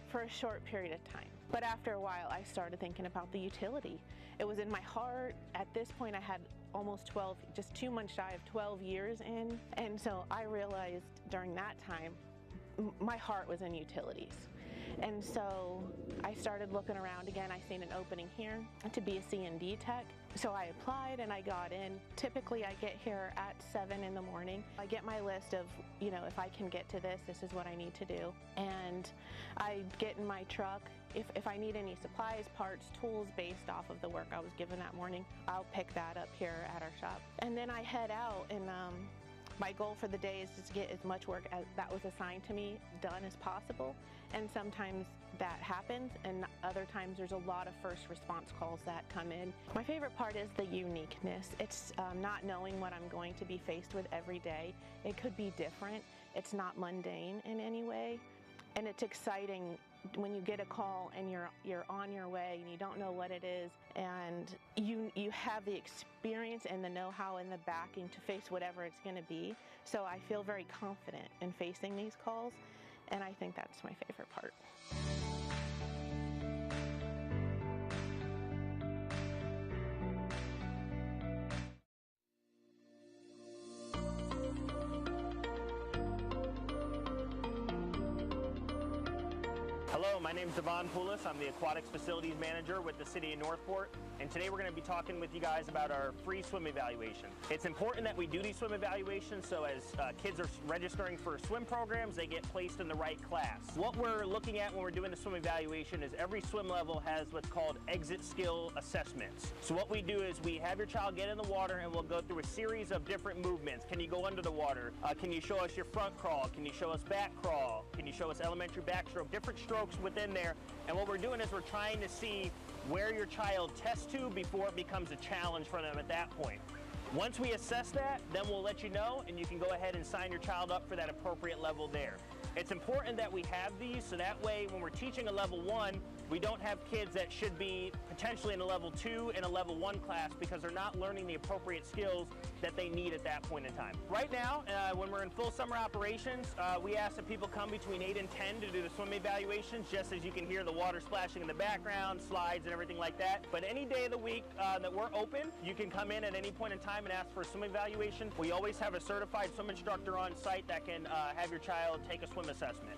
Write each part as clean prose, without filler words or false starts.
for a short period of time. But after a while, I started thinking about the utility. It was in my heart. At this point, I had almost 12, just 2 months shy of 12 years in. And so I realized during that time, my heart was in utilities. And so I started looking around again. I seen an opening here to be a C&D tech. So I applied and I got in. Typically I get here at 7 in the morning. I get my list of, if I can get to this is what I need to do. And I get in my truck. If I need any supplies, parts, tools based off of the work I was given that morning, I'll pick that up here at our shop. And then I head out, and my goal for the day is to get as much work as that was assigned to me done as possible. And sometimes that happens, and other times there's a lot of first response calls that come in. My favorite part is the uniqueness. It's not knowing what I'm going to be faced with every day. It could be different. It's not mundane in any way. And it's exciting when you get a call and you're on your way and you don't know what it is, and you have the experience and the know-how and the backing to face whatever it's going to be. So I feel very confident in facing these calls, and I think that's my favorite part. Hello, my name is Devon Poulos. I'm the Aquatics Facilities Manager with the City of Northport, and today we're going to be talking with you guys about our free swim evaluation. It's important that we do these swim evaluations so as kids are registering for swim programs, they get placed in the right class. What we're looking at when we're doing the swim evaluation is every swim level has what's called exit skill assessments. So what we do is we have your child get in the water and we'll go through a series of different movements. Can you go under the water? Can you show us your front crawl? Can you show us back crawl? Can you show us elementary backstroke? Different strokes within there, and what we're doing is we're trying to see where your child tests to before it becomes a challenge for them at that point. Once we assess that, then we'll let you know, and you can go ahead and sign your child up for that appropriate level there. It's important that we have these so that way when we're teaching a level 1, we don't have kids that should be potentially in a level 2 and a level 1 class because they're not learning the appropriate skills that they need at that point in time. Right now, when we're in full summer operations, we ask that people come between 8 and 10 to do the swim evaluations, just as you can hear the water splashing in the background, slides and everything like that. But any day of the week that we're open, you can come in at any point in time and ask for a swim evaluation. We always have a certified swim instructor on site that can have your child take a swim assessment.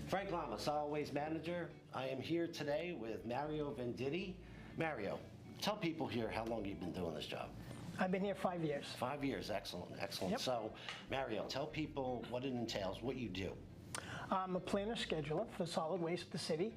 Frank Lama, Solid Waste Manager. I am here today with Mario Venditti. Mario, tell people here how long you've been doing this job. I've been here 5 years. 5 years, excellent, excellent. Yep. So, Mario, tell people what it entails, what you do. I'm a planner scheduler for solid waste at the city,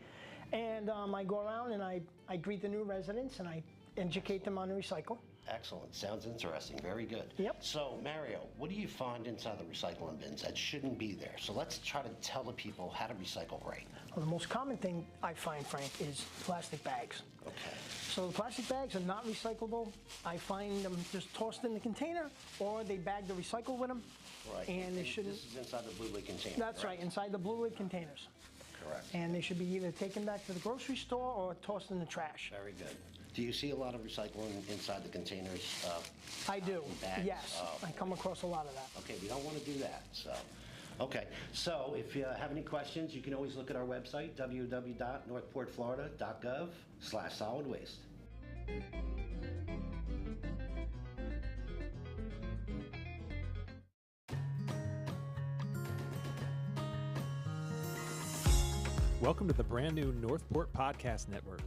and I go around and I greet the new residents and I educate them on recycle. Excellent, sounds interesting, very good. Yep. So, Mario, what do you find inside the recycling bins that shouldn't be there? So let's try to tell the people how to recycle right. Well, the most common thing I find, Frank, is plastic bags. Okay. So the plastic bags are not recyclable. I find them just tossed in the container, or they bag the recycle with them. Right. And they shouldn't. This is inside the blue lid container. That's right, inside the blue lid containers. Correct. And they should be either taken back to the grocery store or tossed in the trash. Very good. Do you see a lot of recycling inside the containers? I do, bags? yes. Oh. I come across a lot of that. Okay, we don't want to do that, so. Okay, so if you have any questions, you can always look at our website, www.northportflorida.gov/solid waste. Welcome to the brand new Northport Podcast Network.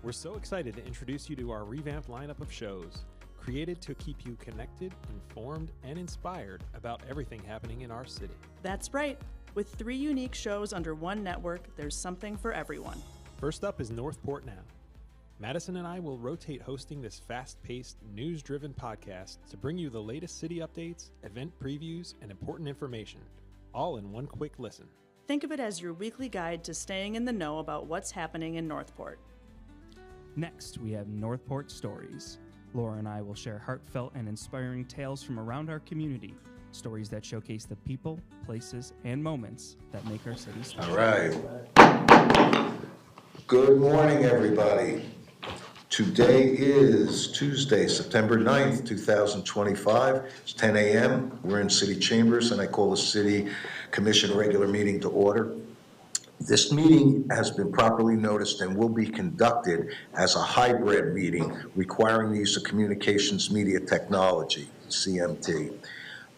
We're so excited to introduce you to our revamped lineup of shows, created to keep you connected, informed, and inspired about everything happening in our city. That's right. With 3 unique shows under one network, there's something for everyone. First up is Northport Now. Madison and I will rotate hosting this fast-paced, news-driven podcast to bring you the latest city updates, event previews, and important information, all in one quick listen. Think of it as your weekly guide to staying in the know about what's happening in Northport. Next, we have Northport Stories. Laura and I will share heartfelt and inspiring tales from around our community. Stories that showcase the people, places, and moments that make our city special. All right. Good morning, everybody. Today is Tuesday, September 9th, 2025. It's 10 a.m. We're in City Chambers, and I call the City Commission regular meeting to order. This meeting has been properly noticed and will be conducted as a hybrid meeting requiring the use of communications media technology, CMT.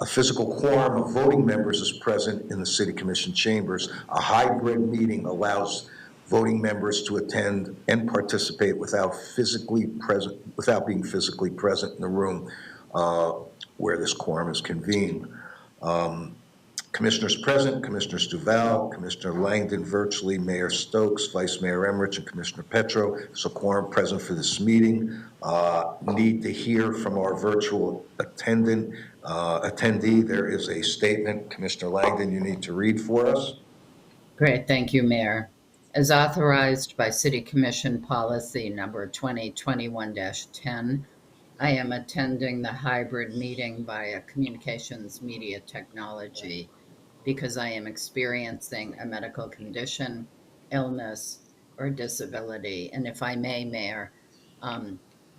A physical quorum of voting members is present in the City Commission chambers. A hybrid meeting allows voting members to attend and participate without being physically present in the room where this quorum is convened. Commissioners present, Commissioners Duval, Commissioner Langdon virtually, Mayor Stokes, Vice Mayor Emmerich, and Commissioner Petro. So quorum present for this meeting. Need to hear from our virtual attendee. There is a statement. Commissioner Langdon, you need to read for us. Great, thank you, Mayor. As authorized by City Commission Policy Number 2021-10, I am attending the hybrid meeting via communications media technology because I am experiencing a medical condition, illness, or disability. And if I may, Mayor,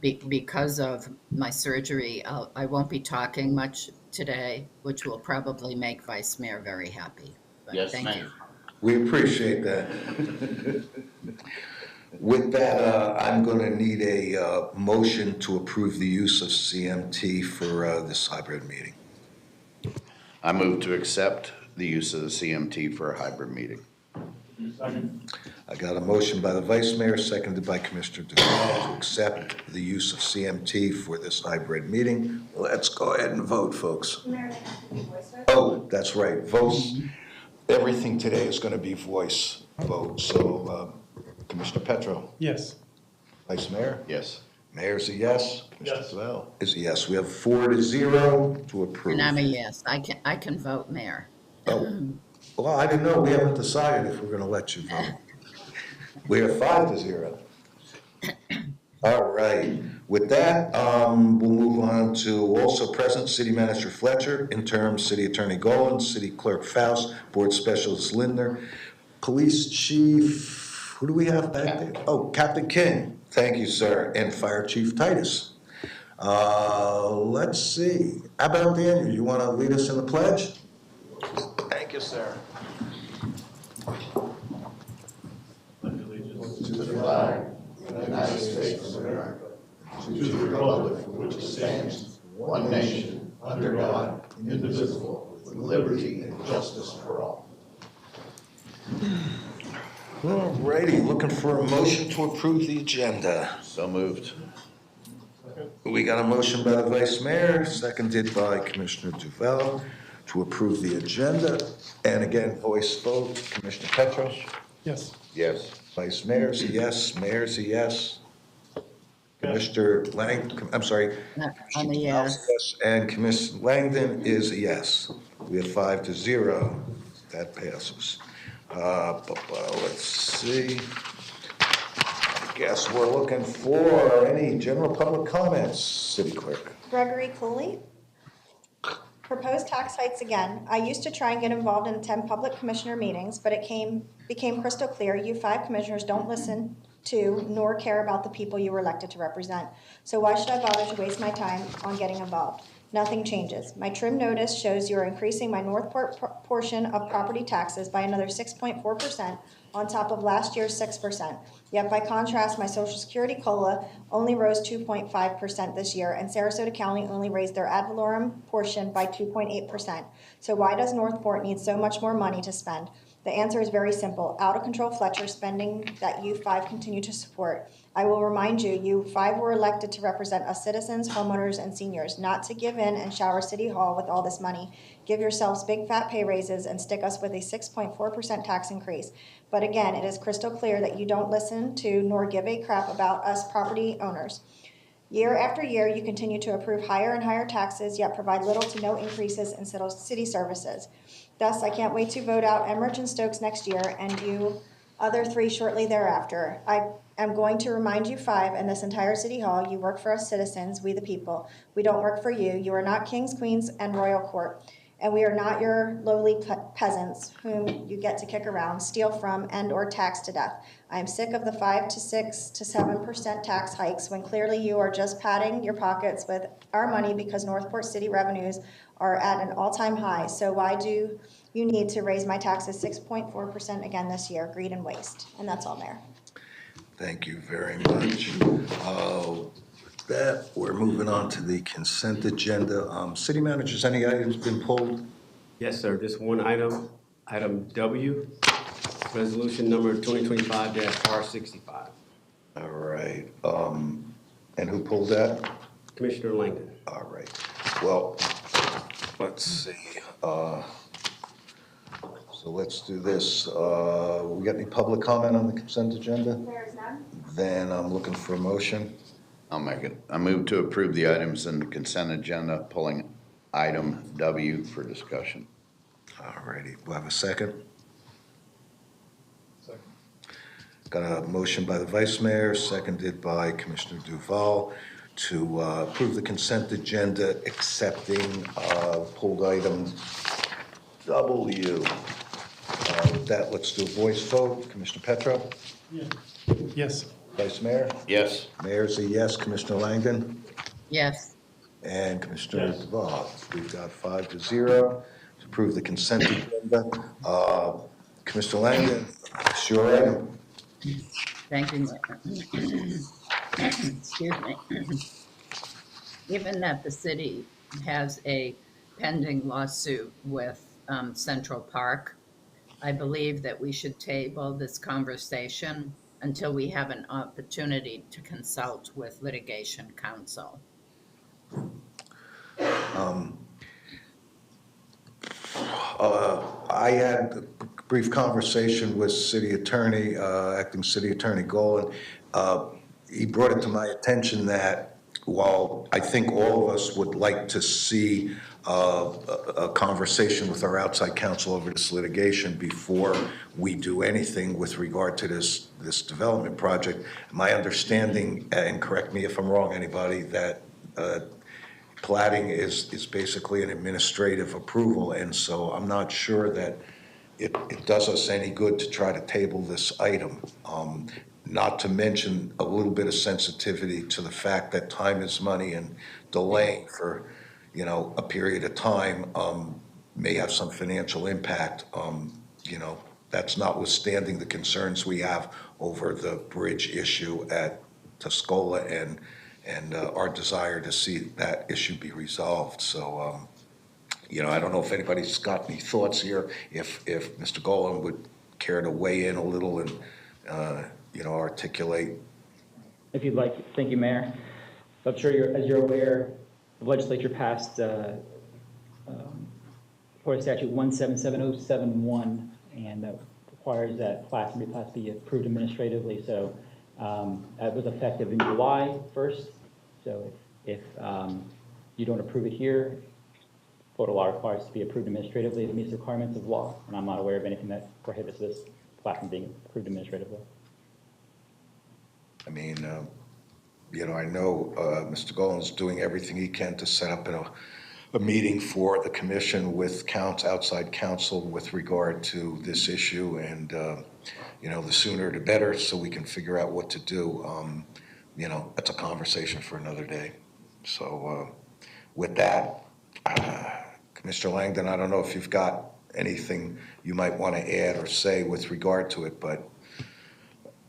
because of my surgery, I won't be talking much today, which will probably make Vice Mayor very happy. But yes, thank you. We appreciate that. With that, I'm going to need a motion to approve the use of CMT for this hybrid meeting. I move to accept the use of the CMT for a hybrid meeting. Second. I got a motion by the Vice Mayor, seconded by Commissioner Duval to accept the use of CMT for this hybrid meeting. Let's go ahead and vote, folks. Oh, that's right. Votes. Everything today is going to be voice vote. So, Commissioner Petro? Yes. Vice Mayor? Yes. Mayor's a yes. Commissioner Duval is a yes. We have 4-0 to approve. And I'm a yes. I can vote, Mayor. Oh, well, I didn't know. We haven't decided if we're going to let you vote. We are 5-0. All right. With that, we'll move on to also present City Manager Fletcher, interim City Attorney Golan, City Clerk Faust, Board Specialist Lindner, Police Chief, who do we have back there? Oh, Captain King. Thank you, sir. And Fire Chief Titus. Let's see. How about Daniel? You want to lead us in the pledge? Thank you, sir. To the flag of the United States of America, to the republic for which it stands, one nation, under God, indivisible, with liberty and justice for all. All righty, looking for a motion to approve the agenda. So moved. We got a motion by the Vice Mayor, seconded by Commissioner Duval to approve the agenda. And again, voice vote. Commissioner Petro? Yes. Yes. Vice Mayor's a yes. Mayor's a yes. Commissioner Langdon, I'm sorry. I'm a yes. And Commissioner Langdon is a yes. We have 5-0. That passes. Let's see. I guess we're looking for any general public comments, City Clerk. Gregory Cooley. Proposed tax hikes again. I used to try and get involved and attend public commissioner meetings, but it became crystal clear you 5 commissioners don't listen to nor care about the people you were elected to represent. So why should I bother to waste my time on getting involved? Nothing changes. My trim notice shows you are increasing my Northport portion of property taxes by another 6.4% on top of last year's 6%. Yet by contrast, my Social Security COLA only rose 2.5% this year, and Sarasota County only raised their ad valorem portion by 2.8%. So why does Northport need so much more money to spend? The answer is very simple. Out of control Fletcher spending that you 5 continue to support. I will remind you, you 5 were elected to represent us citizens, homeowners, and seniors, not to give in and shower City Hall with all this money. Give yourselves big fat pay raises and stick us with a 6.4% tax increase. But again, it is crystal clear that you don't listen to nor give a crap about us property owners. Year after year, you continue to approve higher and higher taxes, yet provide little to no increases in city services. Thus, I can't wait to vote out Emmerich and Stokes next year and you other 3 shortly thereafter. I am going to remind you 5 and this entire City Hall, you work for us citizens, we the people. We don't work for you. You are not kings, queens, and royal court. and we are not your lowly peasants whom you get to kick around, steal from, and or tax to death. I am sick of the 5 to 6 to 7% tax hikes when clearly you are just padding your pockets with our money because Northport City revenues are at an all-time high. So why do you need to raise my taxes 6.4% again this year? Greed and waste. And that's all, Mayor. Thank you very much. With that, we're moving on to the consent agenda. City managers, any items been pulled? Yes, sir. Just one item, item W, resolution number 2025-R65. All right. And who pulled that? Commissioner Langdon. All right. Well, let's see. So let's do this. We got any public comment on the consent agenda? There is none. Then I'm looking for a motion. I'll make it. I move to approve the items in the consent agenda, pulling item W for discussion. All righty. We'll have a second. Second. Got a motion by the Vice Mayor, seconded by Commissioner Duval to approve the consent agenda accepting pulled item W. With that, let's do a voice vote. Commissioner Petro? Yes. Vice Mayor? Yes. Mayor's a yes. Commissioner Langdon? Yes. And Commissioner Duval. We've got 5-0 to approve the consent agenda. Commissioner Langdon, it's your item. Thank you. Excuse me. Given that the city has a pending lawsuit with Central Park, I believe that we should table this conversation until we have an opportunity to consult with litigation counsel. I had a brief conversation with City Attorney, Acting City Attorney Golan. He brought it to my attention that while I think all of us would like to see a conversation with our outside counsel over this litigation before we do anything with regard to this development project, my understanding, and correct me if I'm wrong, anybody, that platting is basically an administrative approval, and so I'm not sure that it does us any good to try to table this item. Not to mention a little bit of sensitivity to the fact that time is money, and delaying for, a period of time may have some financial impact. That's notwithstanding the concerns we have over the bridge issue at Tuscola and our desire to see that issue be resolved. So, I don't know if anybody's got any thoughts here. If Mr. Golan would care to weigh in a little and, articulate. If you'd like. Thank you, Mayor. I'm sure as you're aware, the legislature passed Florida Statute 177071, and requires that plats and replats be approved administratively. So that was effective in July 1st. So if you don't approve it here, Florida law requires it to be approved administratively. It meets the requirements of law, and I'm not aware of anything that prohibits this plat from being approved administratively. I mean, I know Mr. Golan's doing everything he can to set up a meeting for the commission with outside counsel with regard to this issue, and the sooner the better, so we can figure out what to do. That's a conversation for another day. So with that, Mr. Langdon, I don't know if you've got anything you might want to add or say with regard to it, but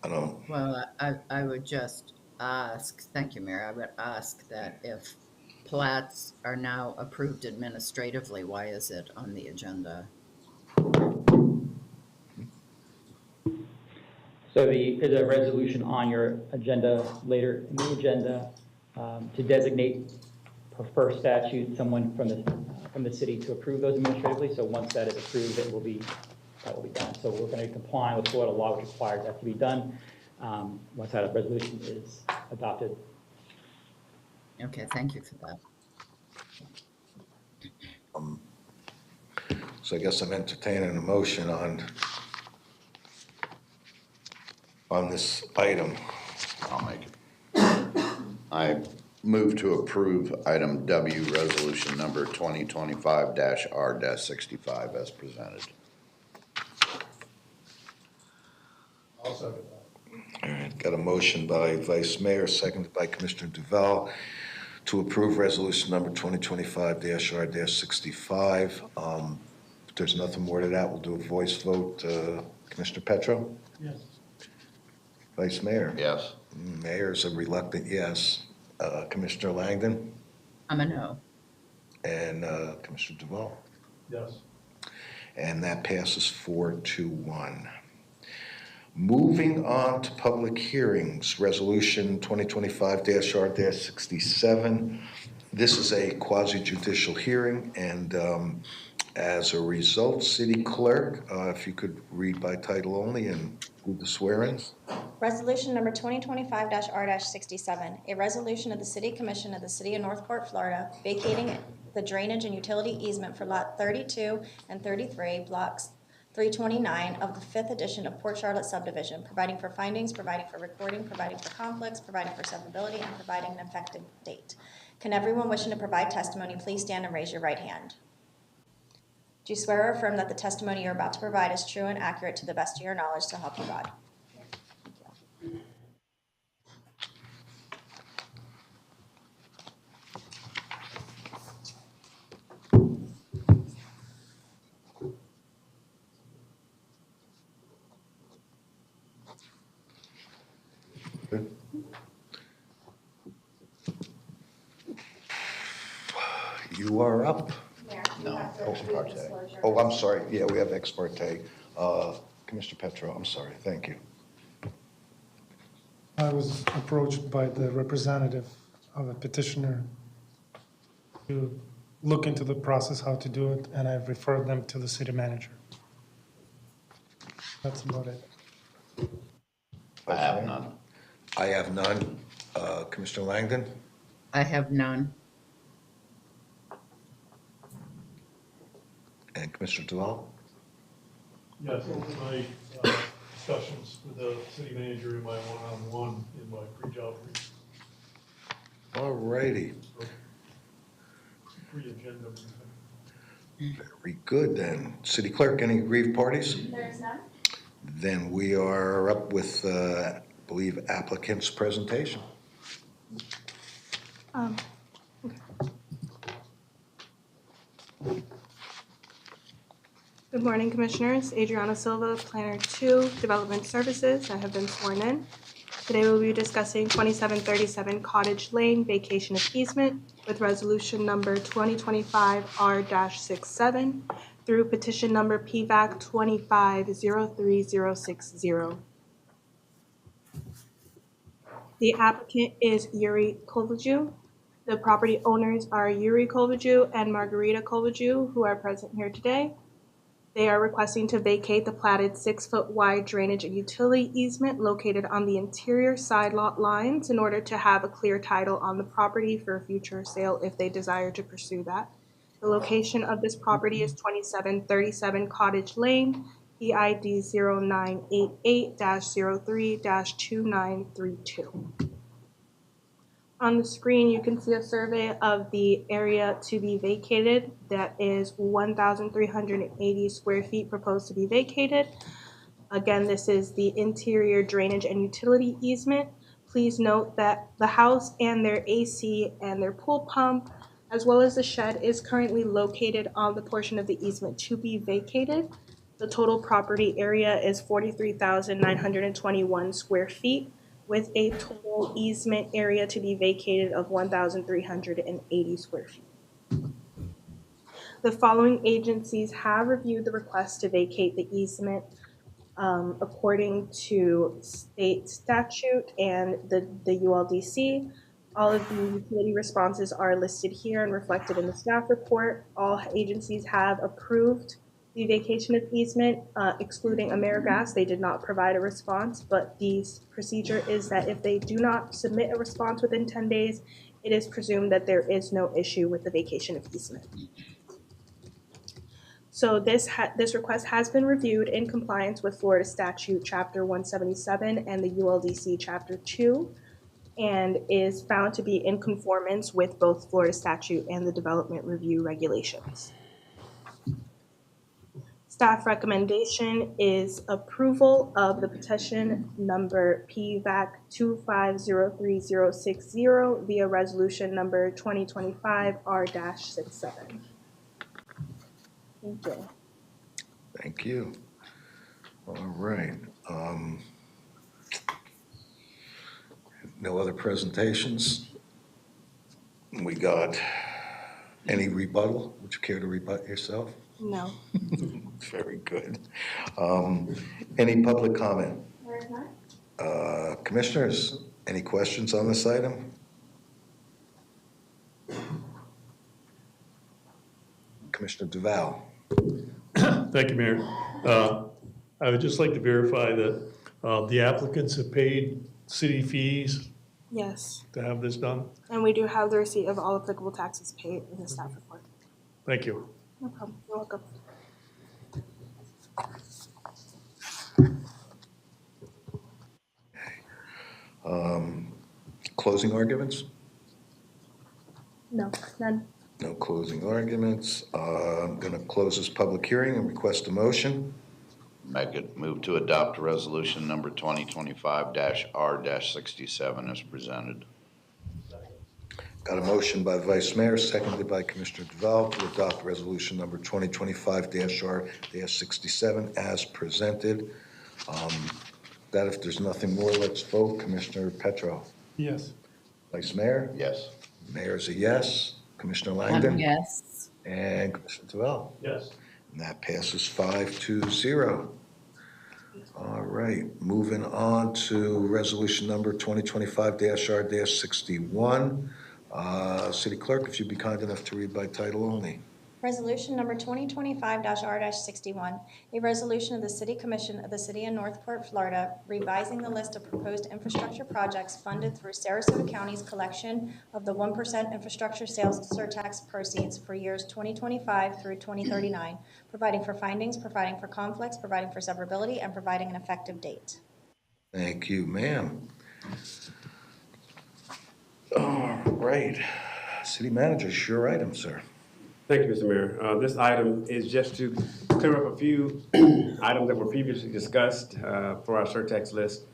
I don't. Well, I would just ask, thank you, Mayor, I would ask that if plats are now approved administratively, why is it on the agenda? So there's a resolution on your agenda later in the agenda to designate per first statute someone from the city to approve those administratively. So once that is approved, that will be done. So we're going to comply with Florida law, which requires that to be done once that resolution is adopted. Okay, thank you for that. So I guess I'm entertaining a motion on this item. I'll make it. I Move to approve item W, resolution number 2025-R-65 as presented. I'll second that. All right, got a motion by Vice Mayor, seconded by Commissioner Duval, to approve resolution number 2025-R-65. If there's nothing more to that, we'll do a voice vote. Commissioner Petro? Yes. Vice Mayor? Yes. Mayor's a reluctant yes. Commissioner Langdon? I'm a no. And Commissioner Duval? Yes. And that passes 4-1. Moving on to public hearings, resolution 2025-R-67. This is a quasi-judicial hearing, and as a result, City Clerk, if you could read by title only and do the swear-ins. Resolution number 2025-R-67, a resolution of the City Commission of the City of Northport, Florida, vacating the drainage and utility easement for Lot 32 and 33, Blocks 329 of the 5th edition of Port Charlotte subdivision, providing for findings, providing for recording, providing for conflicts, providing for severability, and providing an effective date. Can everyone wishing to provide testimony please stand and raise your right hand? Do you swear or affirm that the testimony you're about to provide is true and accurate to the best of your knowledge, so help you God? You are up. No, ex parte. Oh, I'm sorry. Yeah, we have ex parte. Commissioner Petro, I'm sorry. Thank you. I was approached by the representative of the petitioner to look into the process, how to do it, and I've referred them to the city manager. That's about it. I have none. I have none. Commissioner Langdon? I have none. And Commissioner Duval? Yes, my discussions with the city manager in my one-on-one in my pre-job brief. All righty. Pre-agenda briefing. Very good then. City Clerk, any aggrieved parties? There's none. Then we are up with, I believe, applicant's presentation. Good morning, Commissioners. Adriana Silva, Planner 2, Development Services. I have been sworn in. Today we'll be discussing 2737 Cottage Lane vacation of easement with resolution number 2025-R-67 through petition number PVAC 2503060. The applicant is Yuri Kovajú. The property owners are Yuri Kovajú and Margarita Kovajú, who are present here today. They are requesting to vacate the platted 6-foot wide drainage and utility easement located on the interior side lot lines in order to have a clear title on the property for a future sale if they desire to pursue that. The location of this property is 2737 Cottage Lane, PID 0988-03-2932. On the screen, you can see a survey of the area to be vacated. That is 1,380 square feet proposed to be vacated. Again, this is the interior drainage and utility easement. Please note that the house and their AC and their pool pump, as well as the shed, is currently located on the portion of the easement to be vacated. The total property area is 43,921 square feet, with a total easement area to be vacated of 1,380 square feet. The following agencies have reviewed the request to vacate the easement according to state statute and the ULDC. All of the utility responses are listed here and reflected in the staff report. All agencies have approved the vacation of easement, excluding AmeriGas. They did not provide a response, but the procedure is that if they do not submit a response within 10 days, it is presumed that there is no issue with the vacation of easement. So this request has been reviewed in compliance with Florida Statute Chapter 177 and the ULDC Chapter 2. and is found to be in conformance with both Florida statute and the development review regulations. Staff recommendation is approval of the petition number PVAC 2503060 via resolution number 2025-R-67. Thank you. Thank you. All right. No other presentations? We got any rebuttal? Would you care to rebut yourself? No. Very good. Any public comment? Commissioners, any questions on this item? Commissioner Duval. Thank you, Mayor. I would just like to verify that the applicants have paid city fees Yes. to have this done. And we do have the receipt of all applicable taxes paid in the staff report. Thank you. No problem. You're welcome. Closing arguments? No, none. No closing arguments. I'm going to close this public hearing and request a motion. Move to adopt resolution number 2025-R-67 as presented. Got a motion by Vice Mayor, seconded by Commissioner Duval to adopt resolution number 2025-R-67 as presented. That if there's nothing more, let's vote. Commissioner Petro. Yes. Vice Mayor? Yes. Mayor's a yes. Commissioner Langdon? Yes. And Commissioner Duval? Yes. And that passes 5-0. All right, moving on to resolution number 2025-R-61. City Clerk, if you'd be kind enough to read by title only. Resolution number 2025-R-61, a resolution of the City Commission of the City of Northport, Florida, revising the list of proposed infrastructure projects funded through Sarasota County's collection of the 1% infrastructure sales surtax proceeds for years 2025 through 2039, providing for findings, providing for conflicts, providing for severability, and providing an effective date. Thank you, ma'am. All right, City Manager, it's your item, sir. Thank you, Mr. Mayor. This item is just to clear up a few items that were previously discussed for our surtax list.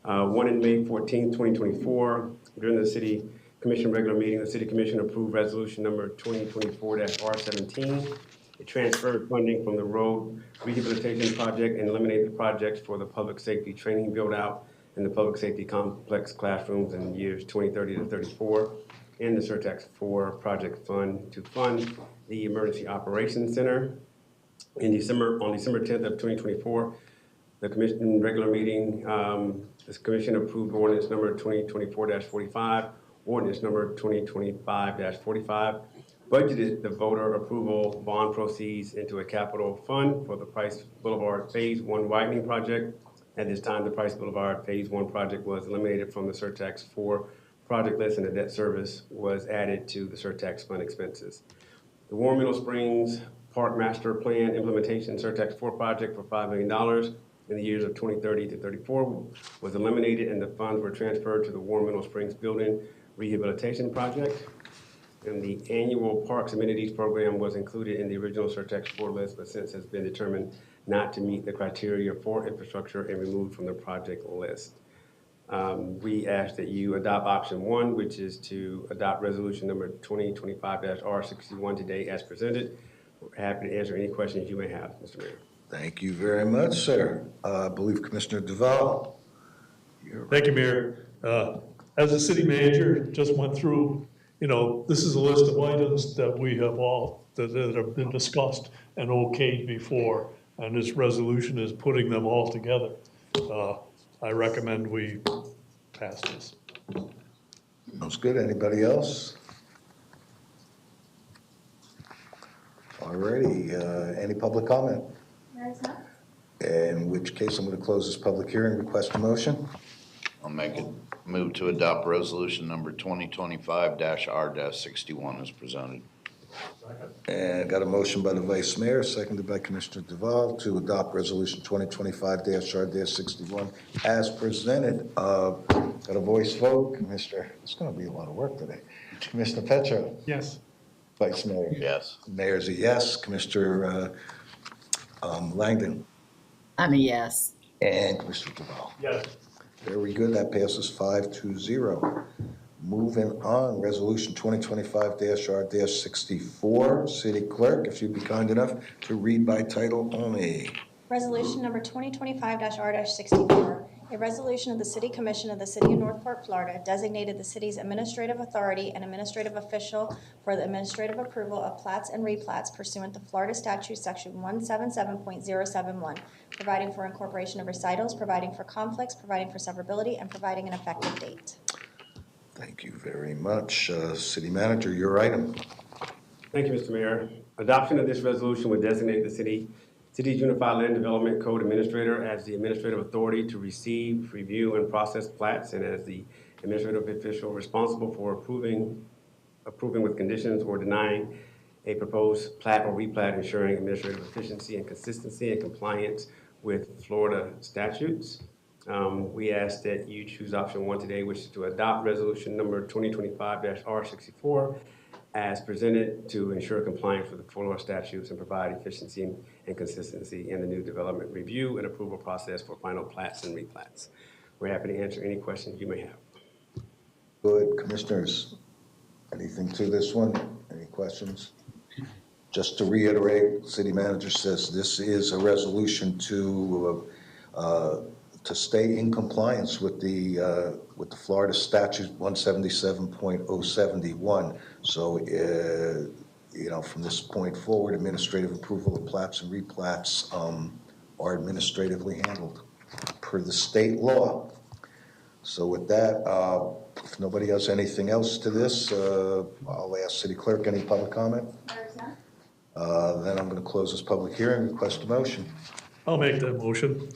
One in May 14, 2024, during the City Commission regular meeting, the City Commission approved resolution number 2024-R-17. It transferred funding from the road rehabilitation project and eliminated the projects for the public safety training build-out and the public safety complex classrooms in years 2030 to 34, and the surtax 4 project fund to fund the Emergency Operations Center. On December 10th of 2024, the commission regular meeting, this commission approved ordinance number 2024-45, ordinance number 2025-45, budgeted the voter approval bond proceeds into a capital fund for the Price Boulevard Phase 1 widening project. At this time, the Price Boulevard Phase 1 project was eliminated from the surtax 4 project list, and the debt service was added to the surtax fund expenses. The Warren Middle Springs Park Master Plan Implementation Surtax 4 project for $5 million in the years of 2030 to 34 was eliminated, and the funds were transferred to the Warren Middle Springs Building Rehabilitation Project. And the annual Parks Amenities Program was included in the original surtax 4 list, but since has been determined not to meet the criteria for infrastructure and removed from the project list. We ask that you adopt option 1, which is to adopt resolution number 2025-R-61 today as presented. We're happy to answer any questions you may have, Mr. Mayor. Thank you very much, sir. I believe Commissioner Duval. Thank you, Mayor. As a city manager, just went through, this is a list of items that we have all, that have been discussed and okayed before, and this resolution is putting them all together. I recommend we pass this. Sounds good. Anybody else? All righty. Any public comment? There is none. In which case, I'm going to close this public hearing. Request a motion. I'll move to adopt resolution number 2025-R-61 as presented. And got a motion by the Vice Mayor, seconded by Commissioner Duval, to adopt Resolution 2025-R-61 as presented. Got a voice vote. Commissioner, it's going to be a lot of work today. Commissioner Petro? Yes. Vice Mayor? Yes. Mayor's a yes. Commissioner Langdon? I'm a yes. And Commissioner Duval? Yes. Very good. That passes 5-0. Moving on, Resolution 2025-R-64. City Clerk, if you'd be kind enough to read by title only. Resolution number 2025-R-64, a resolution of the City Commission of the City of Northport, Florida, designated the city's administrative authority and administrative official for the administrative approval of plats and replats pursuant to Florida Statute Section 177.071, providing for incorporation of recitals, providing for conflicts, providing for severability, and providing an effective date. Thank you very much. City Manager, your item. Thank you, Mr. Mayor. Adoption of this resolution would designate the city's Unified Land Development Code Administrator as the administrative authority to receive, review, and process plats, and as the administrative official responsible for approving with conditions or denying a proposed plat or replat, ensuring administrative efficiency and consistency and compliance with Florida statutes. We ask that you choose option 1 today, which is to adopt resolution number 2025-R-64 as presented to ensure compliance with the Florida statutes and provide efficiency and consistency in the new development review and approval process for final plats and replats. We're happy to answer any questions you may have. Good. Commissioners, anything to this one? Any questions? Just to reiterate, City Manager says this is a resolution to stay in compliance with the Florida Statute 177.071. So, from this point forward, administrative approval of plats and replats are administratively handled per the state law. So with that, if nobody has anything else to this, I'll ask City Clerk, any public comment? Then I'm going to close this public hearing, request a motion. I'll make that motion.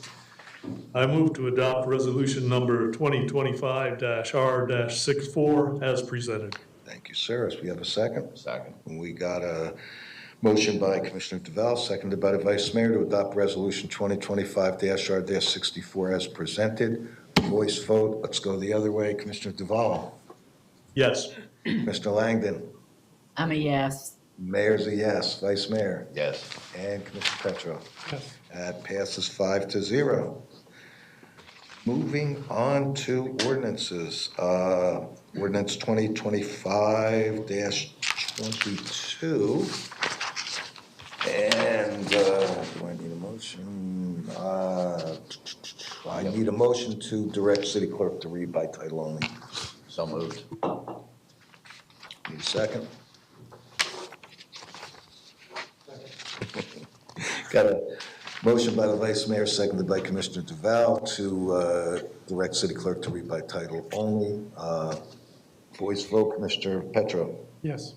I move to adopt resolution number 2025-R-64 as presented. Thank you, sir. As we have a second? Second. We got a motion by Commissioner Duval, seconded by the Vice Mayor to adopt resolution 2025-R-64 as presented. Voice vote. Let's go the other way. Commissioner Duval? Yes. Mr. Langdon? I'm a yes. Mayor's a yes. Vice Mayor? Yes. And Commissioner Petro? Yes. That passes 5-0. Moving on to ordinances. Ordinance 2025-22. And do I need a motion? I need a motion to direct City Clerk to read by title only. So moved. Need a second? Got a motion by the Vice Mayor, seconded by Commissioner Duval to direct City Clerk to read by title only. Voice vote, Commissioner Petro? Yes.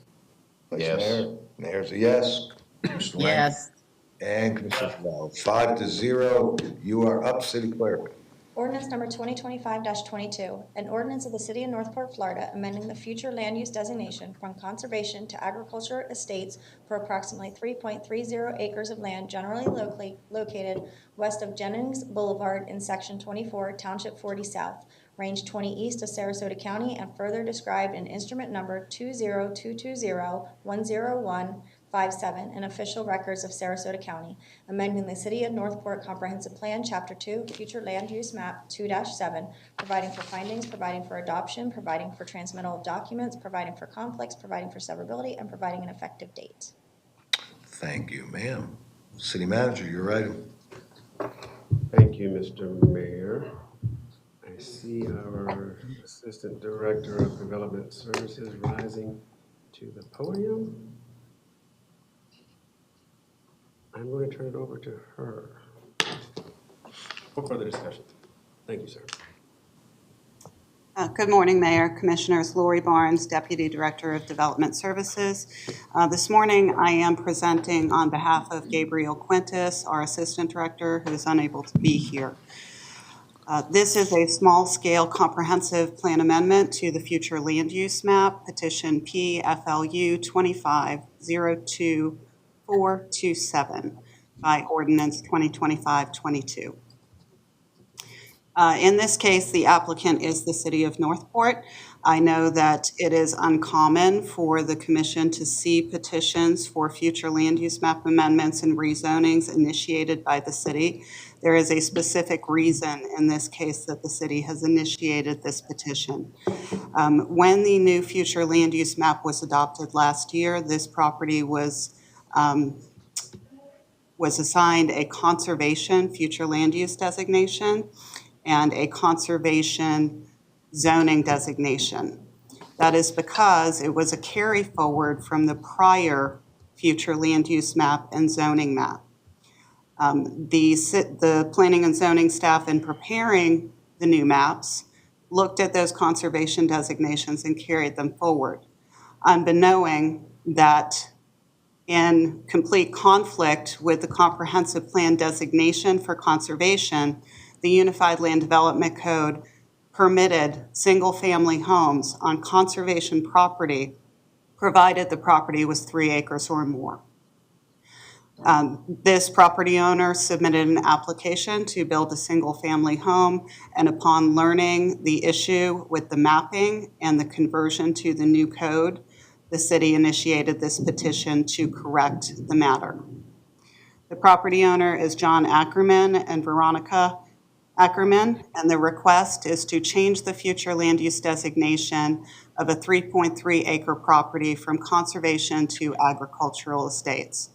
Vice Yes. Mayor? Mayor's a yes. Commissioner Lang? Yes. And Commissioner Duval. 5-0. You are up, City Clerk. Ordinance number 2025-22, an ordinance of the City of Northport, Florida, amending the future land use designation from conservation to agriculture estates for approximately 3.30 acres of land generally located west of Jennings Boulevard in Section 24, Township 40 South, Range 20 east of Sarasota County, and further described in instrument number 20220-10157 in official records of Sarasota County, amending the City of Northport Comprehensive Plan, Chapter 2, Future Land Use Map 2-7, providing for findings, providing for adoption, providing for transmittal of documents, providing for conflicts, providing for severability, and providing an effective date. Thank you, ma'am. City Manager, your item. Thank you, Mr. Mayor. I see our Assistant Director of Development Services rising to the podium. I'm going to turn it over to her for further discussion. Thank you, sir. Good morning, Mayor, Commissioners. Lori Barnes, Deputy Director of Development Services. This morning, I am presenting on behalf of Gabriel Quintus, our Assistant Director, who is unable to be here. This is a small-scale comprehensive plan amendment to the future land use map, petition PFLU 2502427 by ordinance 2025-22. In this case, the applicant is the city of Northport. I know that it is uncommon for the commission to see petitions for future land use map amendments and rezonings initiated by the city. There is a specific reason in this case that the city has initiated this petition. When the new future land use map was adopted last year, this property was assigned a conservation future land use designation and a conservation zoning designation. That is because it was a carry forward from the prior future land use map and zoning map. The planning and zoning staff, in preparing the new maps, looked at those conservation designations and carried them forward, unbeknowing that in complete conflict with the comprehensive plan designation for conservation, the Unified Land Development Code permitted single-family homes on conservation property, provided the property was 3 acres or more. This property owner submitted an application to build a single-family home, and upon learning the issue with the mapping and the conversion to the new code, the city initiated this petition to correct the matter. The property owner is John Ackerman and Veronica Ackerman, and the request is to change the future land use designation of a 3.3 acre property from conservation to agricultural estates.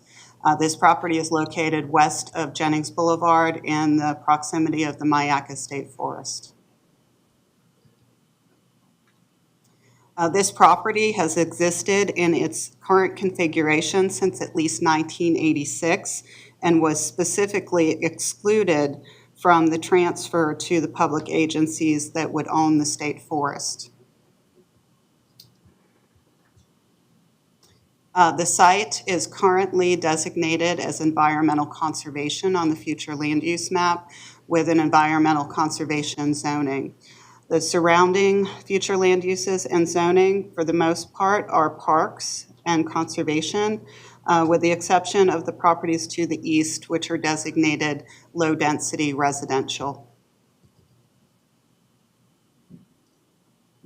This property is located west of Jennings Boulevard in the proximity of the Myakka State Forest. This property has existed in its current configuration since at least 1986 and was specifically excluded from the transfer to the public agencies that would own the state forest. The site is currently designated as environmental conservation on the future land use map with an environmental conservation zoning. The surrounding future land uses and zoning, for the most part, are parks and conservation, with the exception of the properties to the east, which are designated low-density residential.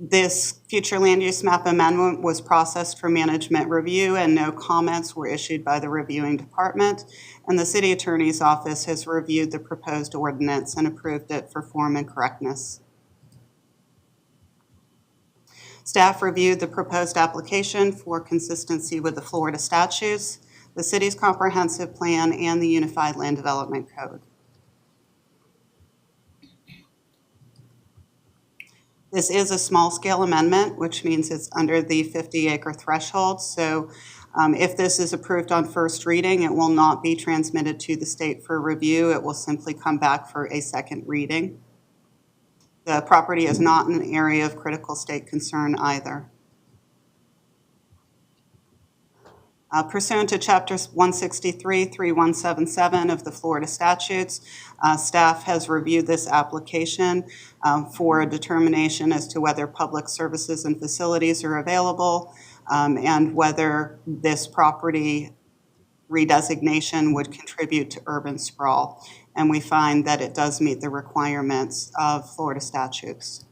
This future land use map amendment was processed for management review, and no comments were issued by the reviewing department, and the city attorney's office has reviewed the proposed ordinance and approved it for form and correctness. Staff reviewed the proposed application for consistency with the Florida statutes, the city's comprehensive plan, and the Unified Land Development Code. This is a small-scale amendment, which means it's under the 50-acre threshold. So if this is approved on first reading, it will not be transmitted to the state for review. It will simply come back for a second reading. The property is not in an area of critical state concern either. Pursuant to Chapter 163-3177 of the Florida statutes, staff has reviewed this application for a determination as to whether public services and facilities are available and whether this property redesignation would contribute to urban sprawl. And we find that it does meet the requirements of Florida statutes.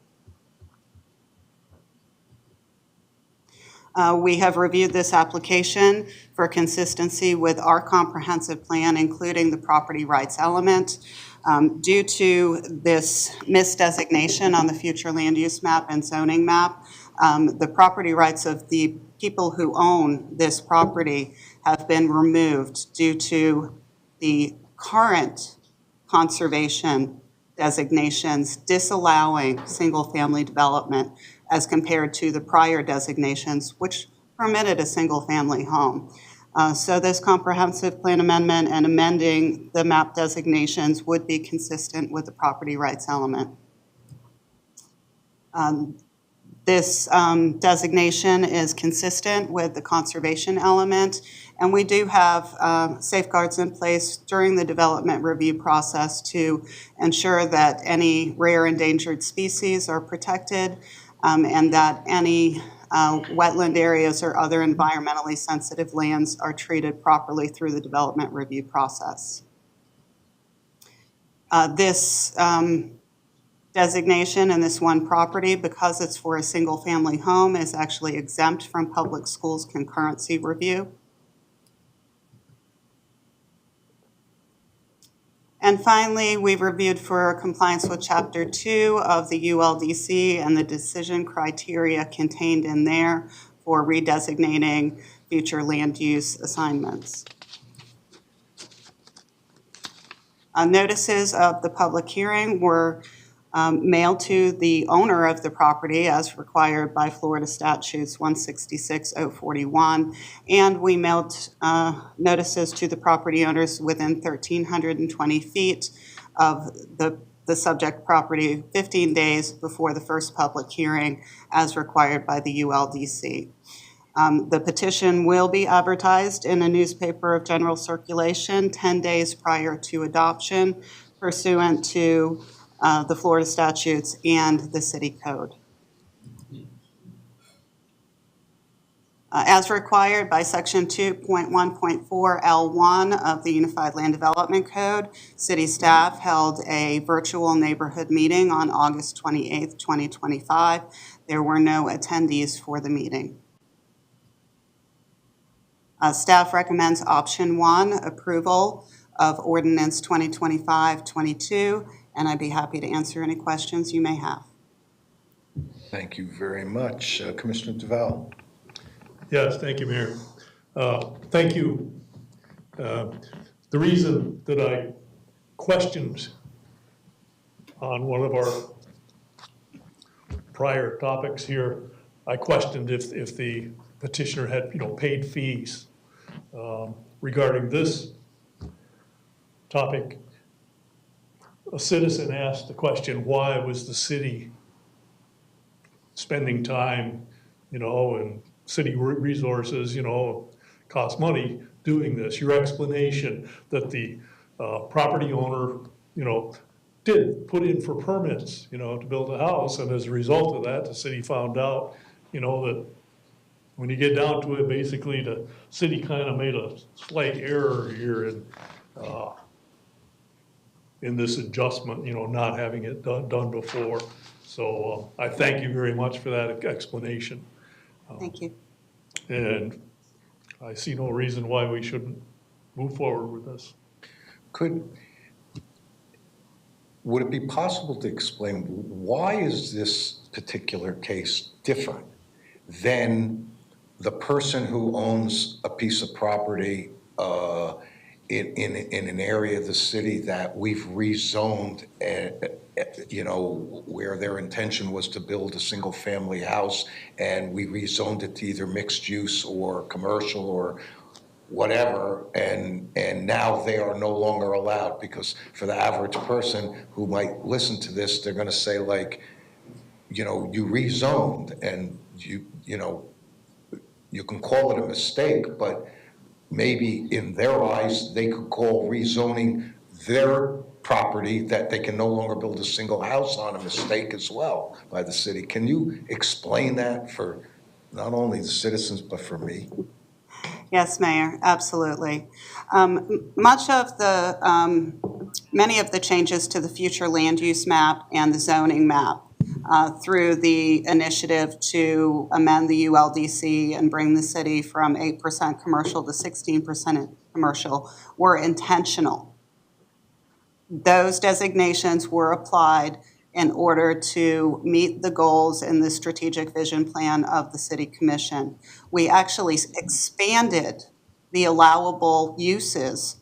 We have reviewed this application for consistency with our comprehensive plan, including the property rights element. Due to this misdesignation on the future land use map and zoning map, the property rights of the people who own this property have been removed due to the current conservation designations disallowing single-family development as compared to the prior designations, which permitted a single-family home. So this comprehensive plan amendment and amending the map designations would be consistent with the property rights element. This designation is consistent with the conservation element, and we do have safeguards in place during the development review process to ensure that any rare endangered species are protected and that any wetland areas or other environmentally sensitive lands are treated properly through the development review process. This designation in this one property, because it's for a single-family home, is actually exempt from public schools concurrency review. And finally, we've reviewed for compliance with Chapter 2 of the ULDC and the decision criteria contained in there for redesignating future land use assignments. Notices of the public hearing were mailed to the owner of the property as required by Florida Statutes 166-041, and we mailed notices to the property owners within 1,320 feet of the subject property 15 days before the first public hearing as required by the ULDC. The petition will be advertised in a newspaper of general circulation 10 days prior to adoption pursuant to the Florida statutes and the city code. As required by Section 2.1.4 L1 of the Unified Land Development Code, city staff held a virtual neighborhood meeting on August 28th, 2025. There were no attendees for the meeting. Staff recommends option 1, approval of ordinance 2025-22, and I'd be happy to answer any questions you may have. Thank you very much. Commissioner DeVal. Yes, thank you, Mayor. Thank you. The reason that I questioned on one of our prior topics here, I questioned if the petitioner had, paid fees regarding this topic. A citizen asked the question, why was the city spending time, and city resources, cost money doing this? Your explanation that the property owner, did put in for permits, to build a house, and as a result of that, the city found out, that when you get down to it, basically the city kind of made a slight error here in this adjustment, not having it done before. So I thank you very much for that explanation. Thank you. And I see no reason why we shouldn't move forward with this. Would it be possible to explain why is this particular case different than the person who owns a piece of property in an area of the city that we've rezoned, where their intention was to build a single family house, and we rezoned it to either mixed use or commercial or whatever, and now they are no longer allowed? Because for the average person who might listen to this, they're gonna say, like, you rezoned, and you can call it a mistake, but maybe in their eyes, they could call rezoning their property that they can no longer build a single house on a mistake as well by the city. Can you explain that for not only the citizens, but for me? Yes, Mayor, absolutely. Many of the changes to the future land use map and the zoning map through the initiative to amend the ULDC and bring the city from 8% commercial to 16% commercial were intentional. Those designations were applied in order to meet the goals in the strategic vision plan of the City Commission. We actually expanded the allowable uses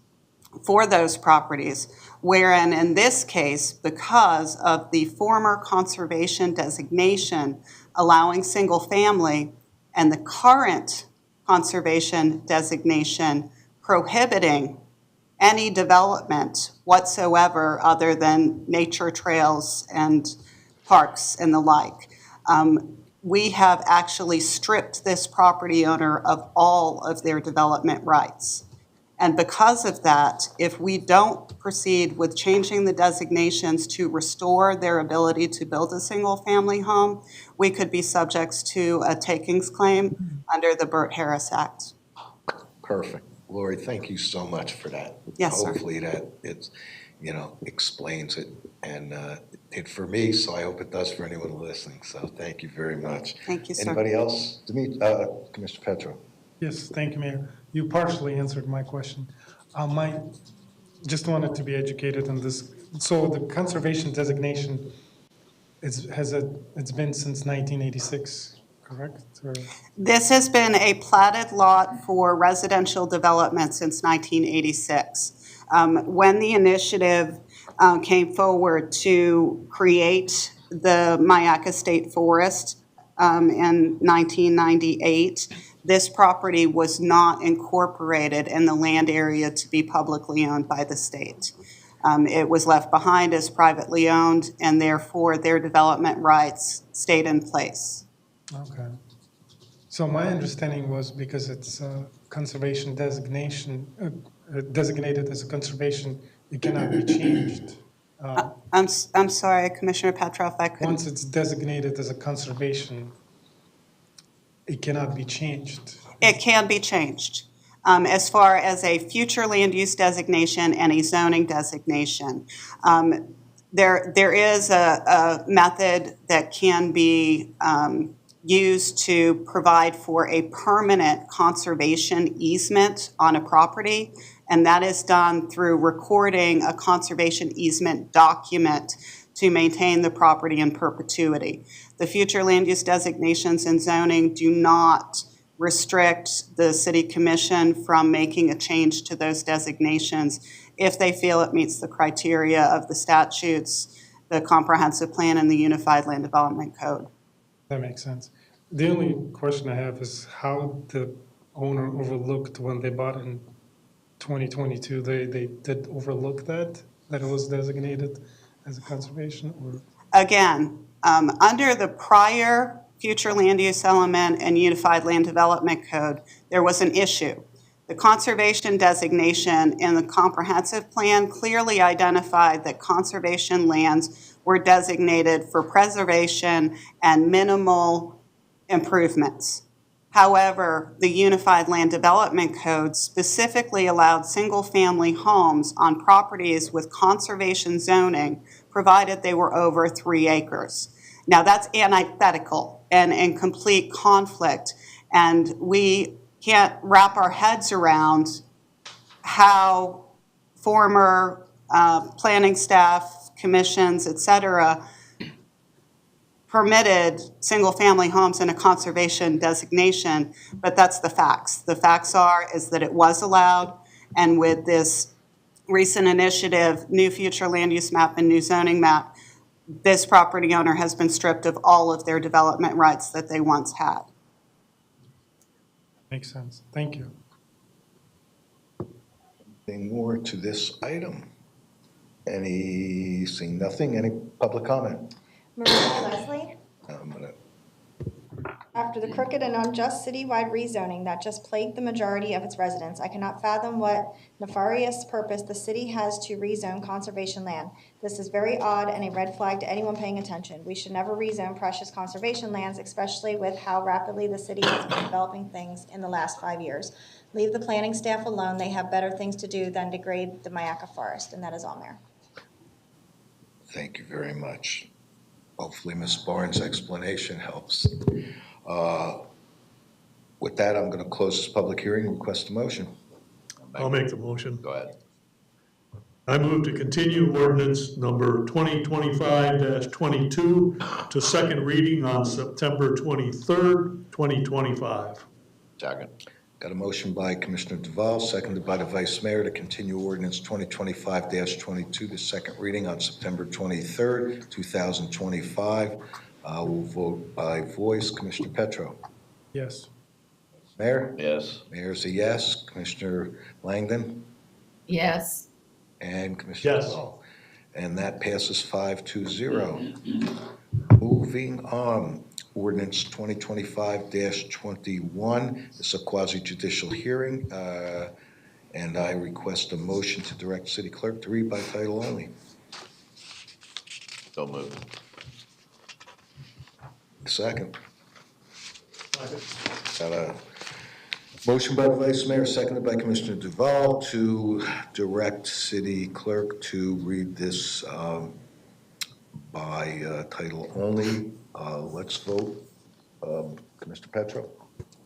for those properties, wherein in this case, because of the former conservation designation allowing single family and the current conservation designation prohibiting any development whatsoever other than nature trails and parks and the like. we have actually stripped this property owner of all of their development rights. And because of that, if we don't proceed with changing the designations to restore their ability to build a single-family home, we could be subject to a takings claim under the Burt Harris Act. Perfect. Lori, thank you so much for that. Yes, sir. Hopefully that explains it, and it did for me, so I hope it does for anyone listening. So thank you very much. Thank you, sir. Anybody else? Commissioner Petro. Yes, thank you, Mayor. You partially answered my question. Just wanted to be educated on this. So the conservation designation it's been since 1986, correct? Or? This has been a platted lot for residential development since 1986. When the initiative came forward to create the Myakka State Forest in 1998, this property was not incorporated in the land area to be publicly owned by the state. It was left behind as privately owned, and therefore their development rights stayed in place. Okay. So my understanding was because it's conservation designation, designated as a conservation, it cannot be changed. I'm sorry, Commissioner Petrov, I couldn't. Once it's designated as a conservation, it cannot be changed. It can be changed. As far as a future land use designation and a zoning designation, there is a method that can be used to provide for a permanent conservation easement on a property, and that is done through recording a conservation easement document to maintain the property in perpetuity. The future land use designations and zoning do not restrict the city commission from making a change to those designations if they feel it meets the criteria of the statutes, the comprehensive plan, and the Unified Land Development Code. That makes sense. The only question I have is how the owner overlooked when they bought in 2022, they did overlook that it was designated as a conservation? Or? Again, under the prior future land use element and Unified Land Development Code, there was an issue. The conservation designation in the comprehensive plan clearly identified that conservation lands were designated for preservation and minimal improvements. However, the Unified Land Development Code specifically allowed single-family homes on properties with conservation zoning, provided they were over 3 acres. Now, that's antithetical and in complete conflict, and we can't wrap our heads around how former planning staff, commissions, et cetera, permitted single-family homes in a conservation designation, but that's the facts. The facts is that it was allowed, and with this recent initiative, new future land use map and new zoning map, this property owner has been stripped of all of their development rights that they once had. Makes sense. Thank you. Anything more to this item? Seeing nothing, any public comment? Maria Leslie. After the crooked and unjust citywide rezoning that just plagued the majority of its residents, I cannot fathom what nefarious purpose the city has to rezone conservation land. This is very odd and a red flag to anyone paying attention. We should never rezone precious conservation lands, especially with how rapidly the city has been developing things in the last 5 years. Leave the planning staff alone. They have better things to do than degrade the Myakka Forest, and that is all, Mayor. Thank you very much. Hopefully Ms. Barnes' explanation helps. With that, I'm going to close this public hearing and request a motion. I'll make the motion. Go ahead. I move to continue ordinance number 2025-22 to second reading on September 23rd, 2025. Second. Got a motion by Commissioner Duval, seconded by the Vice Mayor to continue ordinance 2025-22 to second reading on September 23rd, 2025. We'll vote by voice. Commissioner Petro. Yes. Mayor? Yes. Mayor's a yes. Commissioner Langdon? Yes. And Commissioner Duval. And that passes 5-0. Moving on. ordinance 2025-21. It's a quasi-judicial hearing, and I request a motion to direct city clerk to read by title only. So moved. Second. Got a motion by the Vice Mayor, seconded by Commissioner Duval, to direct city clerk to read this by title only. Let's vote. Commissioner Petro?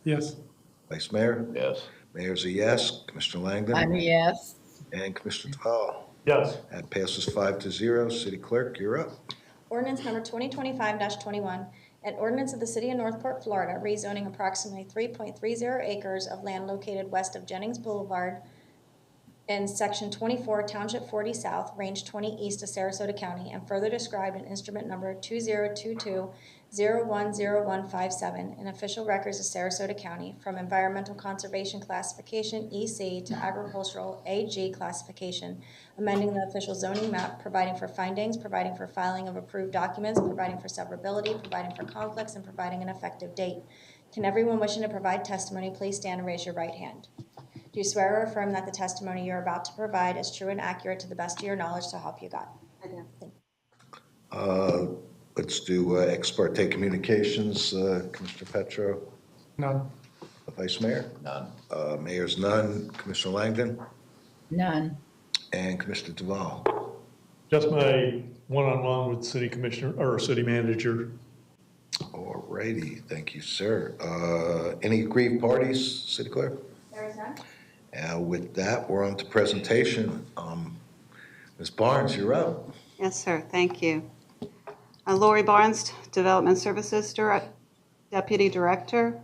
Yes. Vice Mayor? Yes. Mayor's a yes. Commissioner Langdon? I'm a yes. And Commissioner Duval? Yes. That passes 5-0. City clerk, you're up. Ordinance number 2025-21, an ordinance of the City of Northport, Florida, rezoning approximately 3.30 acres of land located west of Jennings Boulevard in Section 24, Township 40 South, Range 20 East of Sarasota County, and further described in instrument number 2022-010157 in official records of Sarasota County from Environmental Conservation Classification EC to Agricultural AG Classification, amending the official zoning map, providing for findings, providing for filing of approved documents, providing for severability, providing for conflicts, and providing an effective date. Can everyone wishing to provide testimony please stand and raise your right hand? Do you swear or affirm that the testimony you are about to provide is true and accurate to the best of your knowledge, so help you God? I do. Thank you. Let's do ex parte communications. Commissioner Petro? None. Vice Mayor? None. Mayor's none. Commissioner Langdon? None. And Commissioner Duval? Just my one-on-one with city commissioner, or city manager. All righty. Thank you, sir. Any aggrieved parties, City Clerk? There is none. With that, we're on to presentation. Ms. Barnes, you're up. Yes, sir. Thank you. Lori Barnes, Development Services Deputy Director.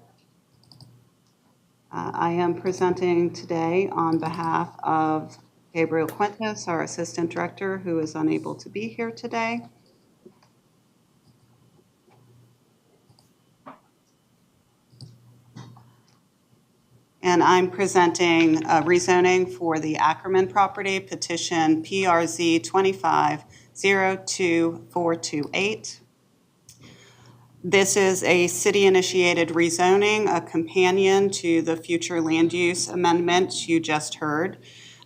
I am presenting today on behalf of Gabriel Quintos, our Assistant Director, who is unable to be here today. And I'm presenting a rezoning for the Ackerman property, petition PRZ 25-02428. This is a city-initiated rezoning, a companion to the future land use amendment you just heard.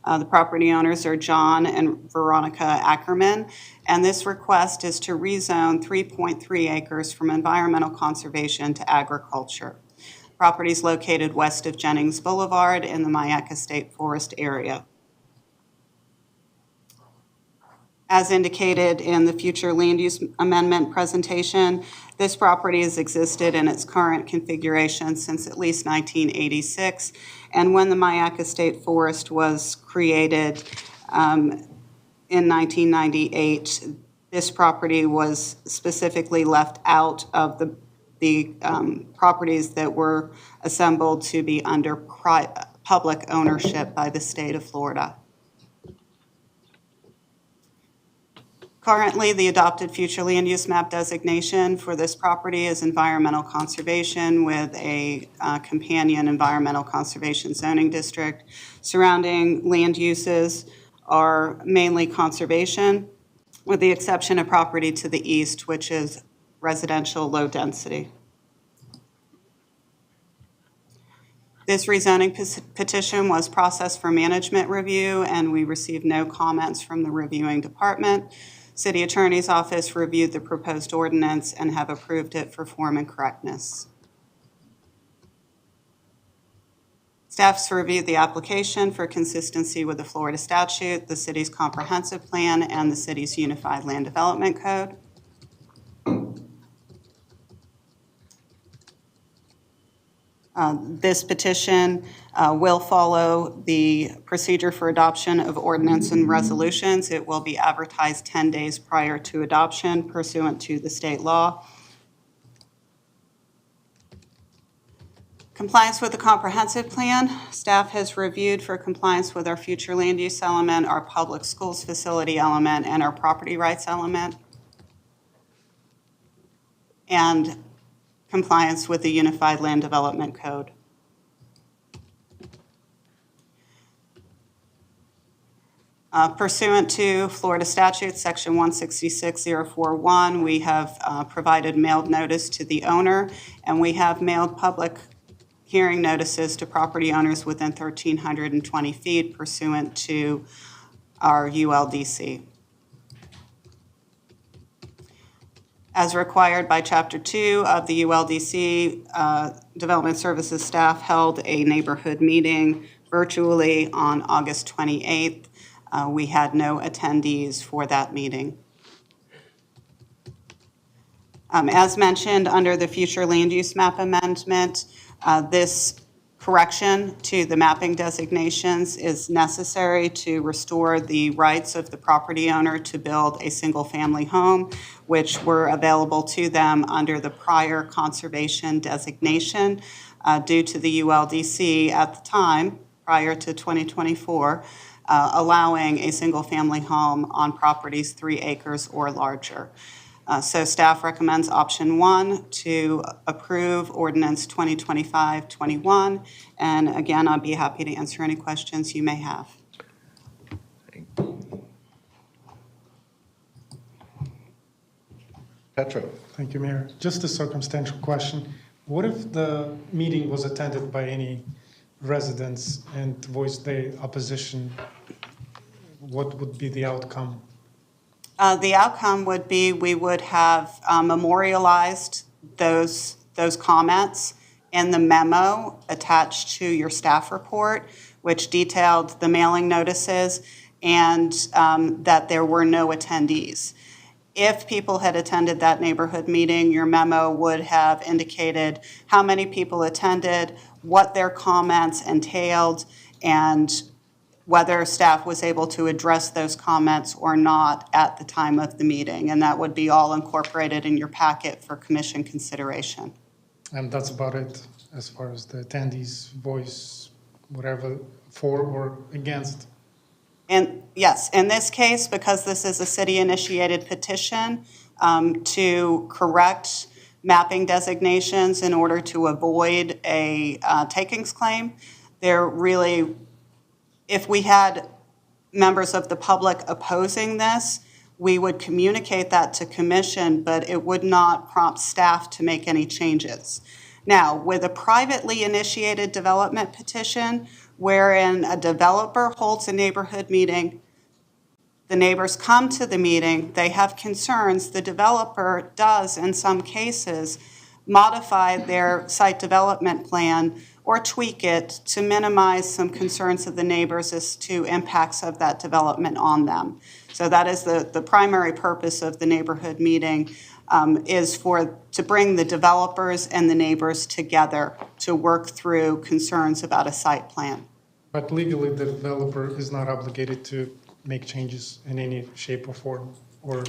The property owners are John and Veronica Ackerman, and this request is to rezone 3.3 acres from environmental conservation to agriculture. Property is located west of Jennings Boulevard in the Myakka State Forest area. As indicated in the future land use amendment presentation, this property has existed in its current configuration since at least 1986. And when the Myakka State Forest was created in 1998, this property was specifically left out of the properties that were assembled to be under public ownership by the state of Florida. Currently, the adopted future land use map designation for this property is environmental conservation with a companion environmental conservation zoning district. Surrounding land uses are mainly conservation, with the exception of property to the east, which is residential low density. This rezoning petition was processed for management review, and we received no comments from the reviewing department. City Attorney's Office reviewed the proposed ordinance and have approved it for form and correctness. Staff's reviewed the application for consistency with the Florida statute, the city's comprehensive plan, and the city's Unified Land Development Code. This petition will follow the procedure for adoption of ordinance and resolutions. It will be advertised 10 days prior to adoption pursuant to the state law. Compliance with the comprehensive plan. Staff has reviewed for compliance with our future land use element, our public schools facility element, and our property rights element, and compliance with the Unified Land Development Code. Pursuant to Florida statute, section 166041, we have provided mailed notice to the owner, and we have mailed public hearing notices to property owners within 1,320 feet pursuant to our ULDC. As required by Chapter 2 of the ULDC, Development Services staff held a neighborhood meeting virtually on August 28th. We had no attendees for that meeting. As mentioned, under the future land use map amendment, this correction to the mapping designations is necessary to restore the rights of the property owner to build a single-family home, which were available to them under the prior conservation designation due to the ULDC at the time, prior to 2024, allowing a single-family home on properties 3 acres or larger. So staff recommends option 1 to approve ordinance 2025-21. And again, I'd be happy to answer any questions you may have. Petro. Thank you, Mayor. Just a circumstantial question. What if the meeting was attended by any residents and voiced their opposition? What would be the outcome? The outcome would be we would have memorialized those comments in the memo attached to your staff report, which detailed the mailing notices and that there were no attendees. If people had attended that neighborhood meeting, your memo would have indicated how many people attended, what their comments entailed, and whether staff was able to address those comments or not at the time of the meeting. And that would be all incorporated in your packet for commission consideration. And that's about it as far as the attendees voice, whatever, for or against. And yes, in this case, because this is a city-initiated petition to correct mapping designations in order to avoid a takings claim, there really, if we had members of the public opposing this, we would communicate that to commission, but it would not prompt staff to make any changes. Now, with a privately initiated development petition, wherein a developer holds a neighborhood meeting, the neighbors come to the meeting, they have concerns, the developer does, in some cases, modify their site development plan or tweak it to minimize some concerns of the neighbors as to impacts of that development on them. So that is the primary purpose of the neighborhood meeting, is to bring the developers and the neighbors together to work through concerns about a site plan. But legally, the developer is not obligated to make changes in any shape or form, or?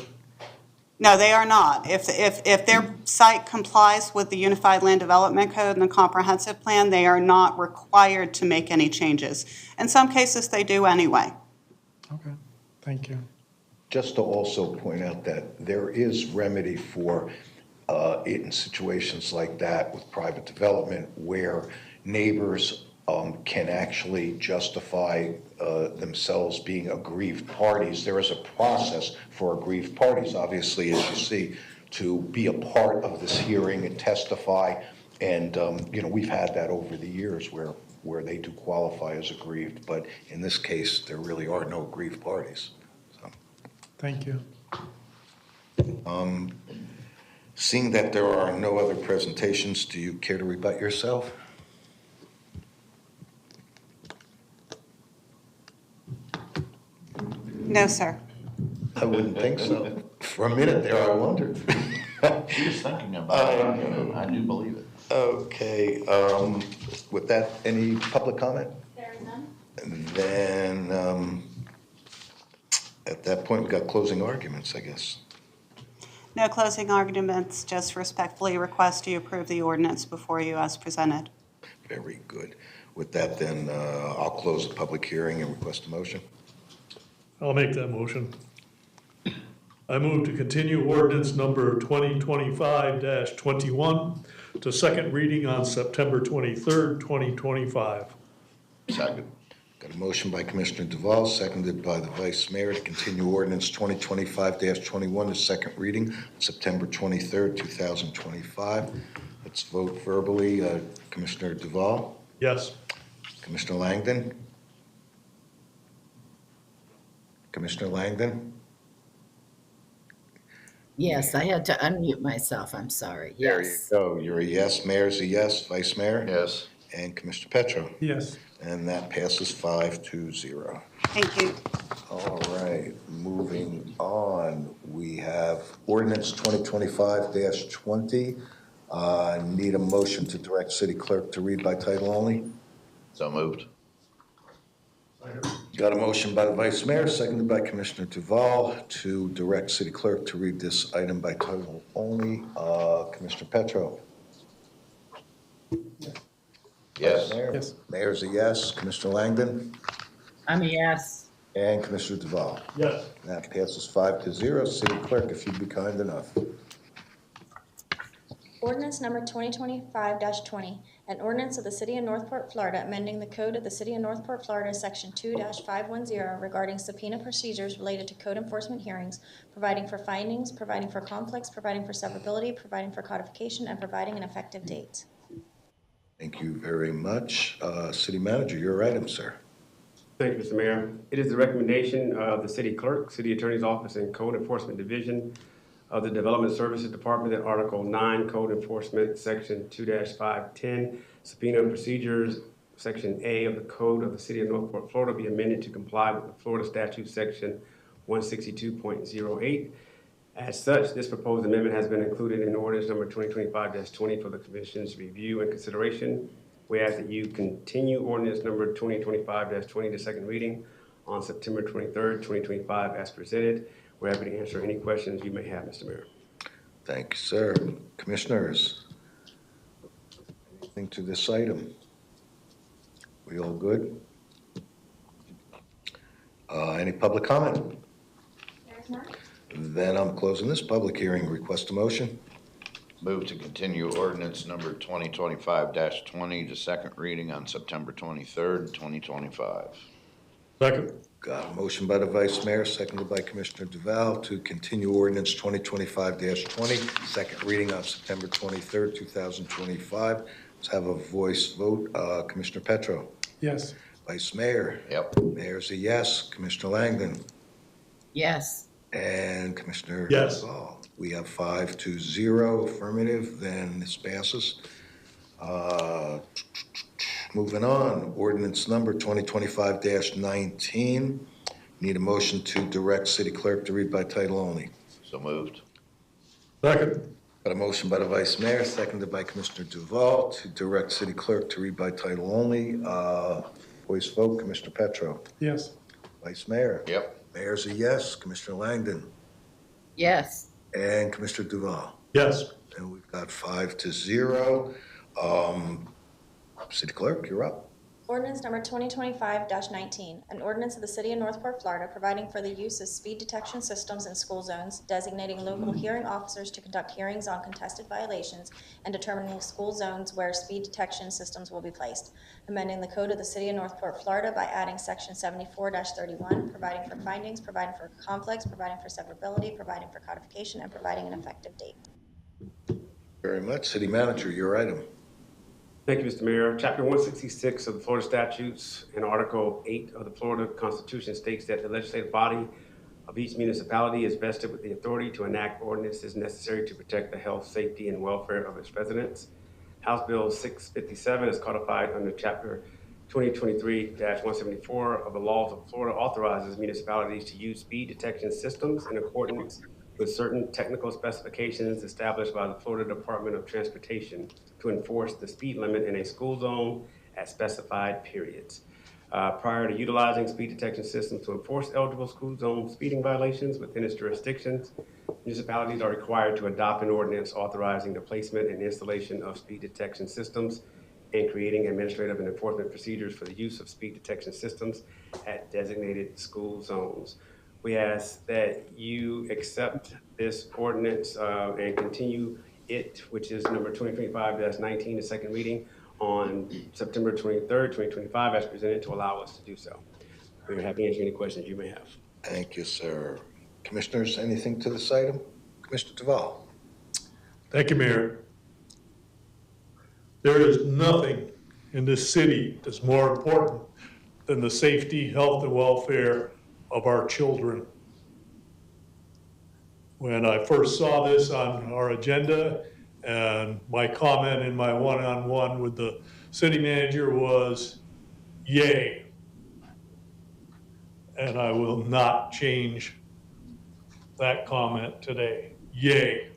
No, they are not. If their site complies with the Unified Land Development Code and the Comprehensive Plan, they are not required to make any changes. In some cases, they do anyway. Okay, thank you. Just to also point out that there is remedy for it in situations like that with private development where neighbors can actually justify themselves being aggrieved parties. There is a process for aggrieved parties, obviously, as you see, to be a part of this hearing and testify. And, we've had that over the years where they do qualify as aggrieved. But in this case, there really are no aggrieved parties. So. Thank you. Seeing that there are no other presentations, do you care to rebut yourself? No, sir. I wouldn't think so. For a minute there, I wondered. She was thinking about it. I do believe it. Okay. With that, any public comment? There is none. Then, at that point, we've got closing arguments, I guess. No closing arguments, just respectfully request you approve the ordinance before you as presented. Very good. With that, then, I'll close the public hearing and request a motion. I'll make that motion. I move to continue ordinance number 2025-21 to second reading on September 23rd, 2025. Second. Got a motion by Commissioner Duval, seconded by the Vice Mayor to continue ordinance 2025-21 to second reading, September 23rd, 2025. Let's vote verbally. Commissioner Duval? Yes. Commissioner Langdon? Commissioner Langdon? Yes, I had to unmute myself. I'm sorry. There you Yes. go. You're a yes. Mayor's a yes. Vice Mayor? Yes. And Commissioner Petro? Yes. And that passes 5-0. Thank you. All right, moving on. We have ordinance 2025-20. Need a motion to direct city clerk to read by title only. So moved. Got a motion by the Vice Mayor, seconded by Commissioner Duval to direct city clerk to read this item by title only. Commissioner Petro? Yes. Mayor? Yes. Mayor's a yes. Commissioner Langdon? I'm a yes. And Commissioner Duval? Yes. That passes 5-0. City clerk, if you'd be kind enough. Ordinance number 2025-20, an ordinance of the City of Northport, Florida, amending the Code of the City of Northport, Florida, Section 2-510, regarding subpoena procedures related to code enforcement hearings, providing for findings, providing for conflicts, providing for severability, providing for codification, and providing an effective date. Thank you very much. City Manager, your item, sir. Thank you, Mr. Mayor. It is the recommendation of the City Clerk, City Attorney's Office, and Code Enforcement Division of the Development Services Department that Article 9, Code Enforcement, Section 2-510, Subpoena Procedures, Section A of the Code of the City of Northport, Florida, be amended to comply with the Florida Statute, Section 162.08. As such, this proposed amendment has been included in ordinance number 2025-20 for the Commission's review and consideration. We ask that you continue ordinance number 2025-20 to second reading on September 23rd, 2025 as presented. We're happy to answer any questions you may have, Mr. Mayor. Thank you, sir. Commissioners, anything to this item? We all good? Any public comment? There's none. Then I'm closing this public hearing. Request a motion. Move to continue ordinance number 2025-20 to second reading on September 23rd, 2025. Second. Got a motion by the Vice Mayor, seconded by Commissioner Duval to continue ordinance 2025-20, second reading on September 23rd, 2025. Let's have a voice vote. Commissioner Petro? Yes. Vice Mayor? Yep. Mayor's a yes. Commissioner Langdon? Yes. And Commissioner Yes. Duval? We have 5-0 affirmative, then this passes. Moving on, ordinance number 2025-19. Need a motion to direct city clerk to read by title only. So moved. Second. Got a motion by the Vice Mayor, seconded by Commissioner Duval to direct city clerk to read by title only. Voice vote, Commissioner Petro. Yes. Vice Mayor. Yep. Mayor's a yes. Commissioner Langdon. Yes. And Commissioner Duval. Yes. And we've got 5-0. City Clerk, you're up. Ordinance number 2025-19, an ordinance of the City of Northport, Florida, providing for the use of speed detection systems in school zones, designating local hearing officers to conduct hearings on contested violations, and determining school zones where speed detection systems will be placed, amending the Code of the City of Northport, Florida by adding Section 74-31, providing for findings, providing for conflicts, providing for severability, providing for codification, and providing an effective date. Very much. City Manager, your item. Thank you, Mr. Mayor. Chapter 166 of the Florida Statutes and Article 8 of the Florida Constitution states that the legislative body of each municipality is vested with the authority to enact ordinances necessary to protect the health, safety, and welfare of its residents. House Bill 657 is codified under Chapter 2023-174 of the laws of Florida, authorizes municipalities to use speed detection systems in accordance with certain technical specifications established by the Florida Department of Transportation to enforce the speed limit in a school zone at specified periods. Prior to utilizing speed detection systems to enforce eligible school zone speeding violations within its jurisdictions, municipalities are required to adopt an ordinance authorizing the placement and installation of speed detection systems and creating administrative and enforcement procedures for the use of speed detection systems at designated school zones. We ask that you accept this ordinance and continue it, which is number 2025-19, the second reading, on September 23rd, 2025, as presented to allow us to do so. We're happy to answer any questions you may have. Thank you, sir. Commissioners, anything to this item? Commissioner Duval. Thank you, Mayor. There is nothing in this city that's more important than the safety, health, and welfare of our children. When I first saw this on our agenda, and my comment in my one-on-one with the city manager was, yay. And I will not change that comment today. Yay.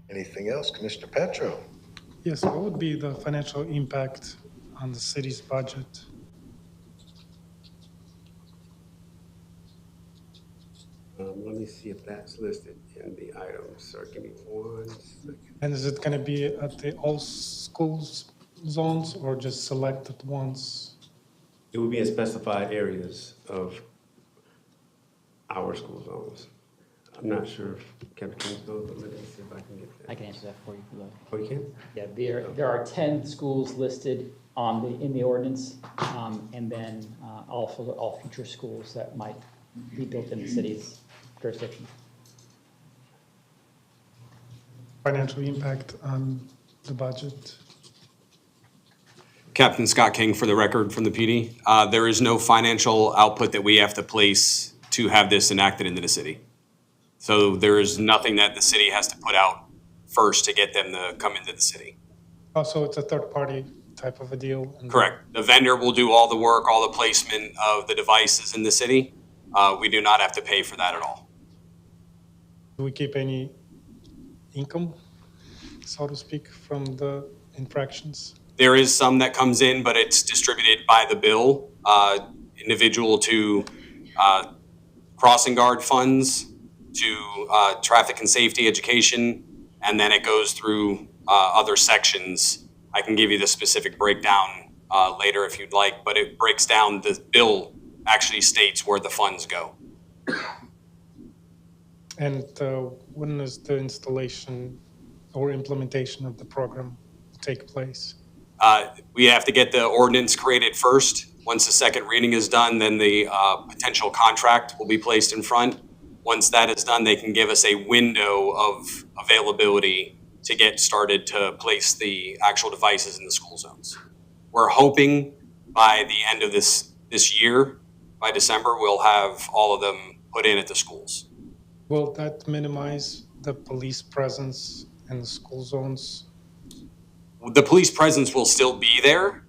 Anything else? Commissioner Petro. Yes, what would be the financial impact on the city's budget? Let me see if that's listed in the items, sir. Give me 1 second. And is it going to be at the all schools zones or just selected ones? It will be in specified areas of our school zones. I'm not sure if Captain King's knows, but let me see if I can get that. I can answer that for you. Oh, you can? Yeah, there are 10 schools listed in the ordinance, and then also all future schools that might be built in the city's jurisdiction. Financial impact on the budget? Captain Scott King for the record from the PD. There is no financial output that we have to place to have this enacted into the city. So there is nothing that the city has to put out first to get them to come into the city. Also, it's a third-party type of a deal? Correct. The vendor will do all the work, all the placement of the devices in the city. We do not have to pay for that at all. Do we keep any income, so to speak, from the infractions? There is some that comes in, but it's distributed by the bill, individual to crossing guard funds, to traffic and safety education, and then it goes through other sections. I can give you the specific breakdown later if you'd like, but it breaks down, the bill actually states where the funds go. And when is the installation or implementation of the program take place? We have to get the ordinance created first. Once the second reading is done, then the potential contract will be placed in front. Once that is done, they can give us a window of availability to get started to place the actual devices in the school zones. We're hoping by the end of this year, by December, we'll have all of them put in at the schools. Will that minimize the police presence in the school zones? The police presence will still be there,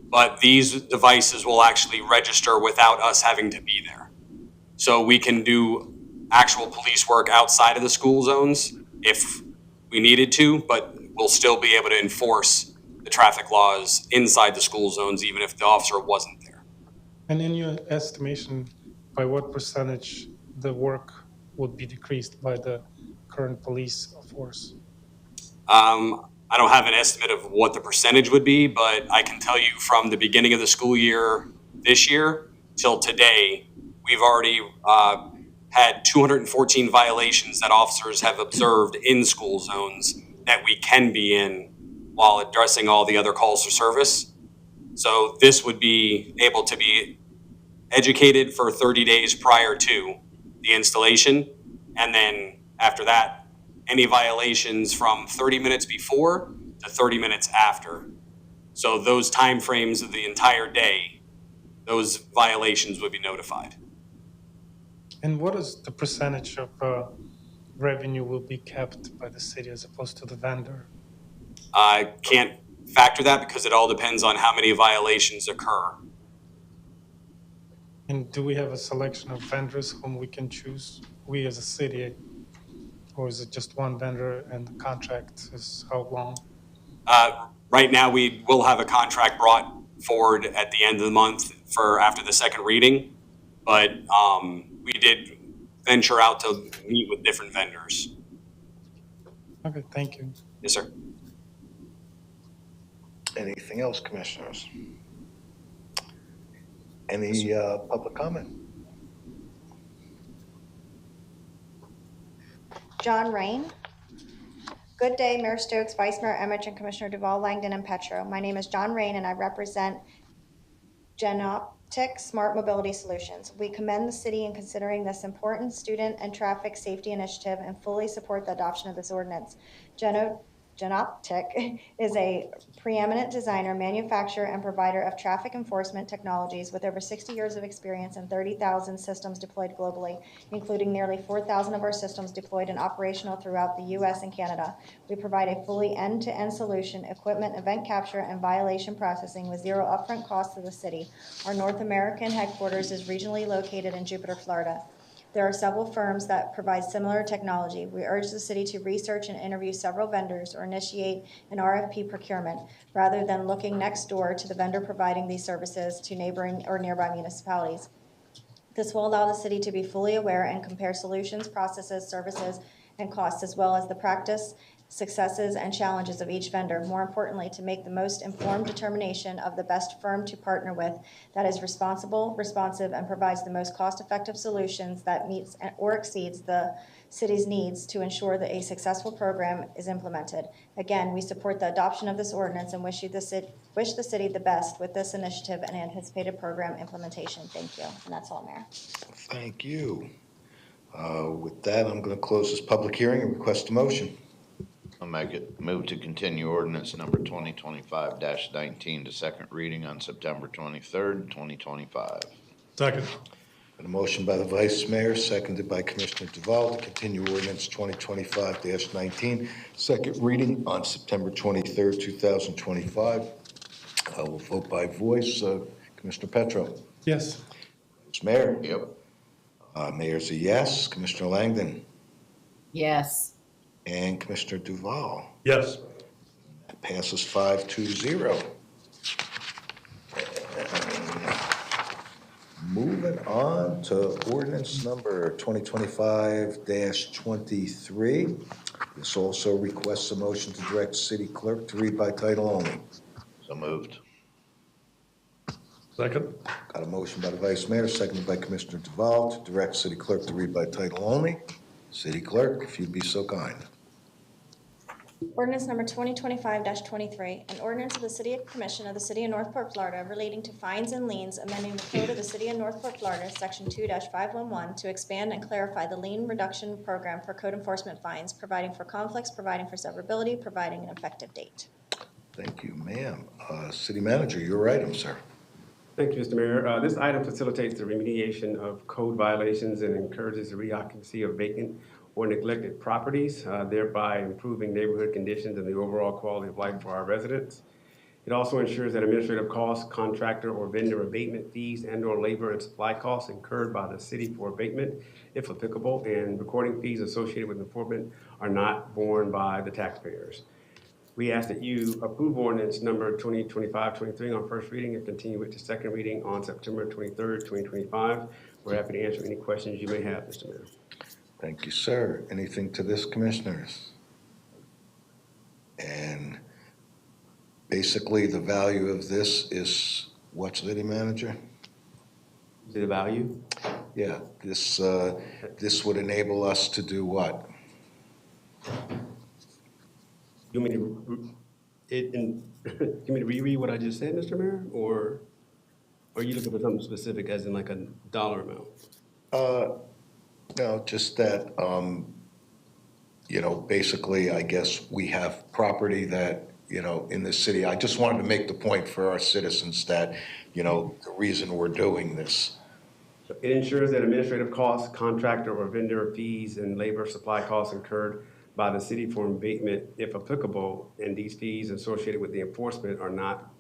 but these devices will actually register without us having to be there. So we can do actual police work outside of the school zones if we needed to, but we'll still be able to enforce the traffic laws inside the school zones, even if the officer wasn't there. And in your estimation, by what percentage the work would be decreased by the current police force? I don't have an estimate of what the percentage would be, but I can tell you from the beginning of the school year this year till today, we've already had 214 violations that officers have observed in school zones that we can be in while addressing all the other calls for service. So this would be able to be educated for 30 days prior to the installation. And then after that, any violations from 30 minutes before to 30 minutes after. So those time frames of the entire day, those violations would be notified. And what is the percentage of revenue will be kept by the city as opposed to the vendor? I can't factor that because it all depends on how many violations occur. And do we have a selection of vendors whom we can choose, we as a city? Or is it just one vendor and the contract is how long? Right now, we will have a contract brought forward at the end of the month for after the second reading, but we did venture out to meet with different vendors. Okay, thank you. Yes, sir. Anything else, commissioners? Any public comment? John Rain. Good day, Mayor Stokes, Vice Mayor Emmett, and Commissioner Duval, Langdon, and Petro. My name is John Rain, and I represent Genoptic Smart Mobility Solutions. We commend the city in considering this important student and traffic safety initiative and fully support the adoption of this ordinance. Genoptic is a preeminent designer, manufacturer, and provider of traffic enforcement technologies with over 60 years of experience and 30,000 systems deployed globally, including nearly 4,000 of our systems deployed and operational throughout the U.S. and Canada. We provide a fully end-to-end solution, equipment, event capture, and violation processing with zero upfront costs to the city. Our North American headquarters is regionally located in Jupiter, Florida. There are several firms that provide similar technology. We urge the city to research and interview several vendors or initiate an RFP procurement rather than looking next door to the vendor providing these services to neighboring or nearby municipalities. This will allow the city to be fully aware and compare solutions, processes, services, and costs, as well as the practice, successes, and challenges of each vendor. More importantly, to make the most informed determination of the best firm to partner with that is responsible, responsive, and provides the most cost-effective solutions that meets or exceeds the city's needs to ensure that a successful program is implemented. Again, we support the adoption of this ordinance and wish the city the best with this initiative and anticipated program implementation. Thank you. And that's all, Mayor. Thank you. With that, I'm going to close this public hearing and request a motion. I'll move to continue ordinance number 2025-19 to second reading on September 23rd, 2025. Second. A motion by the Vice Mayor, seconded by Commissioner Duval, to continue ordinance 2025-19, second reading on September 23rd, 2025. I will vote by voice. Commissioner Petro. Yes. Vice Mayor. Yep. Mayor's a yes. Commissioner Langdon. Yes. And Commissioner Duval. Yes. That passes 5-0. Moving on to ordinance number 2025-23. This also requests a motion to direct city clerk to read by title only. So moved. Second. Got a motion by the Vice Mayor, seconded by Commissioner Duval, to direct city clerk to read by title only. City clerk, if you'd be so kind. Ordinance number 2025-23, an ordinance of the City Commission of the City of Northport, Florida relating to fines and liens, amending the code of the City of Northport, Florida, Section 2-511, to expand and clarify the lien reduction program for code enforcement fines, providing for conflicts, providing for severability, providing an effective date. Thank you, ma'am. City Manager, your item, sir. Thank you, Mr. Mayor. This item facilitates the remediation of code violations and encourages the reoccupancy of vacant or neglected properties, thereby improving neighborhood conditions and the overall quality of life for our residents. It also ensures that administrative costs, contractor or vendor abatement fees, and/or labor and supply costs incurred by the city for abatement, if applicable, and recording fees associated with enforcement are not borne by the taxpayers. We ask that you approve ordinance number 2025-23 on first reading and continue it to second reading on September 23rd, 2025. We're happy to answer any questions you may have, Mr. Mayor. Thank you, sir. Anything to this, commissioners? And basically, the value of this is what, City Manager? The value? Yeah, this would enable us to do what? You want me to reread what I just said, Mr. Mayor, or are you looking for something specific, as in like a dollar amount? No, just that, basically, I guess we have property that, in this city. I just wanted to make the point for our citizens that, the reason we're doing this. It ensures that administrative costs, contractor or vendor fees, and labor supply costs incurred by the city for abatement, if applicable, and these fees associated with the enforcement are not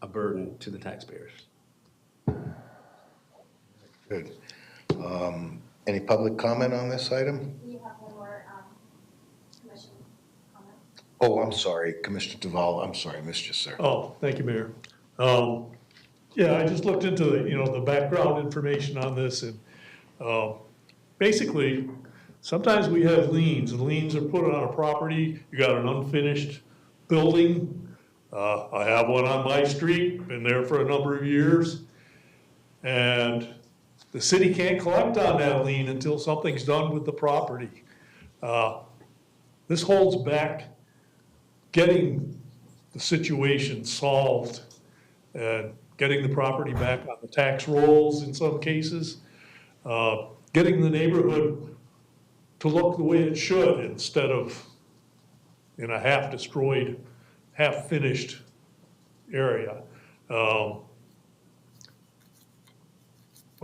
a burden to the taxpayers. Good. Any public comment on this item? You have one more commission comment. Oh, I'm sorry, Commissioner Duval. I'm sorry, I missed you, sir. Oh, thank you, Mayor. Yeah, I just looked into the background information on this, and basically, sometimes we have liens, and liens are put on a property. You got an unfinished building. I have one on my street, been there for a number of years, and the city can't collect on that lien until something's done with the property. This holds back getting the situation solved and getting the property back on the tax rolls in some cases, getting the neighborhood to look the way it should instead of in a half-destroyed, half-finished area. By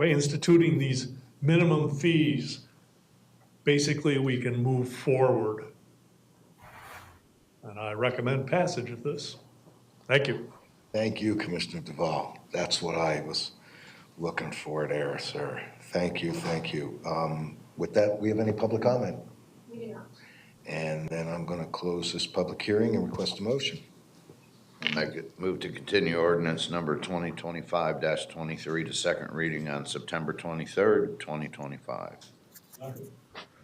instituting these minimum fees, basically we can move forward. And I recommend passage of this. Thank you. Thank you, Commissioner Duval. That's what I was looking for there, sir. Thank you, thank you. With that, we have any public comment? We do not. And then I'm going to close this public hearing and request a motion. Move to continue ordinance number 2025-23 to second reading on September 23rd, 2025.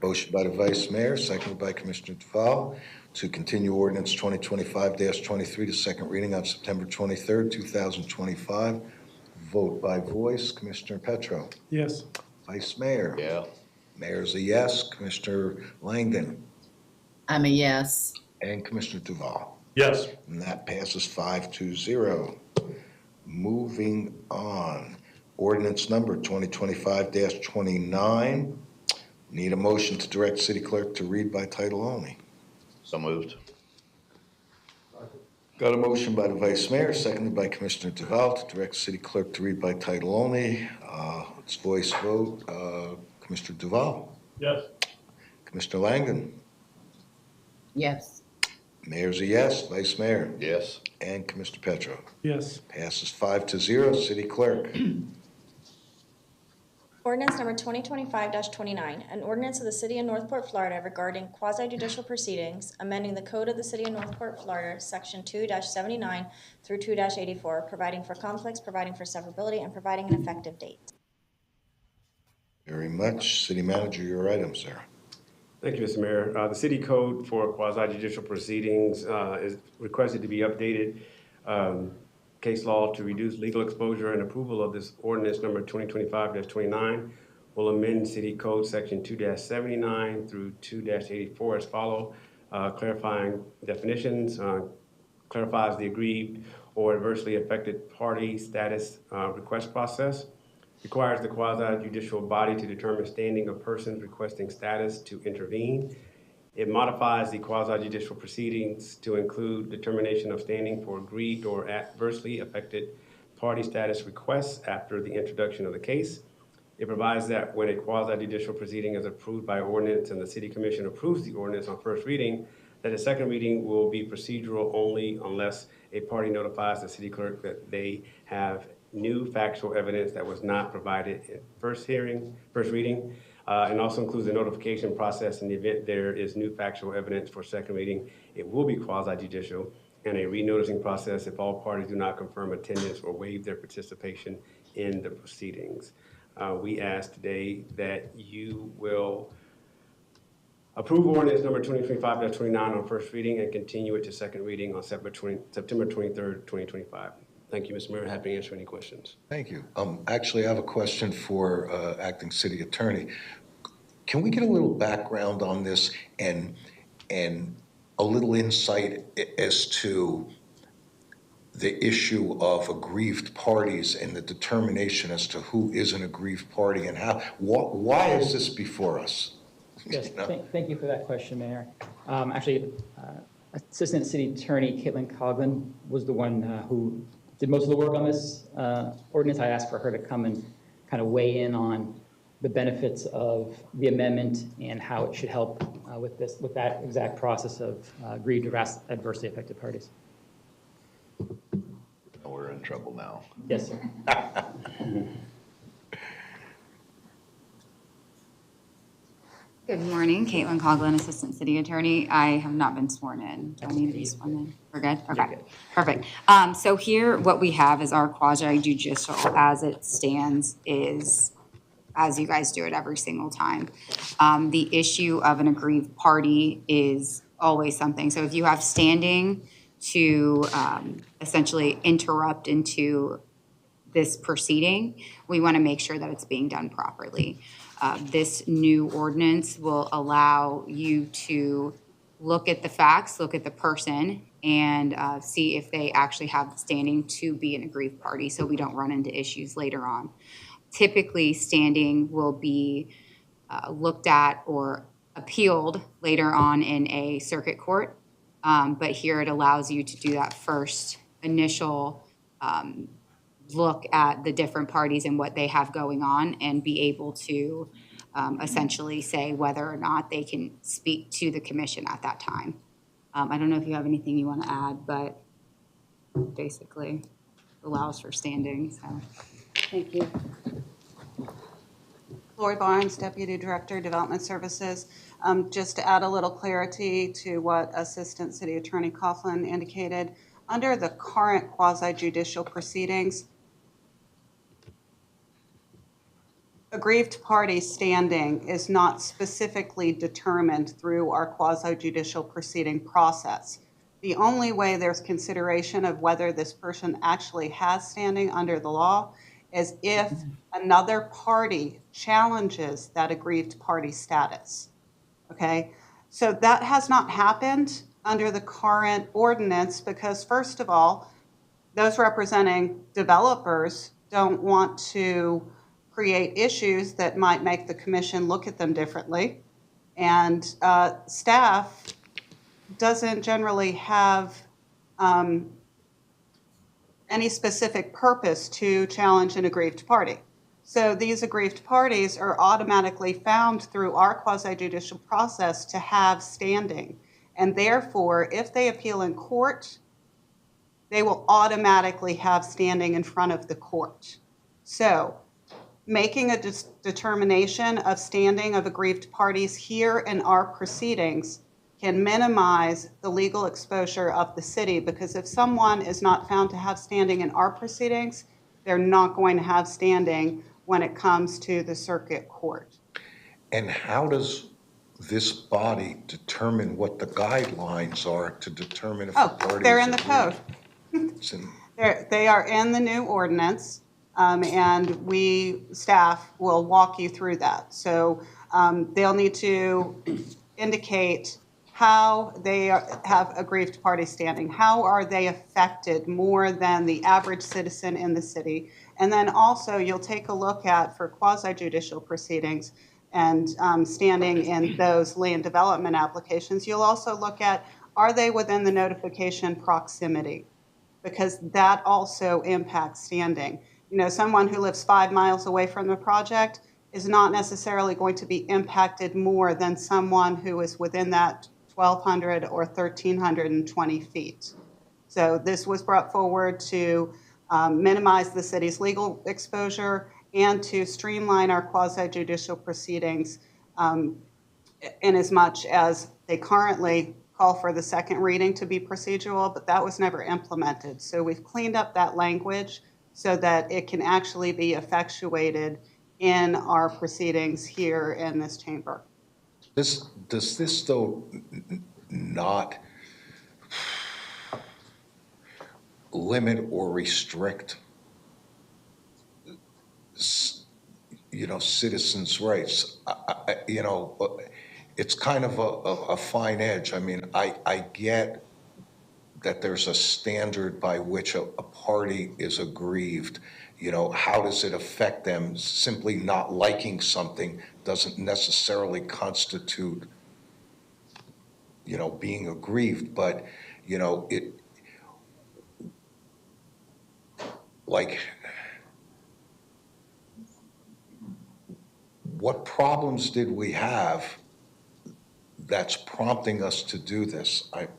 Motion by the Vice Mayor, seconded by Commissioner Duval, to continue ordinance 2025-23 to second reading on September 23rd, 2025. Vote by voice. Commissioner Petro. Yes. Vice Mayor. Yeah. Mayor's a yes. Commissioner Langdon. I'm a yes. And Commissioner Duval. Yes. And that passes 5-0. Moving on. Ordinance number 2025-29. Need a motion to direct city clerk to read by title only. So moved. Got a motion by the Vice Mayor, seconded by Commissioner Duval to direct city clerk to read by title only. Let's voice vote. Commissioner Duval. Yes. Commissioner Langdon. Yes. Mayor's a yes. Vice Mayor. Yes. And Commissioner Petro. Yes. Passes 5-0. City clerk. Ordinance number 2025-29, an ordinance of the City of Northport, Florida regarding quasi-judicial proceedings, amending the Code of the City of Northport, Florida, Section 2-79 through 2-84, providing for conflicts, providing for severability, and providing an effective date. Very much. City Manager, your item, sir. Thank you, Mr. Mayor. The city code for quasi-judicial proceedings is requested to be updated. Case law to reduce legal exposure and approval of this ordinance number 2025-29 will amend city code section 2-79 through 2-84 as follow, clarifying definitions, clarifies the aggrieved or adversely affected party status request process, requires the quasi-judicial body to determine standing of persons requesting status to intervene. It modifies the quasi-judicial proceedings to include determination of standing for aggrieved or adversely affected party status requests after the introduction of the case. It provides that when a quasi-judicial proceeding is approved by ordinance and the City Commission approves the ordinance on first reading, that the second reading will be procedural only unless a party notifies the city clerk that they have new factual evidence that was not provided in first reading. And also includes a notification process in the event there is new factual evidence for second reading. It will be quasi-judicial, and a renoticing process if all parties do not confirm attendance or waive their participation in the proceedings. We ask today that you will approve ordinance number 2025-29 on first reading and continue it to second reading on September 23rd, 2025. Thank you, Mr. Mayor. Happy to answer any questions. Thank you. Actually, I have a question for Acting City Attorney. Can we get a little background on this and a little insight as to the issue of aggrieved parties and the determination as to who is an aggrieved party and how? Why is this before us? Yes, thank you for that question, Mayor. Actually, Assistant City Attorney Caitlin Coughlin was the one who did most of the work on this ordinance. I asked for her to come and kind of weigh in on the benefits of the amendment and how it should help with that exact process of aggrieved or adversely affected parties. We're in trouble now. Yes, sir. Good morning, Caitlin Coughlin, Assistant City Attorney. I have not been sworn in. Do I need to be sworn in? We're good? Okay, perfect. So here, what we have is our quasi-judicial as it stands is, as you guys do it every single time. The issue of an aggrieved party is always something. So if you have standing to essentially interrupt into this proceeding, we want to make sure that it's being done properly. This new ordinance will allow you to look at the facts, look at the person, and see if they actually have the standing to be an aggrieved party so we don't run into issues later on. Typically, standing will be looked at or appealed later on in a circuit court, but here it allows you to do that first initial look at the different parties and what they have going on and be able to essentially say whether or not they can speak to the commission at that time. I don't know if you have anything you want to add, but basically allows for standing. So, thank you. Lori Barnes, Deputy Director, Development Services. Just to add a little clarity to what Assistant City Attorney Coughlin indicated, under the current quasi-judicial proceedings, aggrieved party standing is not specifically determined through our quasi-judicial proceeding process. The only way there's consideration of whether this person actually has standing under the law is if another party challenges that aggrieved party status. Okay, so that has not happened under the current ordinance because, first of all, those representing developers don't want to create issues that might make the commission look at them differently. And staff doesn't generally have any specific purpose to challenge an aggrieved party. So these aggrieved parties are automatically found through our quasi-judicial process to have standing. And therefore, if they appeal in court, they will automatically have standing in front of the court. So making a determination of standing of aggrieved parties here in our proceedings can minimize the legal exposure of the city, because if someone is not found to have standing in our proceedings, they're not going to have standing when it comes to the circuit court. And how does this body determine what the guidelines are to determine if the parties they're in the code. in... They are in the new ordinance, and we, staff, will walk you through that. So they'll need to indicate how they have aggrieved party standing. How are they affected more than the average citizen in the city? And then also you'll take a look at, for quasi-judicial proceedings and standing in those land development applications, you'll also look at, are they within the notification proximity? Because that also impacts standing. You know, someone who lives 5 miles away from the project is not necessarily going to be impacted more than someone who is within that 1,200 or 1,320 feet. So this was brought forward to minimize the city's legal exposure and to streamline our quasi-judicial proceedings in as much as they currently call for the second reading to be procedural, but that was never implemented. So we've cleaned up that language so that it can actually be effectuated in our proceedings here in this chamber. Does this, though, not limit or restrict, citizens' rights? It's kind of a fine edge. I mean, I get that there's a standard by which a party is aggrieved. How does it affect them? Simply not liking something doesn't necessarily constitute, being aggrieved. But, what problems did we have that's prompting us to do this? I'm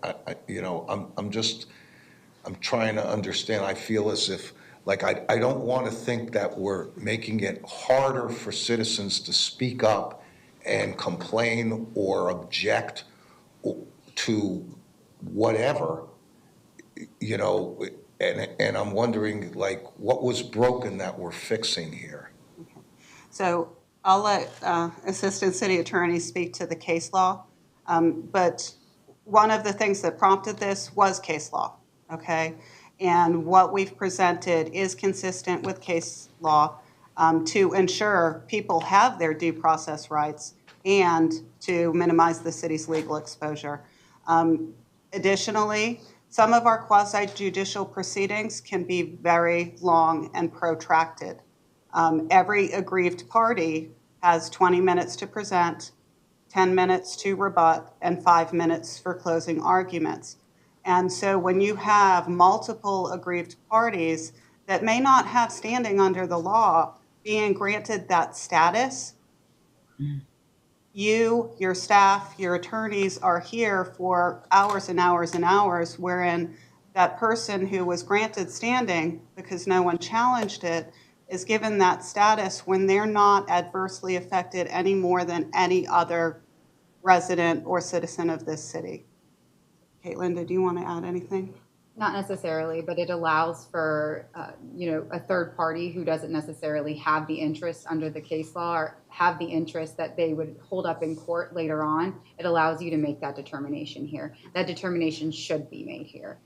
trying to understand. I feel as if, I don't want to think that we're making it harder for citizens to speak up and complain or object to whatever, and I'm wondering, what was broken that we're fixing here? So I'll let Assistant City Attorney speak to the case law, but one of the things that prompted this was case law, okay? And what we've presented is consistent with case law to ensure people have their due process rights and to minimize the city's legal exposure. Additionally, some of our quasi-judicial proceedings can be very long and protracted. Every aggrieved party has 20 minutes to present, 10 minutes to rebut, and 5 minutes for closing arguments. And so when you have multiple aggrieved parties that may not have standing under the law being granted that status, you, your staff, your attorneys are here for hours and hours and hours, wherein that person who was granted standing because no one challenged it is given that status when they're not adversely affected any more than any other resident or citizen of this city. Caitlin, did you want to add anything? Not necessarily, but it allows for, a third party who doesn't necessarily have the interest under the case law or have the interest that they would hold up in court later on. It allows you to make that determination here. That determination should be made here.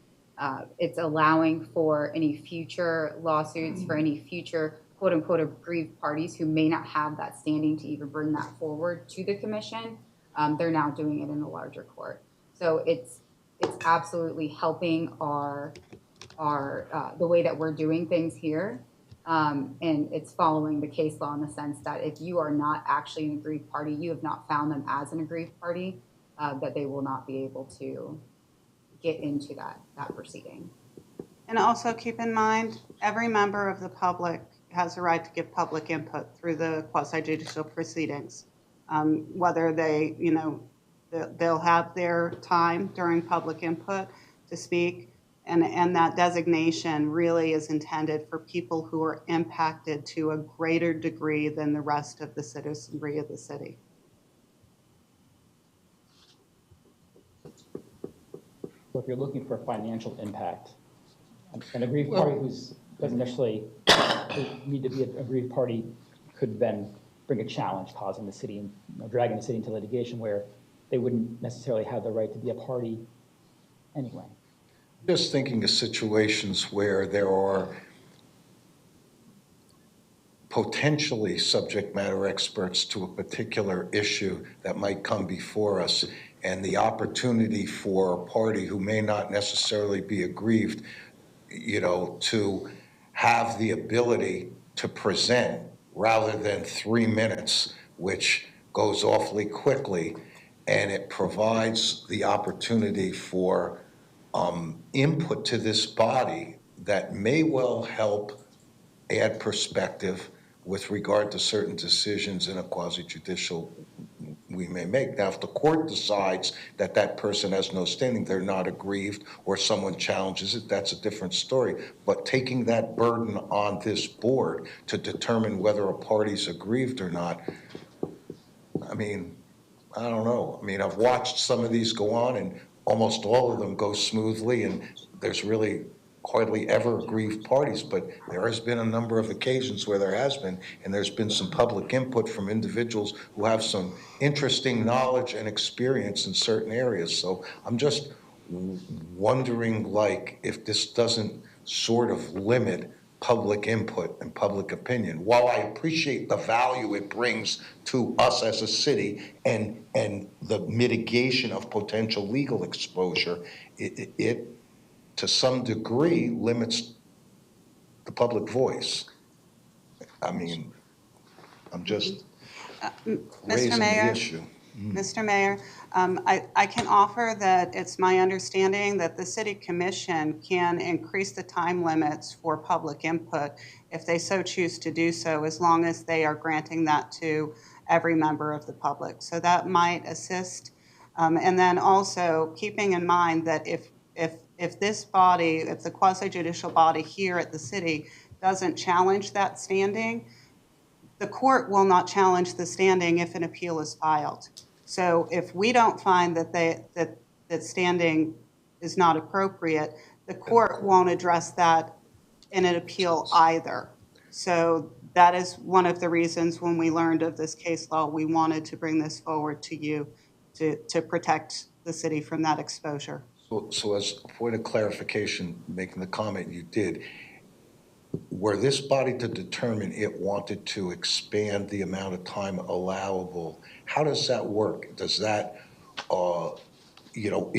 It's allowing for any future lawsuits, for any future quote unquote aggrieved parties who may not have that standing to even bring that forward to the commission. They're now doing it in a larger court. So it's absolutely helping our the way that we're doing things here. And it's following the case law in the sense that if you are not actually an aggrieved party, you have not found them as an aggrieved party, that they will not be able to get into that proceeding. And also keep in mind, every member of the public has a right to give public input through the quasi-judicial proceedings. Whether they, they'll have their time during public input to speak, and that designation really is intended for people who are impacted to a greater degree than the rest of the citizenry of the city. So if you're looking for financial impact, an aggrieved party doesn't necessarily need to be an aggrieved party could then bring a challenge causing the city, dragging the city into litigation where they wouldn't necessarily have the right to be a party anyway. Just thinking of situations where there are potentially subject matter experts to a particular issue that might come before us, and the opportunity for a party who may not necessarily be aggrieved, to have the ability to present rather than 3 minutes, which goes awfully quickly, and it provides the opportunity for input to this body that may well help add perspective with regard to certain decisions in a quasi-judicial we may make. Now, if the court decides that that person has no standing, they're not aggrieved, or someone challenges it, that's a different story. But taking that burden on this board to determine whether a party's aggrieved or not, I don't know. I've watched some of these go on, and almost all of them go smoothly, and there's really hardly ever aggrieved parties, but there has been a number of occasions where there has been, and there's been some public input from individuals who have some interesting knowledge and experience in certain areas. So I'm just wondering, if this doesn't sort of limit public input and public opinion. While I appreciate the value it brings to us as a city and the mitigation of potential legal exposure, it to some degree limits the public voice. I'm just raising the issue. Mr. Mayor, I can offer that it's my understanding that the City Commission can increase the time limits for public input if they so choose to do so, as long as they are granting that to every member of the public. So that might assist. And then also keeping in mind that if this body, if the quasi-judicial body here at the city doesn't challenge that standing, the court will not challenge the standing if an appeal is filed. So if we don't find that that standing is not appropriate, the court won't address that in an appeal either. So that is one of the reasons when we learned of this case law, we wanted to bring this forward to you to protect the city from that exposure. So as a point of clarification, making the comment you did, were this body to determine it wanted to expand the amount of time allowable, how does that work? Does that you know,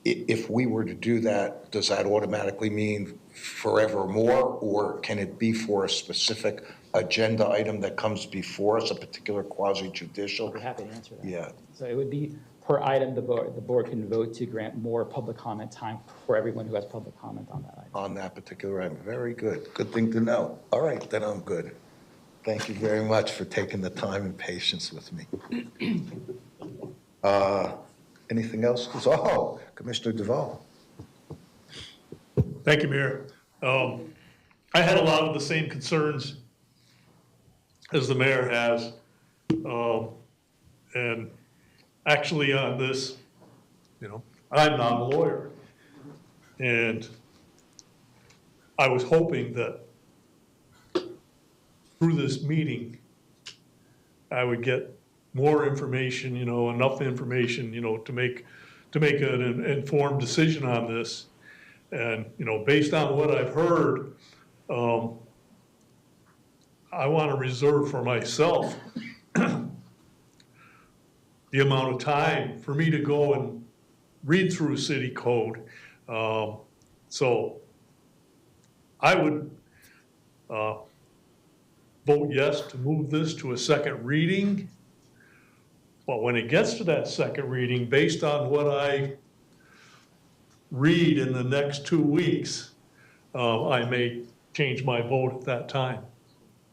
if we were to do that, does that automatically mean forevermore, or can it be for a specific agenda item that comes before us, a particular quasi-judicial? I'll be happy to answer that. Yeah. So it would be per item, the board can vote to grant more public comment time for everyone who has public comment on that item. On that particular item. Very good. Good thing to know. All right, then I'm good. Thank you very much for taking the time and patience with me. Anything else? Oh, Commissioner Duval. Thank you, Mayor. I had a lot of the same concerns as the mayor has. And actually on this, you know, I'm not a lawyer. And I was hoping that through this meeting, I would get more information, you know, enough information, you know, to make an informed decision on this. And, you know, based on what I've heard, I want to reserve for myself the amount of time for me to go and read through city code. So I would vote yes to move this to a second reading. But when it gets to that second reading, based on what I read in the next 2 weeks, I may change my vote at that time.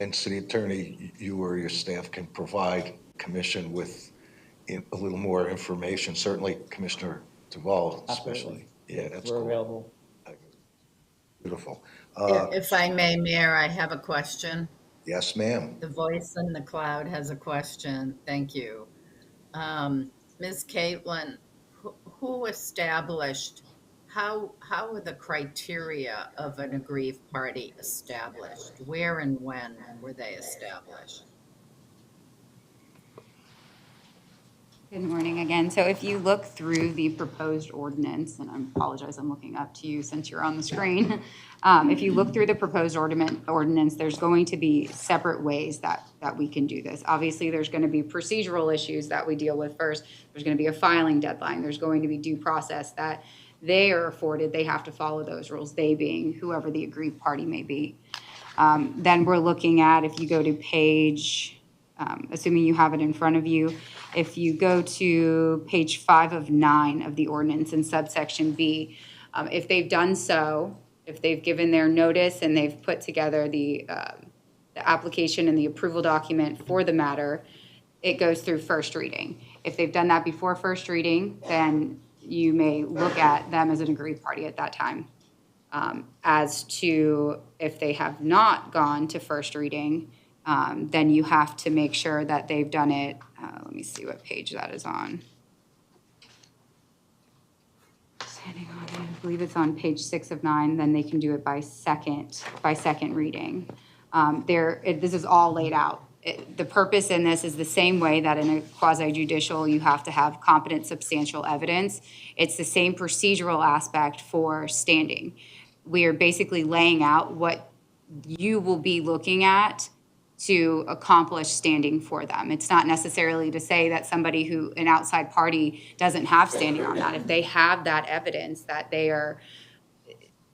And City Attorney, you or your staff can provide Commission with a little more information. Certainly Commissioner Duval, especially. Yeah, that's We're cool. available. Beautiful. If I may, Mayor, I have a question. Yes, ma'am. The voice in the cloud has a question. Thank you. Ms. Caitlin, who established, how were the criteria of an aggrieved party established? Where and when were they established? Good morning again. So if you look through the proposed ordinance, and I apologize, I'm looking up to you since you're on the screen. If you look through the proposed ordinance, there's going to be separate ways that we can do this. Obviously, there's going to be procedural issues that we deal with first. There's going to be a filing deadline. There's going to be due process that they are afforded. They have to follow those rules, they being whoever the aggrieved party may be. Then we're looking at, if you go to page, assuming you have it in front of you, if you go to page 5 of 9 of the ordinance in subsection B, if they've done so, if they've given their notice and they've put together the application and the approval document for the matter, it goes through first reading. If they've done that before first reading, then you may look at them as an aggrieved party at that time. As to if they have not gone to first reading, then you have to make sure that they've done it. Let me see what page that is on. I believe it's on page 6 of 9. Then they can do it by second reading. This is all laid out. The purpose in this is the same way that in a quasi-judicial you have to have competent substantial evidence. It's the same procedural aspect for standing. We are basically laying out what you will be looking at to accomplish standing for them. It's not necessarily to say that somebody who, an outside party, doesn't have standing on that. If they have that evidence that they are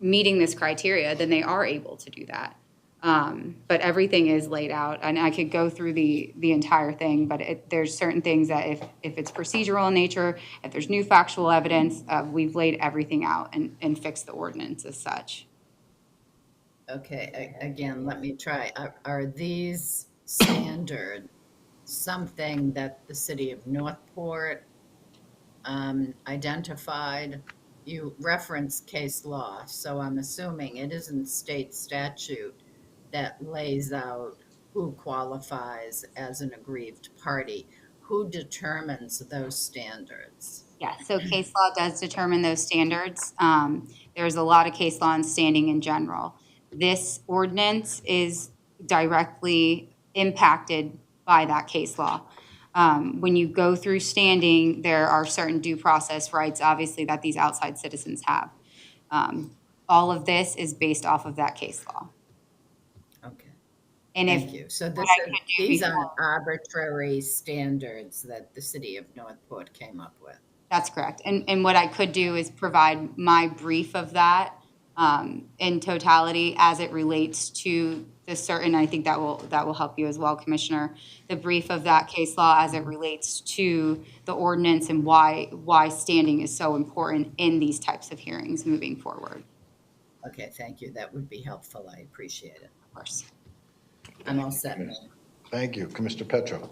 meeting this criteria, then they are able to do that. But everything is laid out, and I could go through the entire thing, but there's certain things that if it's procedural in nature, if there's new factual evidence, we've laid everything out and fixed the ordinance as such. Okay, again, let me try. Are these standard something that the city of Northport identified? You reference case law, so I'm assuming it isn't state statute that lays out who qualifies as an aggrieved party. Who determines those standards? Yeah, so case law does determine those standards. There's a lot of case law on standing in general. This ordinance is directly impacted by that case law. When you go through standing, there are certain due process rights, obviously, that these outside citizens have. All of this is based off of that case law. Okay. And Thank you. So these aren't arbitrary standards that the city of Northport came up with. That's correct. And what I could do is provide my brief of that in totality as it relates to the certain, I think that will help you as well, Commissioner, the brief of that case law as it relates to the ordinance and why standing is so important in these types of hearings moving forward. Okay, thank you. That would be helpful. I appreciate it. Of course. I'm all set. Thank you. Commissioner Petro.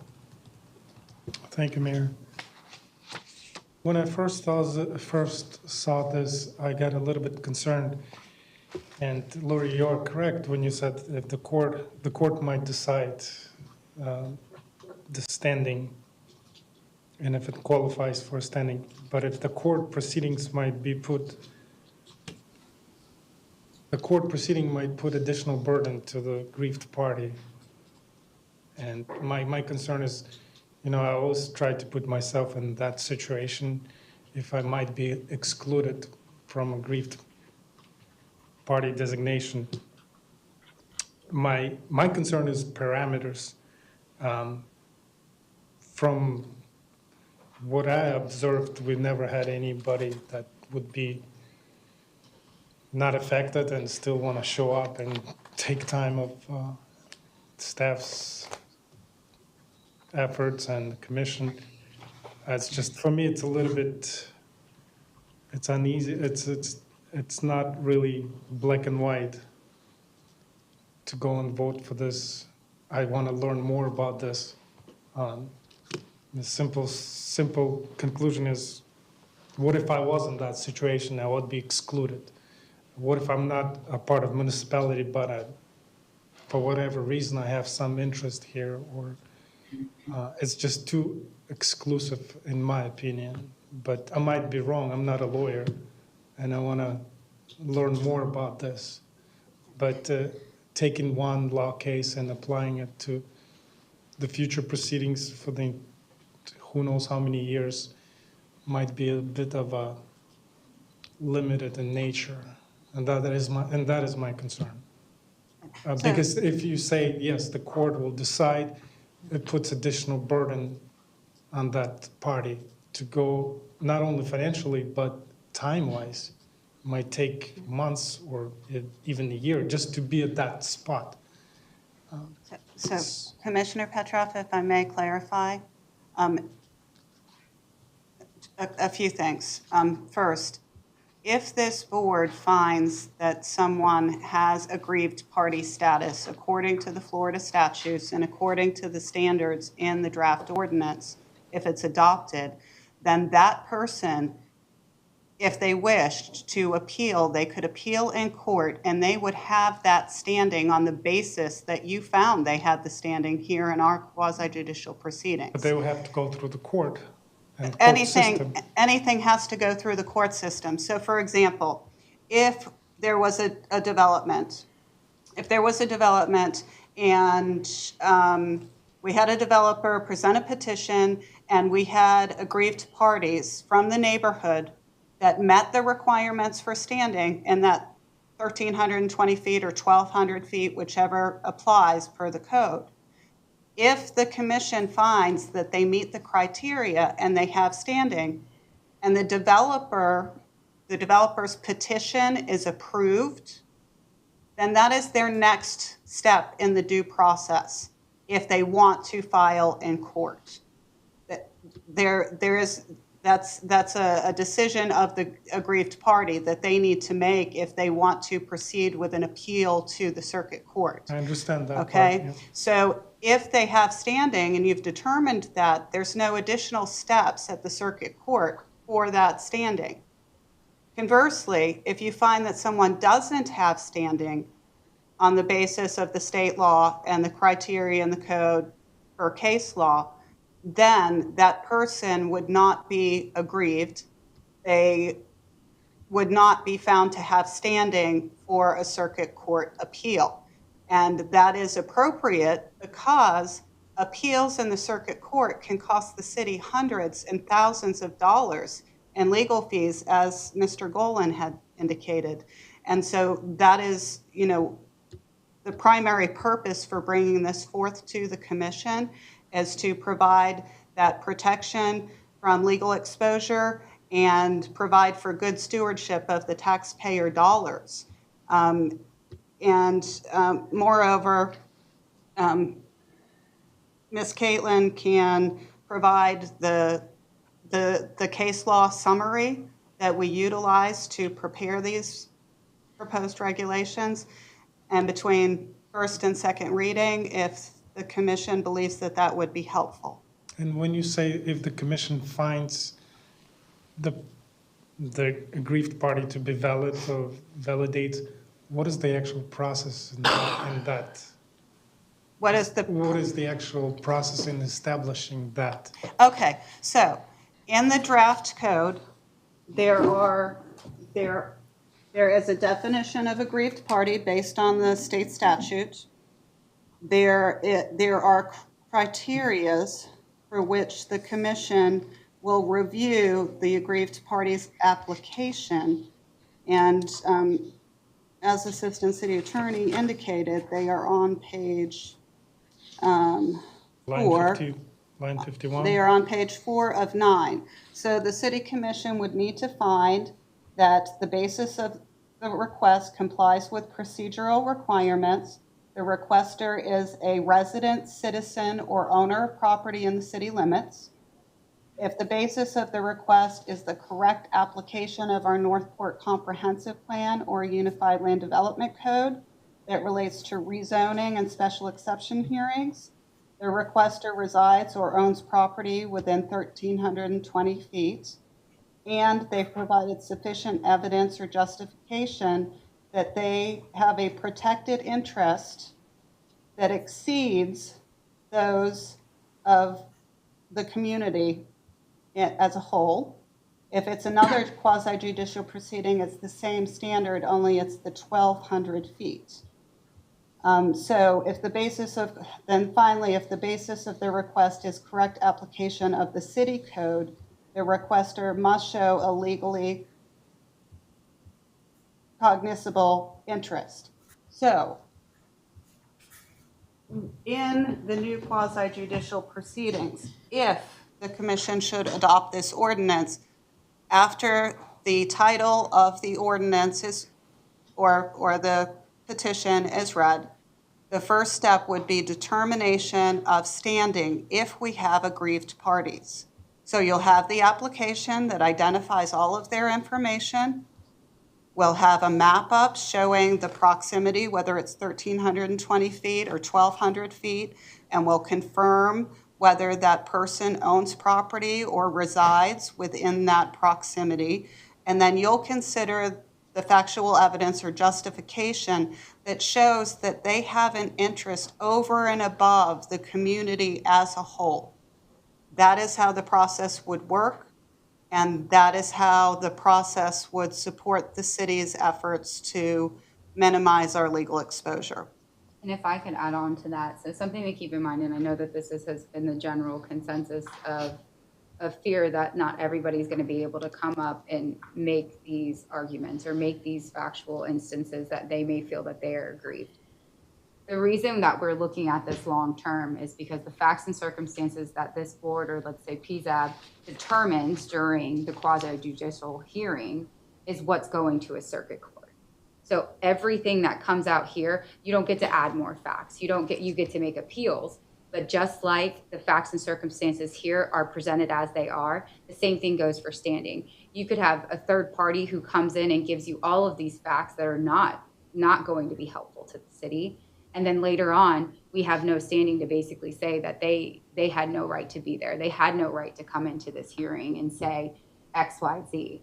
Thank you, Mayor. When I first saw this, I got a little bit concerned. And Lori, you're correct when you said if the court might decide the standing, and if it qualifies for standing. But if the court proceedings might put additional burden to the grieved party. And my concern is, I always try to put myself in that situation if I might be excluded from a grieved party designation. My concern is parameters. From what I observed, we've never had anybody that would be not affected and still want to show up and take time of staff's efforts and the commission. It's just, for me, it's a little bit, it's uneasy. It's not really black and white to go and vote for this. I want to learn more about this. The simple conclusion is, what if I was in that situation? I would be excluded. What if I'm not a part of municipality, but for whatever reason I have some interest here, or it's just too exclusive in my opinion. But I might be wrong. I'm not a lawyer, and I want to learn more about this. But taking one law case and applying it to the future proceedings for the who knows how many years might be a bit of a limited in nature, and that is my concern. Because if you say yes, the court will decide, it puts additional burden on that party to go not only financially but time-wise. Might take months or even a year just to be at that spot. So Commissioner Petroff, if I may clarify, a few things. First, if this board finds that someone has aggrieved party status according to the Florida statutes and according to the standards in the draft ordinance, if it's adopted, then that person, if they wished to appeal, they could appeal in court, and they would have that standing on the basis that you found they had the standing here in our quasi-judicial proceedings. But they would have to go through the court. Anything has to go through the court system. So, for example, if there was a development, and we had a developer present a petition, and we had aggrieved parties from the neighborhood that met the requirements for standing, and that 1,320 feet or 1,200 feet, whichever applies per the code. If the commission finds that they meet the criteria and they have standing, and the developer's petition is approved, then that is their next step in the due process if they want to file in court. That's a decision of the aggrieved party that they need to make if they want to proceed with an appeal to the circuit court. I understand that. Okay, part, yeah. So if they have standing and you've determined that, there's no additional steps at the circuit court for that standing. Conversely, if you find that someone doesn't have standing on the basis of the state law and the criteria in the code for case law, then that person would not be aggrieved. They would not be found to have standing for a circuit court appeal. And that is appropriate because appeals in the circuit court can cost the city hundreds and thousands of dollars in legal fees, as Mr. Golan had indicated. And so that is, the primary purpose for bringing this forth to the commission is to provide that protection from legal exposure and provide for good stewardship of the taxpayer dollars. Moreover, Ms. Caitlin can provide the case law summary that we utilize to prepare these proposed regulations, and between first and second reading, if the commission believes that that would be helpful. And when you say if the commission finds the aggrieved party to be valid or validate, what is the actual process in that? What is the actual process in establishing that? Okay, so in the draft code, there is a definition of aggrieved party based on the state statute. There are criterias for which the commission will review the aggrieved party's application. And as Assistant City Attorney indicated, they are on page 4. Line 51. They are on page 4 of 9. So the City Commission would need to find that the basis of the request complies with procedural requirements. The requester is a resident, citizen, or owner of property in the city limits. If the basis of the request is the correct application of our Northport Comprehensive Plan or Unified Land Development Code that relates to rezoning and special exception hearings, the requester resides or owns property within 1,320 feet, and they've provided sufficient evidence or justification that they have a protected interest that exceeds those of the community as a whole. If it's another quasi-judicial proceeding, it's the same standard, only it's the 1,200 feet. So if the basis of, then finally, if the basis of the request is correct application of the city code, the requester must show a legally cognizable interest. So in the new quasi-judicial proceedings, if the commission should adopt this ordinance, after the title of the ordinance is, or the petition is read, the first step would be determination of standing if we have aggrieved parties. So you'll have the application that identifies all of their information. We'll have a map up showing the proximity, whether it's 1,320 feet or 1,200 feet, and we'll confirm whether that person owns property or resides within that proximity. And then you'll consider the factual evidence or justification that shows that they have an interest over and above the community as a whole. That is how the process would work, and that is how the process would support the city's efforts to minimize our legal exposure. And if I could add on to that, so something to keep in mind, and I know that this has been the general consensus of fear that not everybody's going to be able to come up and make these arguments or make these factual instances that they may feel that they are aggrieved. The reason that we're looking at this long term is because the facts and circumstances that this board, or let's say PZAB, determines during the quasi-judicial hearing is what's going to a circuit court. So everything that comes out here, you don't get to add more facts. You get to make appeals. But just like the facts and circumstances here are presented as they are, the same thing goes for standing. You could have a third party who comes in and gives you all of these facts that are not going to be helpful to the city. And then later on, we have no standing to basically say that they had no right to be there. They had no right to come into this hearing and say X, Y, Z.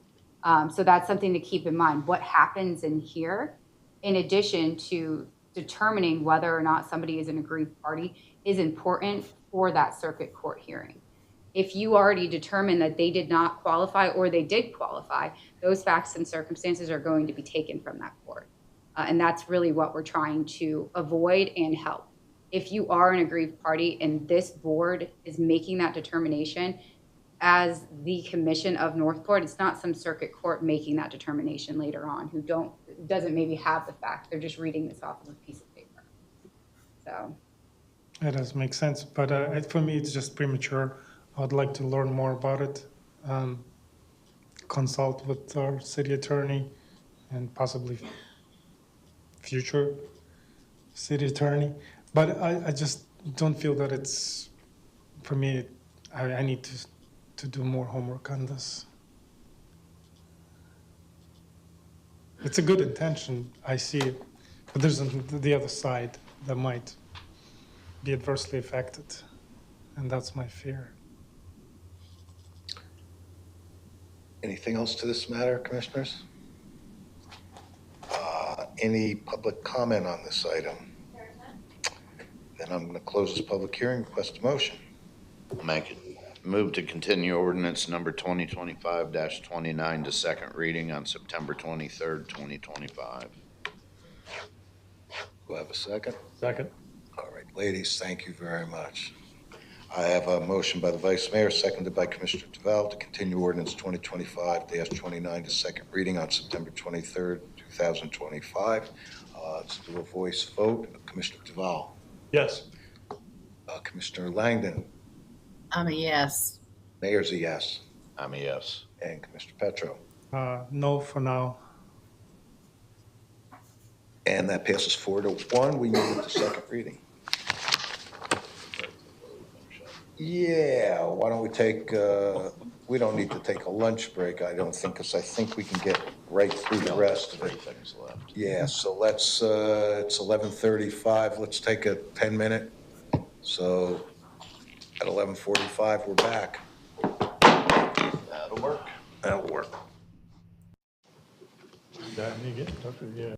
So that's something to keep in mind. What happens in here, in addition to determining whether or not somebody is an aggrieved party, is important for that circuit court hearing. If you already determine that they did not qualify or they did qualify, those facts and circumstances are going to be taken from that court. And that's really what we're trying to avoid and help. If you are an aggrieved party and this board is making that determination as the commission of Northport, it's not some circuit court making that determination later on who doesn't maybe have the fact. They're just reading this off of a piece of paper. So. That does make sense, but for me, it's just premature. I'd like to learn more about it consult with our city attorney and possibly future city attorney. But I just don't feel that it's, for me, I need to do more homework on this. It's a good intention, I see it, but there's the other side that might be adversely affected, and that's my fear. Anything else to this matter, commissioners? Any public comment on this item? Then I'm going to close this public hearing, request a motion. I'll make it. Move to continue ordinance number 2025-29 to second reading on September 23rd, 2025. Do I have a second? Second. All right, ladies, thank you very much. I have a motion by the Vice Mayor, seconded by Commissioner Duval, to continue ordinance 2025-29 to second reading on September 23rd, 2025. Let's do a voice vote. Commissioner Duval. Yes. Commissioner Langdon. I'm a yes. Mayor's a yes. I'm a yes. And Commissioner Petro. No for now. And that passes 4-1. We move to second reading. Yeah, why don't we take, we don't need to take a lunch break, I don't think, because I think we can get right through the rest of it. 3 things left. Yeah, so let's, it's 11:35, let's take a 10-minute. So at 11:45, we're back. That'll work. That'll work. That you get in touch with, yeah.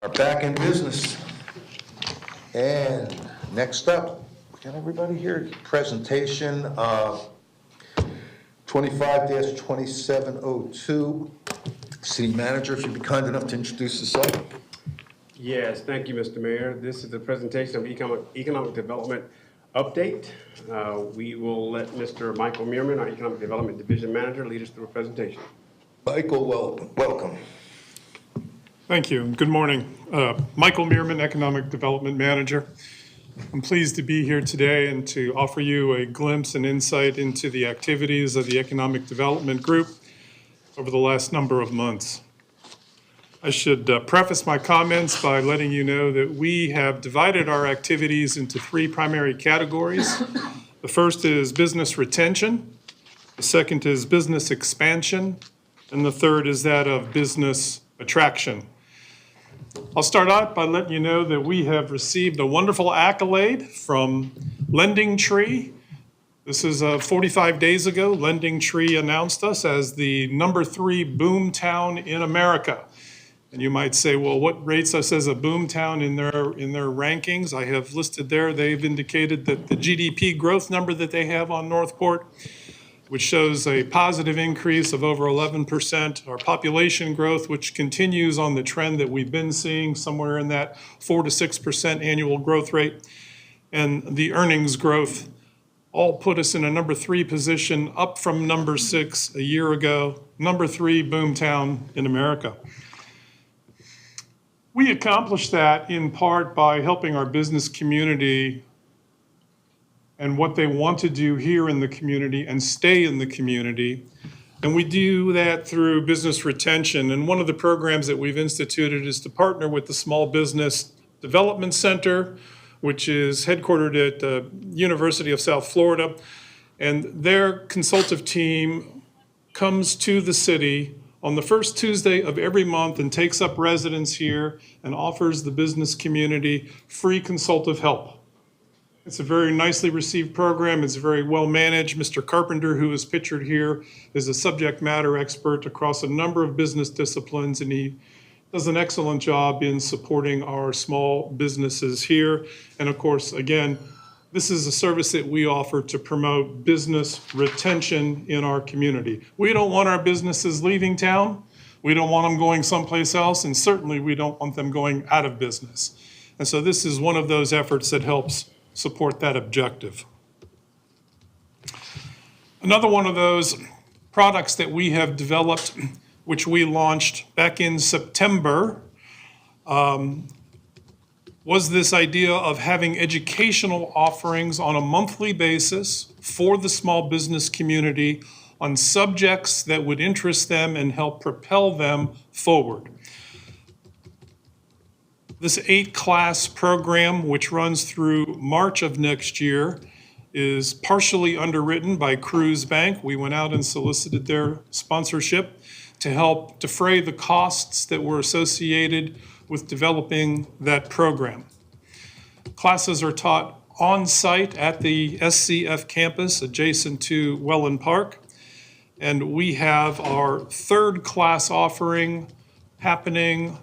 Are back in business. And next up, got everybody here, presentation of 25-2702. City Manager, if you'd be kind enough to introduce yourself. Yes, thank you, Mr. Mayor. This is the presentation of economic development update. We will let Mr. Michael Meerman, our Economic Development Division Manager, lead us through a presentation. Michael, welcome. Thank you. Good morning. Michael Meerman, Economic Development Manager. I'm pleased to be here today and to offer you a glimpse and insight into the activities of the Economic Development Group over the last number of months. I should preface my comments by letting you know that we have divided our activities into three primary categories. The first is business retention, the second is business expansion, and the third is that of business attraction. I'll start out by letting you know that we have received a wonderful accolade from Lending Tree. This is 45 days ago. Lending Tree announced us as the #3 boom town in America. And you might say, well, what rates us as a boom town in their rankings? I have listed there, they've indicated that the GDP growth number that they have on Northport, which shows a positive increase of over 11%, our population growth, which continues on the trend that we've been seeing, somewhere in that 4 to 6% annual growth rate, and the earnings growth all put us in a #3 position, up from #6 a year ago, #3 boom town in America. We accomplished that in part by helping our business community and what they want to do here in the community and stay in the community. And we do that through business retention. And one of the programs that we've instituted is to partner with the Small Business Development Center, which is headquartered at the University of South Florida. And their consultative team comes to the city on the first Tuesday of every month and takes up residence here and offers the business community free consultative help. It's a very nicely received program. It's very well managed. Mr. Carpenter, who is pictured here, is a subject matter expert across a number of business disciplines, and he does an excellent job in supporting our small businesses here. And of course, again, this is a service that we offer to promote business retention in our community. We don't want our businesses leaving town. We don't want them going someplace else, and certainly we don't want them going out of business. And so this is one of those efforts that helps support that objective. Another one of those products that we have developed, which we launched back in September, was this idea of having educational offerings on a monthly basis for the small business community on subjects that would interest them and help propel them forward. This 8-class program, which runs through March of next year, is partially underwritten by Cruise Bank. We went out and solicited their sponsorship to help defray the costs that were associated with developing that program. Classes are taught on-site at the SCF campus adjacent to Welland Park. And we have our 3rd class offering happening,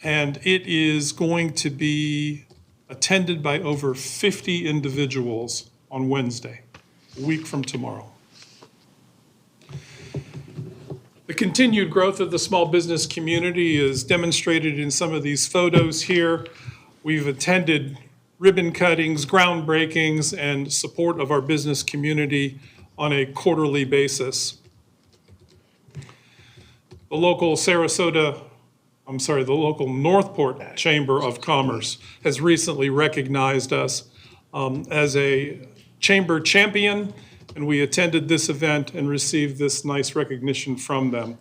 and it is going to be attended by over 50 individuals on Wednesday, a week from tomorrow. The continued growth of the small business community is demonstrated in some of these photos here. We've attended ribbon cuttings, groundbreakings, and support of our business community on a quarterly basis. The local Northport Chamber of Commerce has recently recognized us as a chamber champion, and we attended this event and received this nice recognition from them.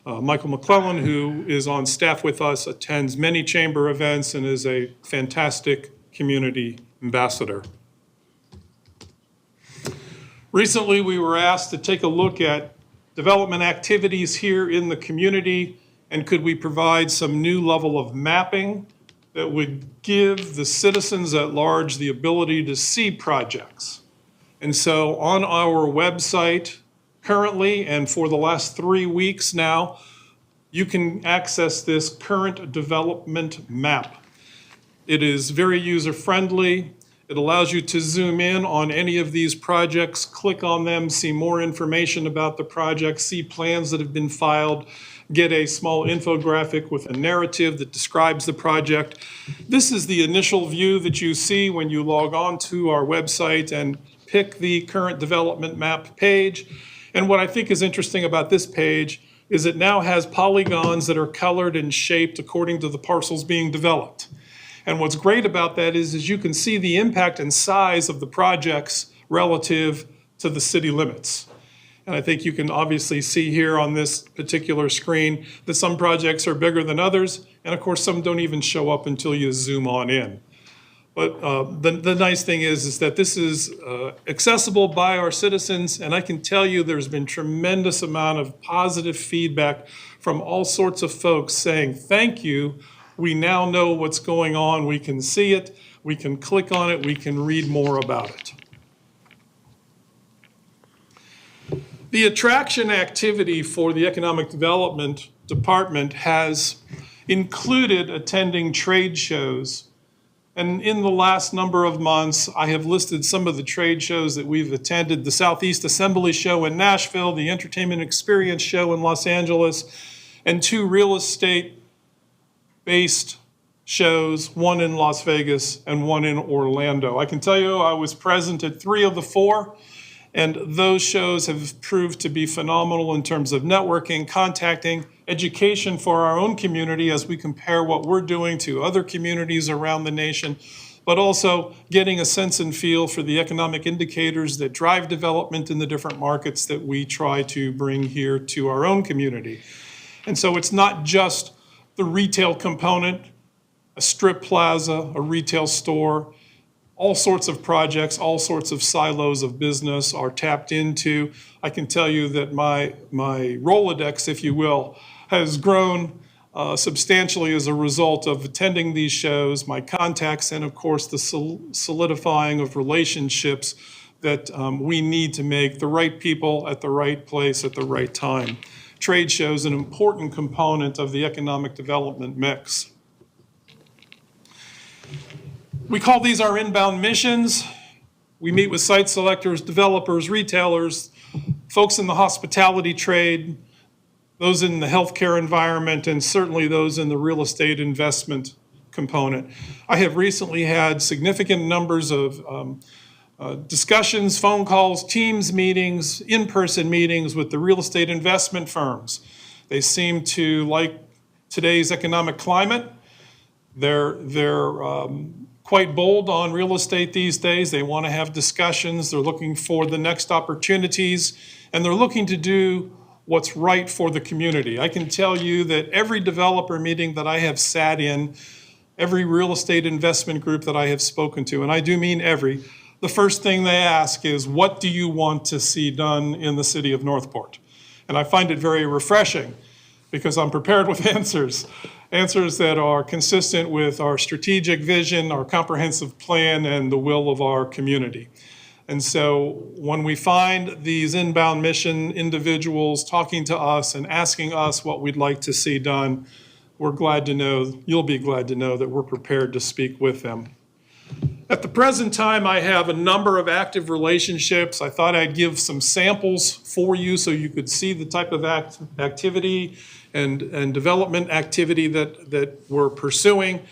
Michael McClellan, who is on staff with us, attends many chamber events and is a fantastic community ambassador. Recently, we were asked to take a look at development activities here in the community, and could we provide some new level of mapping that would give the citizens at large the ability to see projects. And so on our website currently, and for the last 3 weeks now, you can access this current development map. It is very user-friendly. It allows you to zoom in on any of these projects, click on them, see more information about the project, see plans that have been filed, get a small infographic with a narrative that describes the project. This is the initial view that you see when you log on to our website and pick the current development map page. And what I think is interesting about this page is it now has polygons that are colored and shaped according to the parcels being developed. And what's great about that is you can see the impact and size of the projects relative to the city limits. And I think you can obviously see here on this particular screen that some projects are bigger than others, and of course some don't even show up until you zoom on in. But the nice thing is that this is accessible by our citizens, and I can tell you there's been tremendous amount of positive feedback from all sorts of folks saying, thank you, we now know what's going on, we can see it, we can click on it, we can read more about it. The attraction activity for the Economic Development Department has included attending trade shows. And in the last number of months, I have listed some of the trade shows that we've attended: the Southeast Assembly Show in Nashville, the Entertainment Experience Show in Los Angeles, and 2 real estate-based shows, one in Las Vegas and one in Orlando. I can tell you I was present at 3 of the 4. And those shows have proved to be phenomenal in terms of networking, contacting, education for our own community as we compare what we're doing to other communities around the nation, but also getting a sense and feel for the economic indicators that drive development in the different markets that we try to bring here to our own community. And so it's not just the retail component, a strip plaza, a retail store. All sorts of projects, all sorts of silos of business are tapped into. I can tell you that my Rolodex, if you will, has grown substantially as a result of attending these shows, my contacts, and of course the solidifying of relationships that we need to make the right people at the right place at the right time. Trade shows an important component of the economic development mix. We call these our inbound missions. We meet with site selectors, developers, retailers, folks in the hospitality trade, those in the healthcare environment, and certainly those in the real estate investment component. I have recently had significant numbers of discussions, phone calls, Teams meetings, in-person meetings with the real estate investment firms. They seem to like today's economic climate. They're quite bold on real estate these days. They want to have discussions. They're looking for the next opportunities, and they're looking to do what's right for the community. I can tell you that every developer meeting that I have sat in, every real estate investment group that I have spoken to, and I do mean every, the first thing they ask is, what do you want to see done in the city of Northport? And I find it very refreshing because I'm prepared with answers that are consistent with our strategic vision, our comprehensive plan, and the will of our community. And so when we find these inbound mission individuals talking to us and asking us what we'd like to see done, we're glad to know, you'll be glad to know that we're prepared to speak with them. At the present time, I have a number of active relationships. I thought I'd give some samples for you so you could see the type of activity and development activity that we're pursuing.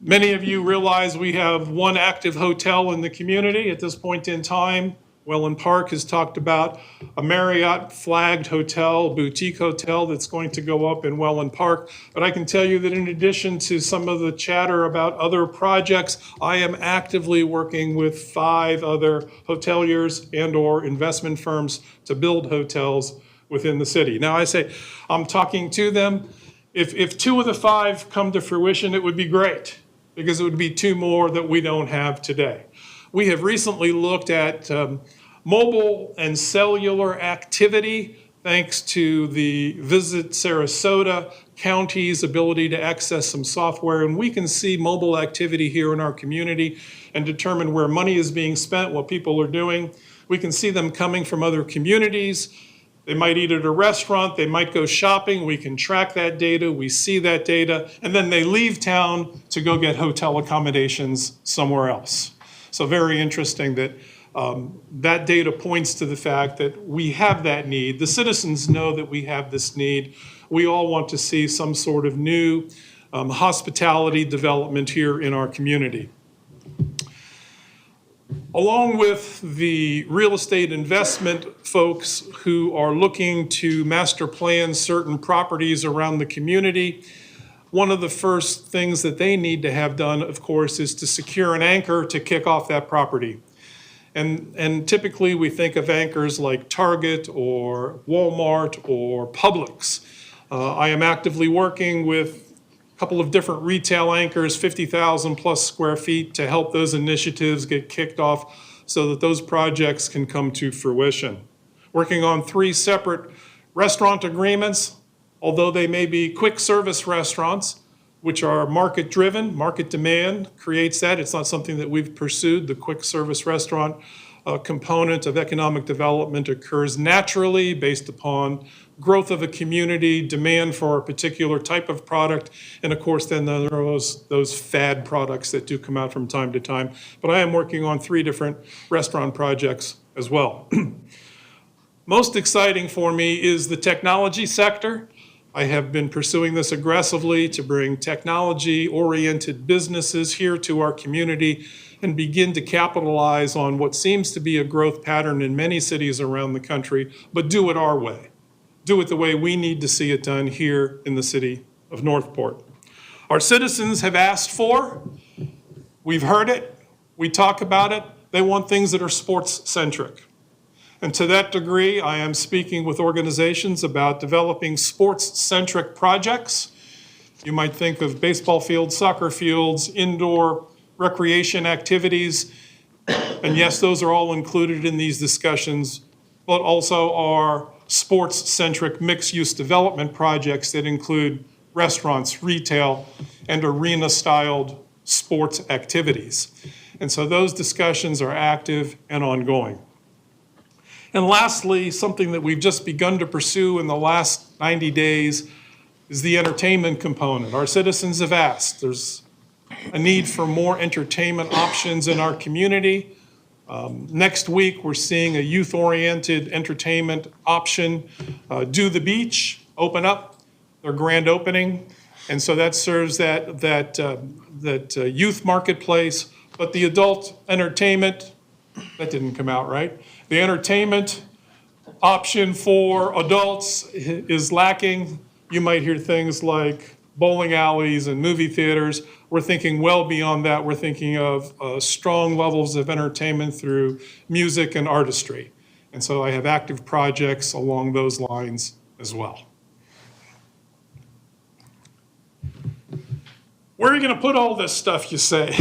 Many of you realize we have one active hotel in the community at this point in time. Welland Park has talked about a Marriott flagged hotel, boutique hotel that's going to go up in Welland Park. But I can tell you that in addition to some of the chatter about other projects, I am actively working with 5 other hoteliers and or investment firms to build hotels within the city. Now I say, I'm talking to them. If 2 of the 5 come to fruition, it would be great, because it would be 2 more that we don't have today. We have recently looked at mobile and cellular activity, thanks to the Visit Sarasota County's ability to access some software. And we can see mobile activity here in our community and determine where money is being spent, what people are doing. We can see them coming from other communities. They might eat at a restaurant, they might go shopping, we can track that data, we see that data, and then they leave town to go get hotel accommodations somewhere else. So very interesting that that data points to the fact that we have that need. The citizens know that we have this need. We all want to see some sort of new hospitality development here in our community. Along with the real estate investment folks who are looking to master plan certain properties around the community, one of the first things that they need to have done, of course, is to secure an anchor to kick off that property. And typically we think of anchors like Target or Walmart or Publix. I am actively working with a couple of different retail anchors, 50,000 plus square feet, to help those initiatives get kicked off so that those projects can come to fruition. Working on 3 separate restaurant agreements, although they may be quick service restaurants, which are market driven, market demand creates that. It's not something that we've pursued. The quick service restaurant component of economic development occurs naturally based upon growth of a community, demand for a particular type of product, and of course then there are those fad products that do come out from time to time. But I am working on 3 different restaurant projects as well. Most exciting for me is the technology sector. I have been pursuing this aggressively to bring technology-oriented businesses here to our community and begin to capitalize on what seems to be a growth pattern in many cities around the country, but do it our way. Do it the way we need to see it done here in the city of Northport. Our citizens have asked for, we've heard it, we talk about it, they want things that are sports-centric. And to that degree, I am speaking with organizations about developing sports-centric projects. You might think of baseball fields, soccer fields, indoor recreation activities. And yes, those are all included in these discussions, but also are sports-centric mixed-use development projects that include restaurants, retail, and arena-styled sports activities. And so those discussions are active and ongoing. And lastly, something that we've just begun to pursue in the last 90 days is the entertainment component. Our citizens have asked. There's a need for more entertainment options in our community. Next week, we're seeing a youth-oriented entertainment option, Do the Beach, open up, their grand opening. And so that serves that youth marketplace. But the adult entertainment, that didn't come out right. The entertainment option for adults is lacking. You might hear things like bowling alleys and movie theaters. We're thinking well beyond that. We're thinking of strong levels of entertainment through music and artistry. And so I have active projects along those lines as well. Where are you going to put all this stuff, you say?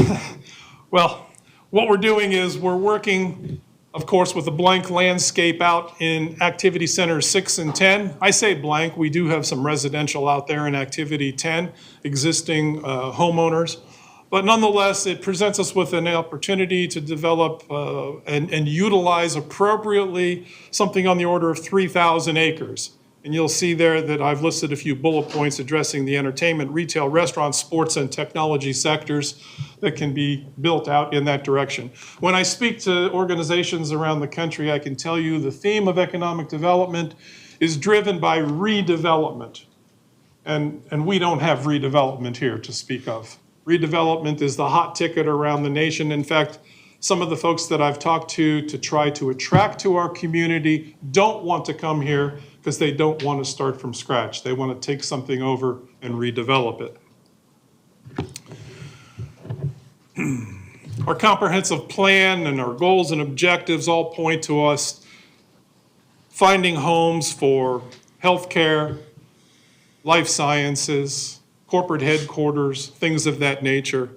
Well, what we're doing is we're working, of course, with a blank landscape out in Activity Centers 6 and 10. I say blank, we do have some residential out there in Activity 10, existing homeowners. But nonetheless, it presents us with an opportunity to develop and utilize appropriately something on the order of 3,000 acres. And you'll see there that I've listed a few bullet points addressing the entertainment, retail, restaurant, sports, and technology sectors that can be built out in that direction. When I speak to organizations around the country, I can tell you the theme of economic development is driven by redevelopment. And we don't have redevelopment here to speak of. Redevelopment is the hot ticket around the nation. In fact, some of the folks that I've talked to try to attract to our community don't want to come here because they don't want to start from scratch. They want to take something over and redevelop it. Our comprehensive plan and our goals and objectives all point to us finding homes for healthcare, life sciences, corporate headquarters, things of that nature.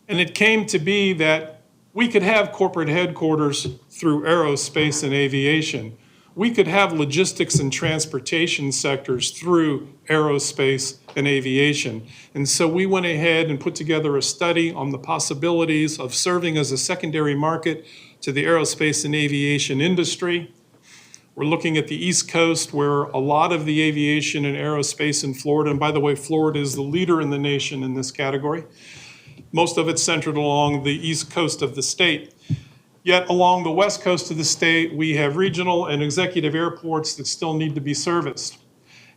And it came to be that we could have corporate headquarters through aerospace and aviation. We could have logistics and transportation sectors through aerospace and aviation. And so we went ahead and put together a study on the possibilities of serving as a secondary market to the aerospace and aviation industry. We're looking at the East Coast, where a lot of the aviation and aerospace in Florida, and by the way, Florida is the leader in the nation in this category. Most of it's centered along the East Coast of the state. Yet along the West Coast of the state, we have regional and executive airports that still need to be serviced.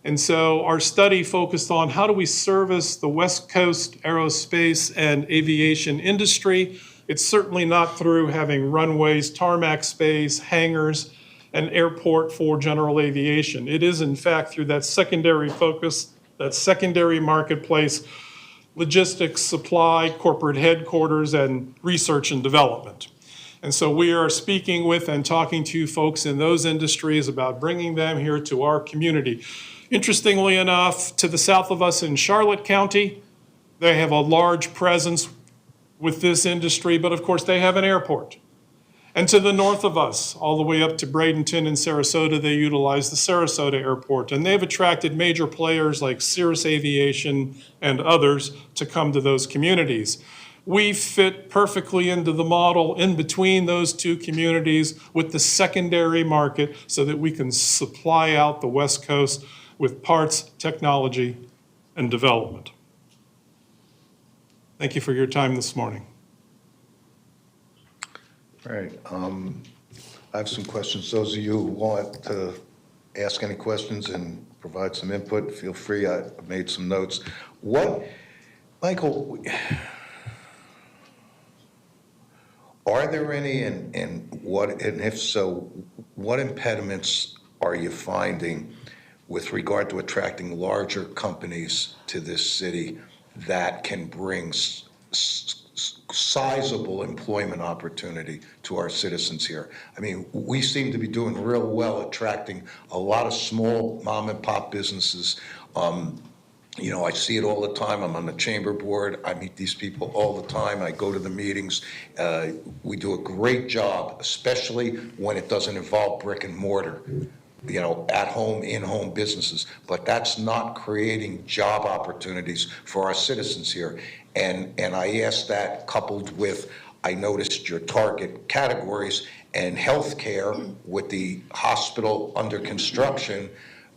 And so our study focused on how do we service the West Coast aerospace and aviation industry. It's certainly not through having runways, tarmac space, hangars, an airport for general aviation. It is, in fact, through that secondary focus, that secondary marketplace, logistics, supply, corporate headquarters, and research and development. And so we are speaking with and talking to folks in those industries about bringing them here to our community. Interestingly enough, to the south of us in Charlotte County, they have a large presence with this industry, but of course they have an airport. And to the north of us, all the way up to Bradenton and Sarasota, they utilize the Sarasota Airport. And they've attracted major players like Cirrus Aviation and others to come to those communities. We fit perfectly into the model in between those two communities with the secondary market so that we can supply out the West Coast with parts, technology, and development. Thank you for your time this morning. All right, I have some questions. Those of you who want to ask any questions and provide some input, feel free. I made some notes. Michael, are there any, and if so, what impediments are you finding with regard to attracting larger companies to this city that can bring sizable employment opportunity to our citizens here? I mean, we seem to be doing real well attracting a lot of small mom and pop businesses. You know, I see it all the time. I'm on the chamber board. I meet these people all the time. I go to the meetings. We do a great job, especially when it doesn't involve brick and mortar, you know, at-home, in-home businesses. But that's not creating job opportunities for our citizens here. And I ask that coupled with, I noticed your target categories and healthcare with the hospital under construction.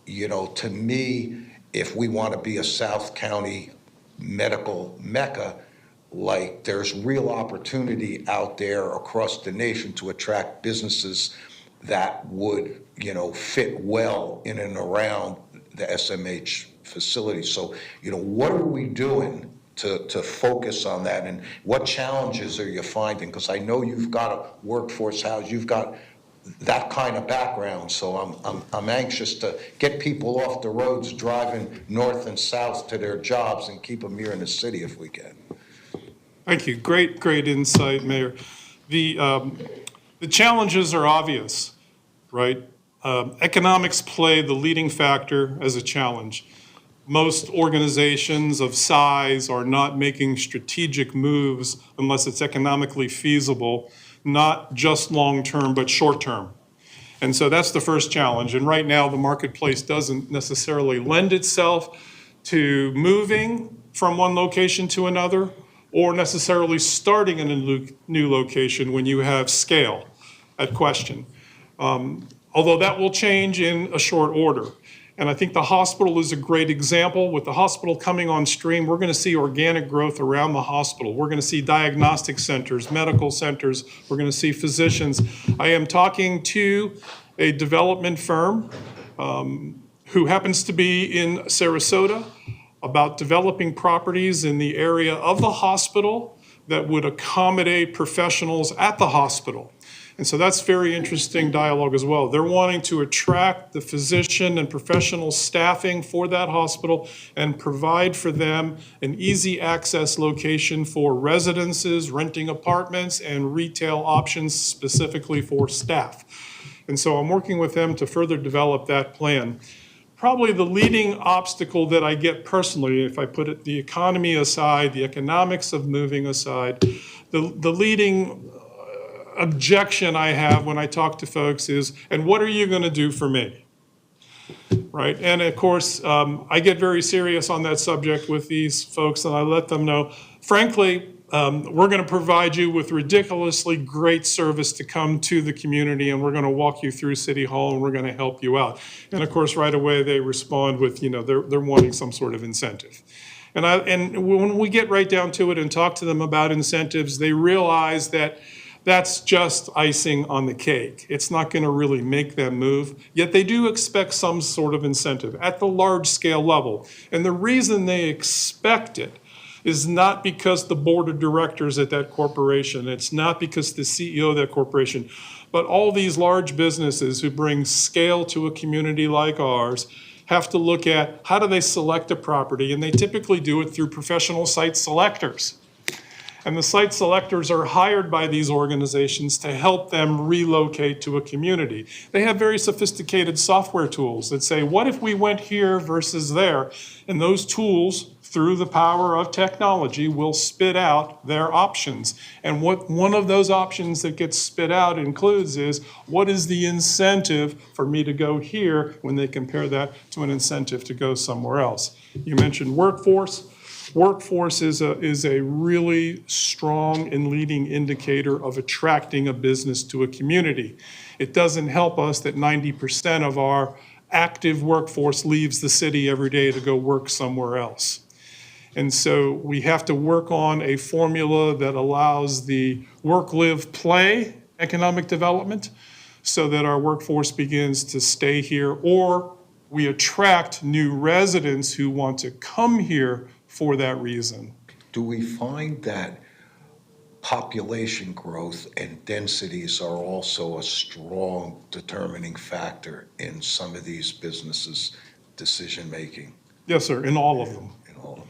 You know, to me, if we want to be a South County medical mecca, like there's real opportunity out there across the nation to attract businesses that would, you know, fit well in and around the SMH facility. So, you know, what are we doing to focus on that, and what challenges are you finding? Because I know you've got a workforce house, you've got that kind of background, so I'm anxious to get people off the roads driving north and south to their jobs and keep them here in the city if we can. Thank you. Great insight, Mayor. The challenges are obvious, right? Economics play the leading factor as a challenge. Most organizations of size are not making strategic moves unless it's economically feasible, not just long-term, but short-term. And so that's the first challenge. And right now, the marketplace doesn't necessarily lend itself to moving from one location to another or necessarily starting in a new location when you have scale at question. Although that will change in a short order. And I think the hospital is a great example. With the hospital coming on stream, we're going to see organic growth around the hospital. We're going to see diagnostic centers, medical centers. We're going to see physicians. I am talking to a development firm who happens to be in Sarasota about developing properties in the area of the hospital that would accommodate professionals at the hospital. And so that's very interesting dialogue as well. They're wanting to attract the physician and professional staffing for that hospital and provide for them an easy access location for residences, renting apartments, and retail options specifically for staff. And so I'm working with them to further develop that plan. Probably the leading obstacle that I get personally, if I put it, the economy aside, the economics of moving aside, the leading objection I have when I talk to folks is, and what are you going to do for me? Right? And of course, I get very serious on that subject with these folks, and I let them know, frankly, we're going to provide you with ridiculously great service to come to the community, and we're going to walk you through City Hall, and we're going to help you out. And of course, right away, they respond with, they're wanting some sort of incentive. And when we get right down to it and talk to them about incentives, they realize that that's just icing on the cake. It's not going to really make them move, yet they do expect some sort of incentive at the large scale level. And the reason they expect it is not because the board of directors at that corporation, it's not because the CEO of that corporation, but all these large businesses who bring scale to a community like ours have to look at how do they select a property, and they typically do it through professional site selectors. And the site selectors are hired by these organizations to help them relocate to a community. They have very sophisticated software tools that say, what if we went here versus there? And those tools, through the power of technology, will spit out their options. And what one of those options that gets spit out includes is, what is the incentive for me to go here when they compare that to an incentive to go somewhere else? You mentioned workforce. Workforce is a really strong and leading indicator of attracting a business to a community. It doesn't help us that 90% of our active workforce leaves the city every day to go work somewhere else. And so we have to work on a formula that allows the work, live, play economic development so that our workforce begins to stay here, or we attract new residents who want to come here for that reason. Do we find that population growth and densities are also a strong determining factor in some of these businesses' decision-making? Yes, sir, in all of them. In all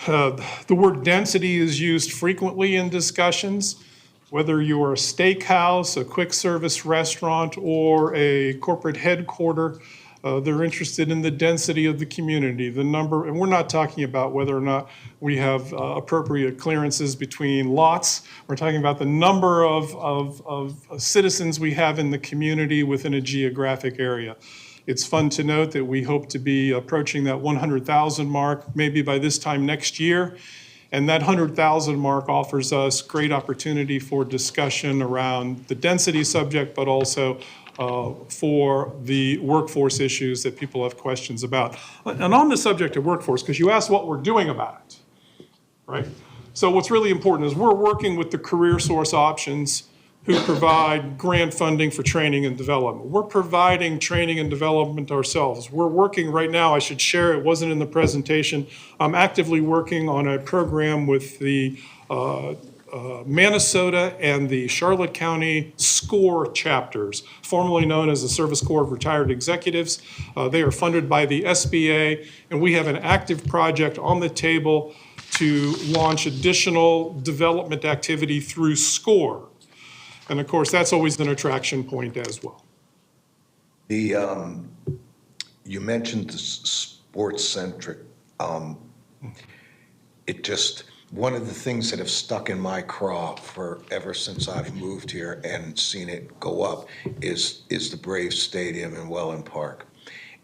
of them. The word density is used frequently in discussions, whether you're a steakhouse, a quick service restaurant, or a corporate headquarter. They're interested in the density of the community, the number, and we're not talking about whether or not we have appropriate clearances between lots. We're talking about the number of citizens we have in the community within a geographic area. It's fun to note that we hope to be approaching that 100,000 mark maybe by this time next year. And that 100,000 mark offers us great opportunity for discussion around the density subject, but also for the workforce issues that people have questions about. And on the subject of workforce, because you asked what we're doing about it, right? So what's really important is we're working with the Career Source Options who provide grant funding for training and development. We're providing training and development ourselves. We're working right now, I should share, it wasn't in the presentation, I'm actively working on a program with the Minnesota and the Charlotte County SCORE chapters, formerly known as the Service Corps of Retired Executives. They are funded by the SBA, and we have an active project on the table to launch additional development activity through SCORE. And of course, that's always an attraction point as well. You mentioned the sports-centric. One of the things that have stuck in my craw ever since I've moved here and seen it go up is the Braves Stadium in Welland Park.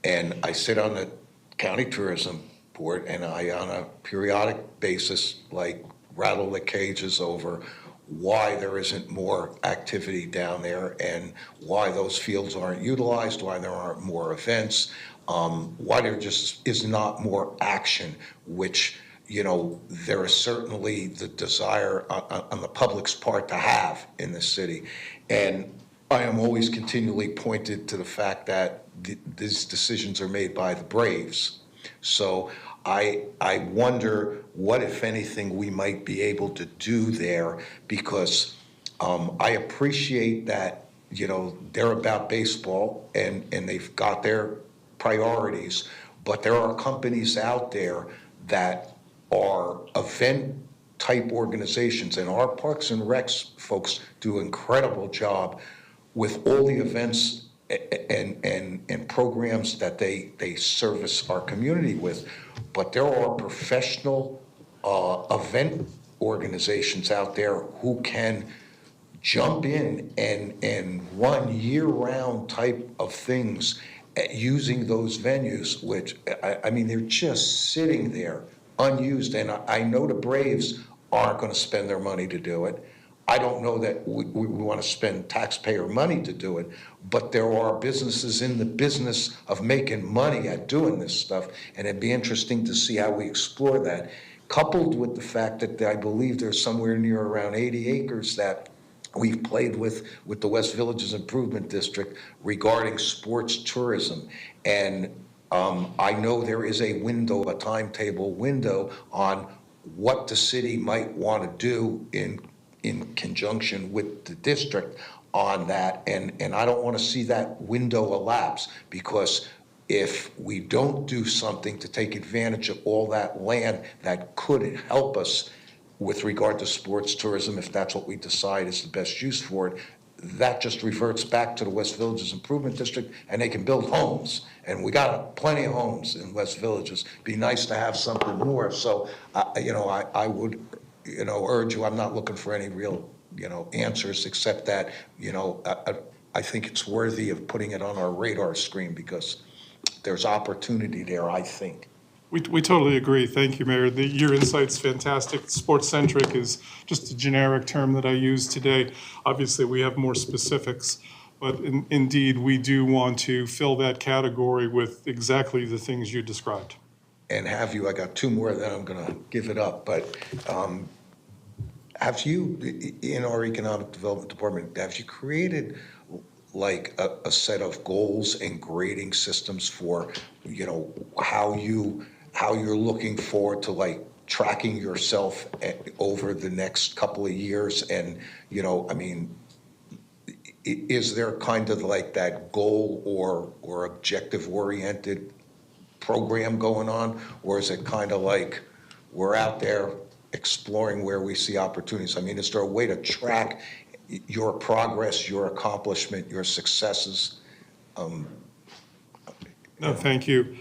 And I sit on the county tourism board, and I, on a periodic basis, rattle the cages over why there isn't more activity down there and why those fields aren't utilized, why there aren't more events, why there just is not more action, which there is certainly the desire on the public's part to have in the city. And I am always continually pointed to the fact that these decisions are made by the Braves. So I wonder what, if anything, we might be able to do there, because I appreciate that, they're about baseball and they've got their priorities, but there are companies out there that are event-type organizations, and our Parks and Recs folks do an incredible job with all the events and programs that they service our community with. But there are professional event organizations out there who can jump in and run year-round type of things using those venues, which, I mean, they're just sitting there unused. And I know the Braves aren't going to spend their money to do it. I don't know that we want to spend taxpayer money to do it, but there are businesses in the business of making money at doing this stuff, and it'd be interesting to see how we explore that, coupled with the fact that I believe there's somewhere near around 80 acres that we've played with the West Villages Improvement District regarding sports tourism. And I know there is a window, a timetable window on what the city might want to do in conjunction with the district on that. And I don't want to see that window elapse, because if we don't do something to take advantage of all that land that could help us with regard to sports tourism, if that's what we decide is the best use for it, that just reverts back to the West Villages Improvement District, and they can build homes. And we got plenty of homes in West Villages. Be nice to have something more. So, I would, urge you, I'm not looking for any real, answers, except that, I think it's worthy of putting it on our radar screen, because there's opportunity there, I think. We totally agree. Thank you, Mayor. Your insight's fantastic. Sports-centric is just a generic term that I use today. Obviously, we have more specifics, but indeed, we do want to fill that category with exactly the things you described. And I got two more, then I'm going to give it up, but have you, in our Economic Development Department, have you created like a set of goals and grading systems for, how you're looking forward to like tracking yourself over the next couple of years? And, is there kind of like that goal or objective oriented program going on? Or is it kind of like we're out there exploring where we see opportunities? Is there a way to track your progress, your accomplishment, your successes? No, thank you.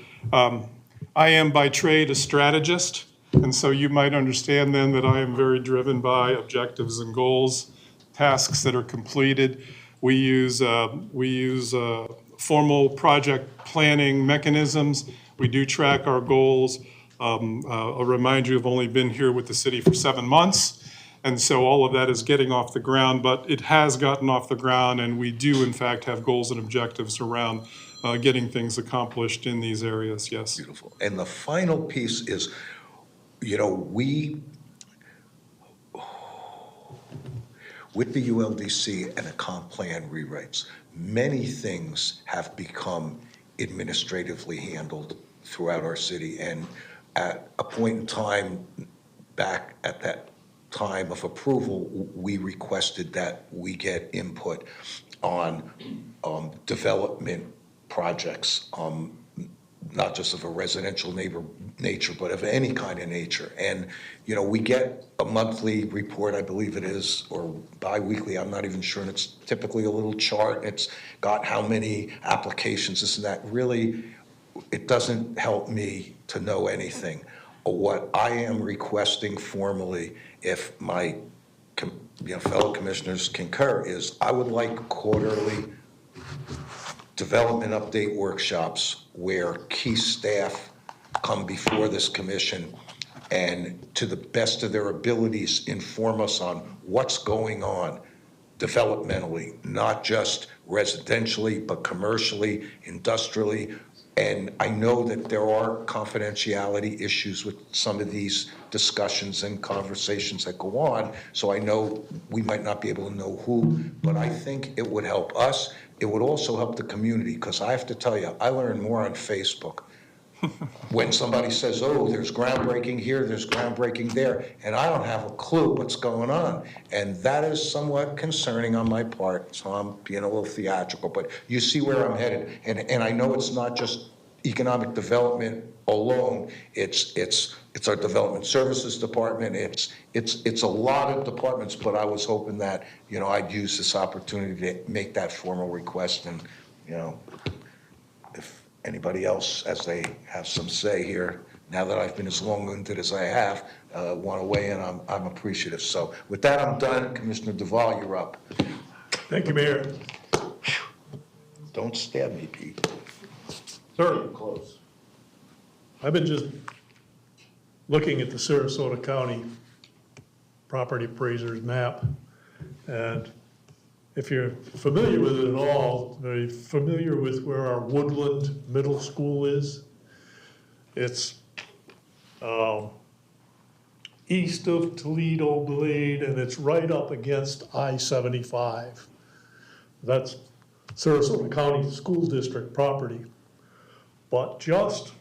I am by trade a strategist, and so you might understand then that I am very driven by objectives and goals, tasks that are completed. We use formal project planning mechanisms. We do track our goals. I'll remind you, I've only been here with the city for 7 months, and so all of that is getting off the ground, but it has gotten off the ground, and we do in fact have goals and objectives around getting things accomplished in these areas, yes. Beautiful. And the final piece is, with the ULDC and the comp plan rewrites, many things have become administratively handled throughout our city. And at a point in time, back at that time of approval, we requested that we get input on development projects, not just of a residential nature, but of any kind of nature. And, we get a monthly report, I believe it is, or bi-weekly, I'm not even sure, and it's typically a little chart. It's got how many applications, this and that. Really, it doesn't help me to know anything. What I am requesting formally, if my fellow commissioners concur, is I would like quarterly development update workshops where key staff come before this commission and, to the best of their abilities, inform us on what's going on developmentally, not just residentially, but commercially, industrially. And I know that there are confidentiality issues with some of these discussions and conversations that go on, so I know we might not be able to know who, but I think it would help us. It would also help the community, because I have to tell you, I learn more on Facebook. When somebody says, oh, there's groundbreaking here, there's groundbreaking there, and I don't have a clue what's going on. And that is somewhat concerning on my part, so I'm being a little theatrical, but you see where I'm headed. And I know it's not just economic development alone, it's our development services department, it's a lot of departments, but I was hoping that, I'd use this opportunity to make that formal request. And, if anybody else, as they have some say here, now that I've been as long-winded as I have, want to weigh in, I'm appreciative. So with that, I'm done. Commissioner Duval, you're up. Thank you, Mayor. Don't stab me, Pete. Sir, Close. I've been just looking at the Sarasota County property appraiser's map. And if you're familiar with it at all, very familiar with where our Woodland Middle School is. It's east of Toledo Blade, and it's right up against I-75. That's Sarasota County School District property. But just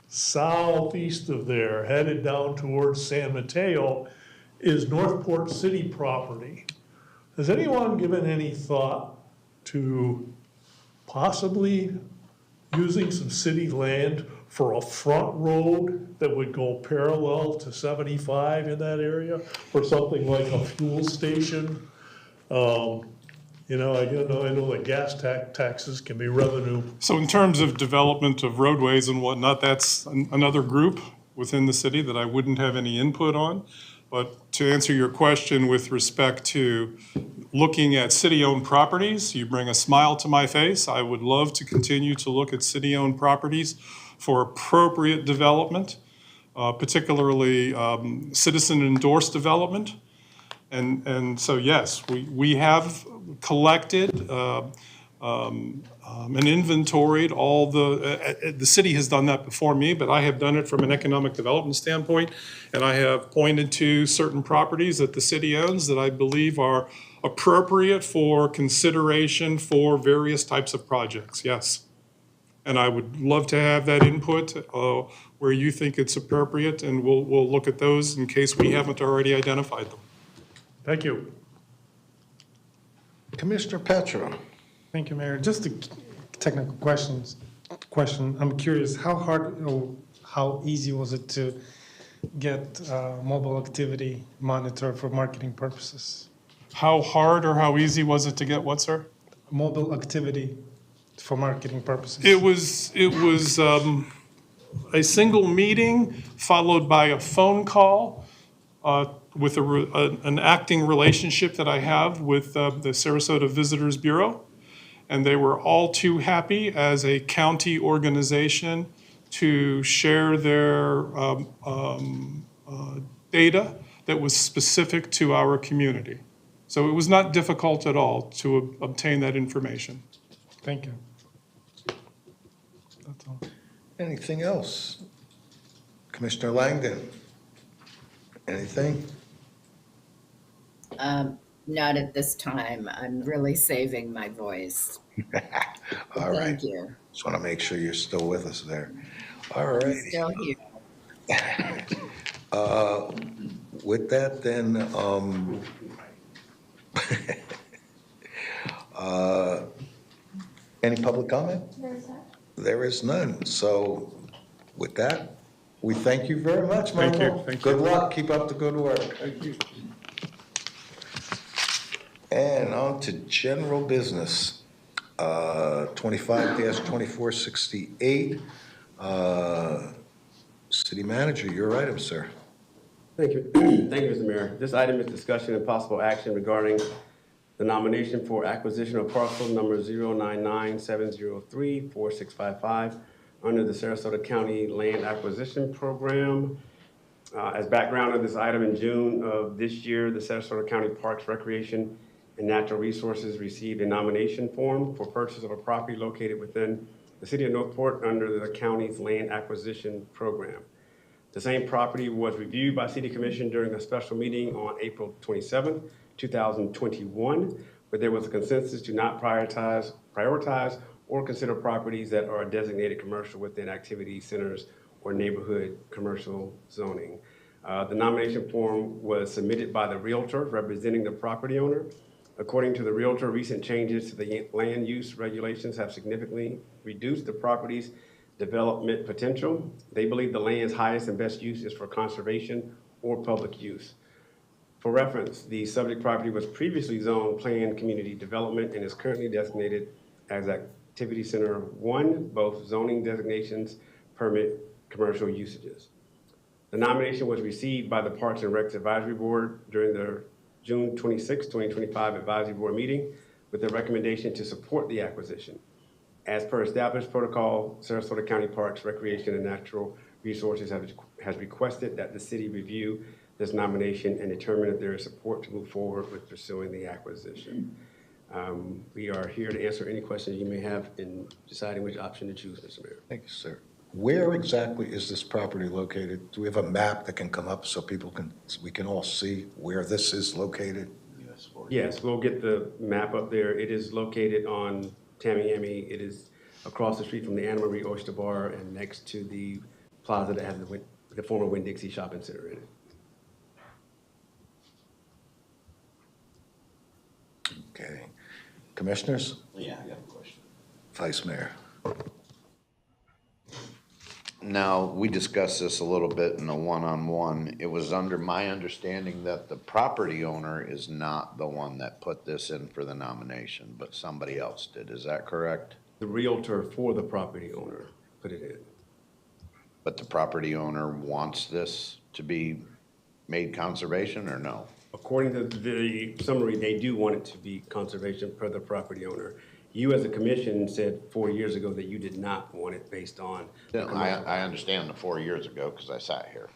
southeast of there, headed down towards San Mateo, is Northport City property. Has anyone given any thought to possibly using some city land for a front road that would go parallel to 75 in that area, or something like a fuel station? I know that gas taxes can be revenue. So in terms of development of roadways and whatnot, that's another group within the city that I wouldn't have any input on. But to answer your question with respect to looking at city-owned properties, you bring a smile to my face. I would love to continue to look at city-owned properties for appropriate development, particularly citizen-endorsed development. And so, yes, we have collected and inventoried all the city has done that before me, but I have done it from an economic development standpoint, and I have pointed to certain properties that the city owns that I believe are appropriate for consideration for various types of projects, yes. And I would love to have that input where you think it's appropriate, and we'll look at those in case we haven't already identified them. Thank you. Commissioner Petra. Thank you, Mayor. Just a technical question. I'm curious, how hard or how easy was it to get mobile activity monitored for marketing purposes? How hard or how easy was it to get what, sir? Mobile activity for marketing purposes. It was a single meeting followed by a phone call with an acting relationship that I have with the Sarasota Visitors Bureau. And they were all too happy as a county organization to share their data that was specific to our community. So it was not difficult at all to obtain that information. Thank you. That's all. Anything else? Commissioner Langdon, anything? Not at this time. I'm really saving my voice. All right. Thank you. Just want to make sure you're still with us there. All right. I'm still here. With that, then, any public comment? There is none. So with that, we thank you very much, Michael. Thank you. Thank Good you. luck. Keep up the good work. Thank you. And on to general business, 25-2468. City Manager, your item, sir. Thank you. Thank you, Mr. Mayor. This item is discussion and possible action regarding the nomination for acquisition of parcel number 099-703-4655 under the Sarasota County Land Acquisition Program. As background of this item, in June of this year, the Sarasota County Parks, Recreation, and Natural Resources received a nomination form for purchase of a property located within the city of Northport under the county's land acquisition program. The same property was reviewed by City Commission during a special meeting on April 27, 2021, but there was a consensus to not prioritize or consider properties that are designated commercial within activity centers or neighborhood commercial zoning. The nomination form was submitted by the Realtor representing the property owner. According to the Realtor, recent changes to the land use regulations have significantly reduced the property's development potential. They believe the land's highest and best use is for conservation or public use. For reference, the subject property was previously zoned planned community development and is currently designated as Activity Center 1, both zoning designations permit commercial usages. The nomination was received by the Parks and Recs Advisory Board during their June 26, 2025 Advisory Board meeting with a recommendation to support the acquisition. As per established protocol, Sarasota County Parks, Recreation, and Natural Resources has requested that the city review this nomination and determine if there is support to move forward with pursuing the acquisition. We are here to answer any questions you may have in deciding which option to choose, Mr. Mayor. Thank you, sir. Where exactly is this property located? Do we have a map that can come up so we can all see where this is located? Yes, we'll get the map up there. It is located on Tamiami. It is across the street from the Anna Marie Oyster Bar and next to the plaza that has the former Winn-Dixie Shopping Center in it. Okay. Commissioners? Yeah, I got a question. Vice Mayor? Now, we discussed this a little bit in a one-on-one. It was under my understanding that the property owner is not the one that put this in for the nomination, but somebody else did. Is that correct? The realtor for the property owner put it in. But the property owner wants this to be made conservation or no? According to the summary, they do want it to be conservation per the property owner. You as a commission said 4 years ago that you did not want it based on. Yeah, I understand the 4 years ago because I sat here.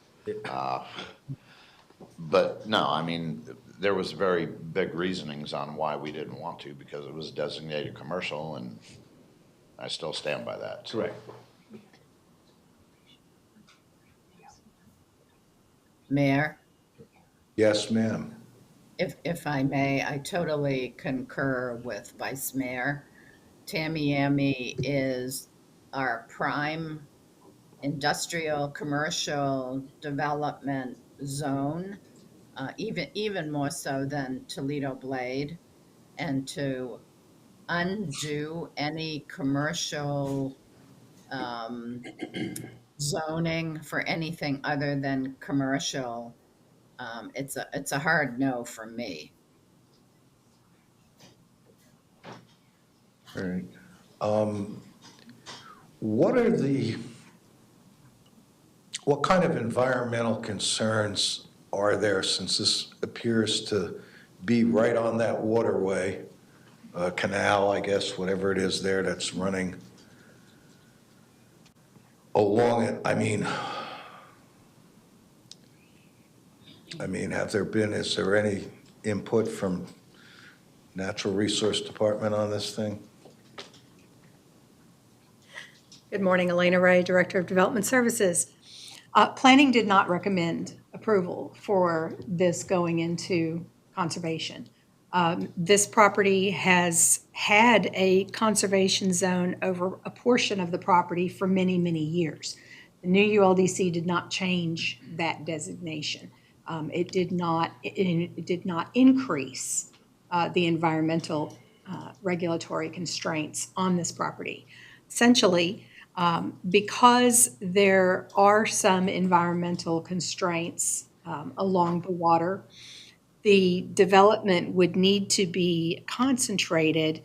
But no, I mean, there was very big reasonings on why we didn't want to because it was designated commercial and I still stand by that. Correct. Mayor, Yes, ma'am. if I may, I totally concur with Vice Mayor. Tamiami is our prime industrial, commercial development zone, even more so than Toledo Blade. And to undo any commercial zoning for anything other than commercial, it's a hard no for me. All right. What kind of environmental concerns are there since this appears to be right on that waterway, canal, I guess, whatever it is there that's running along it? I mean, is there any input from Natural Resource Department on this thing? Good morning, Elena Ray, Director of Development Services. Planning did not recommend approval for this going into conservation. This property has had a conservation zone over a portion of the property for many, many years. The new ULDC did not change that designation. It did not increase the environmental regulatory constraints on this property. Essentially, because there are some environmental constraints along the water, the development would need to be concentrated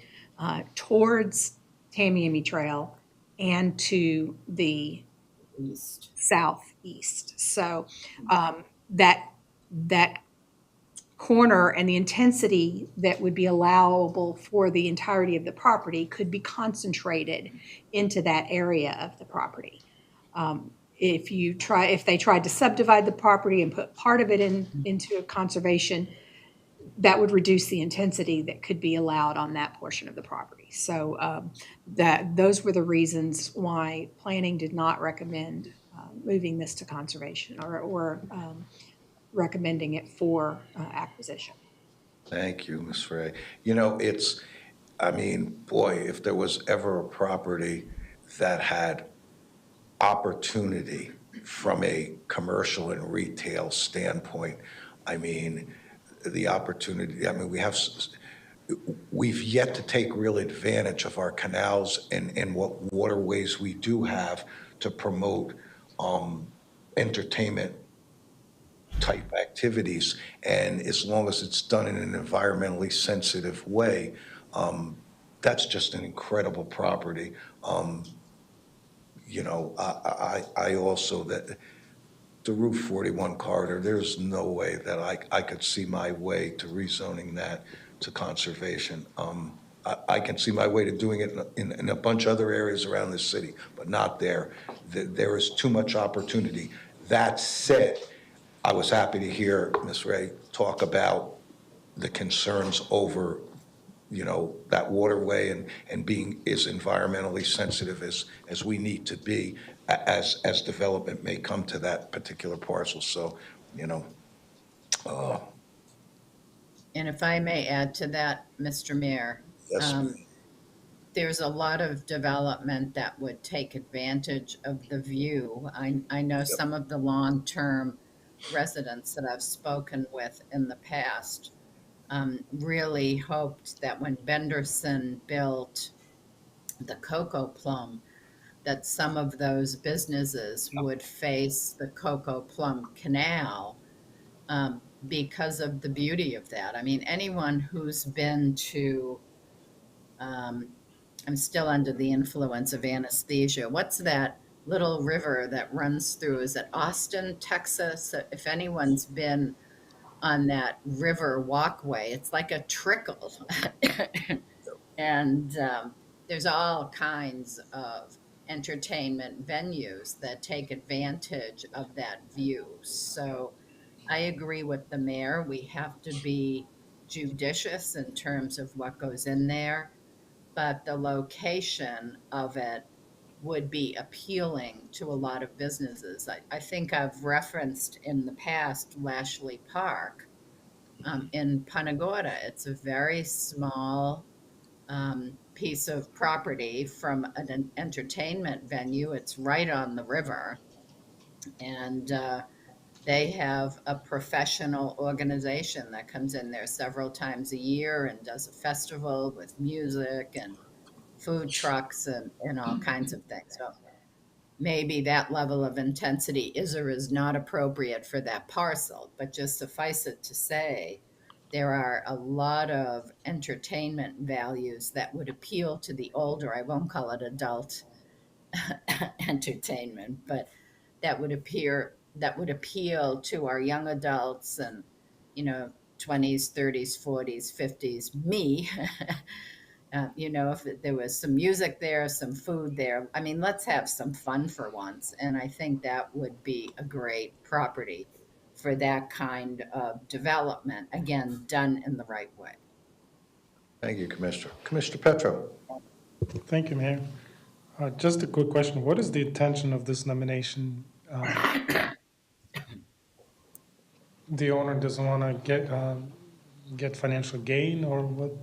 towards Tamiami Trail and to the southeast. So that corner and the intensity that would be allowable for the entirety of the property could be concentrated into that area of the property. If they tried to subdivide the property and put part of it into a conservation, that would reduce the intensity that could be allowed on that portion of the property. So those were the reasons why planning did not recommend moving this to conservation or recommending it for acquisition. Thank you, Ms. Ray. You know, if there was ever a property that had opportunity from a commercial and retail standpoint, the opportunity, we've yet to take real advantage of our canals and what waterways we do have to promote entertainment type activities. And as long as it's done in an environmentally sensitive way, that's just an incredible property. I also, that the Route 41 corridor, there's no way that I could see my way to rezoning that to conservation. I can see my way to doing it in a bunch of other areas around the city, but not there. There is too much opportunity. That said, I was happy to hear Ms. Ray talk about the concerns over, that waterway and being as environmentally sensitive as we need to be as development may come to that particular parcel. So, And if I may add to that, Mr. Mayor. Yes, ma'am. There's a lot of development that would take advantage of the view. I know some of the long-term residents that I've spoken with in the past really hoped that when Benderson built the Cocoa Plum, that some of those businesses would face the Cocoa Plum Canal because of the beauty of that. I mean, anyone who's been to, I'm still under the influence of anesthesia. What's that little river that runs through? Is it Austin, Texas? If anyone's been on that river walkway, it's like a trickle. And there's all kinds of entertainment venues that take advantage of that view. So I agree with the mayor. We have to be judicious in terms of what goes in there, but the location of it would be appealing to a lot of businesses. I think I've referenced in the past Lashley Park in Punta Gorda. It's a very small piece of property from an entertainment venue. It's right on the river. And they have a professional organization that comes in there several times a year and does a festival with music and food trucks and all kinds of things. So maybe that level of intensity is or is not appropriate for that parcel, but just suffice it to say, there are a lot of entertainment values that would appeal to the older, I won't call it adult entertainment, but that would appeal to our young adults and, 20s, 30s, 40s, 50s, me. If there was some music there, some food there, I mean, let's have some fun for once. And I think that would be a great property for that kind of development, again, done in the right way. Thank you, Commissioner. Commissioner Petro. Thank you, Mayor. Just a quick question. What is the intention of this nomination? The owner doesn't want to get financial gain, or what?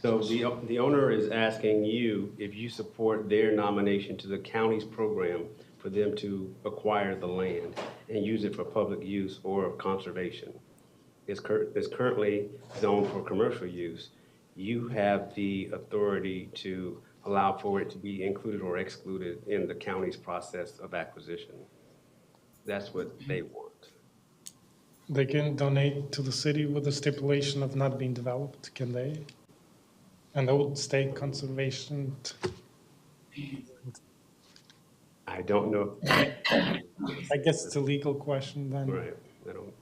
So the owner is asking you if you support their nomination to the county's program for them to acquire the land and use it for public use or conservation. It's currently zoned for commercial use. You have the authority to allow for it to be included or excluded in the county's process of acquisition. That's what they want. They can donate to the city with the stipulation of not being developed, can they? And old state conservation. I don't know. I guess it's a legal question then. Right. I don't.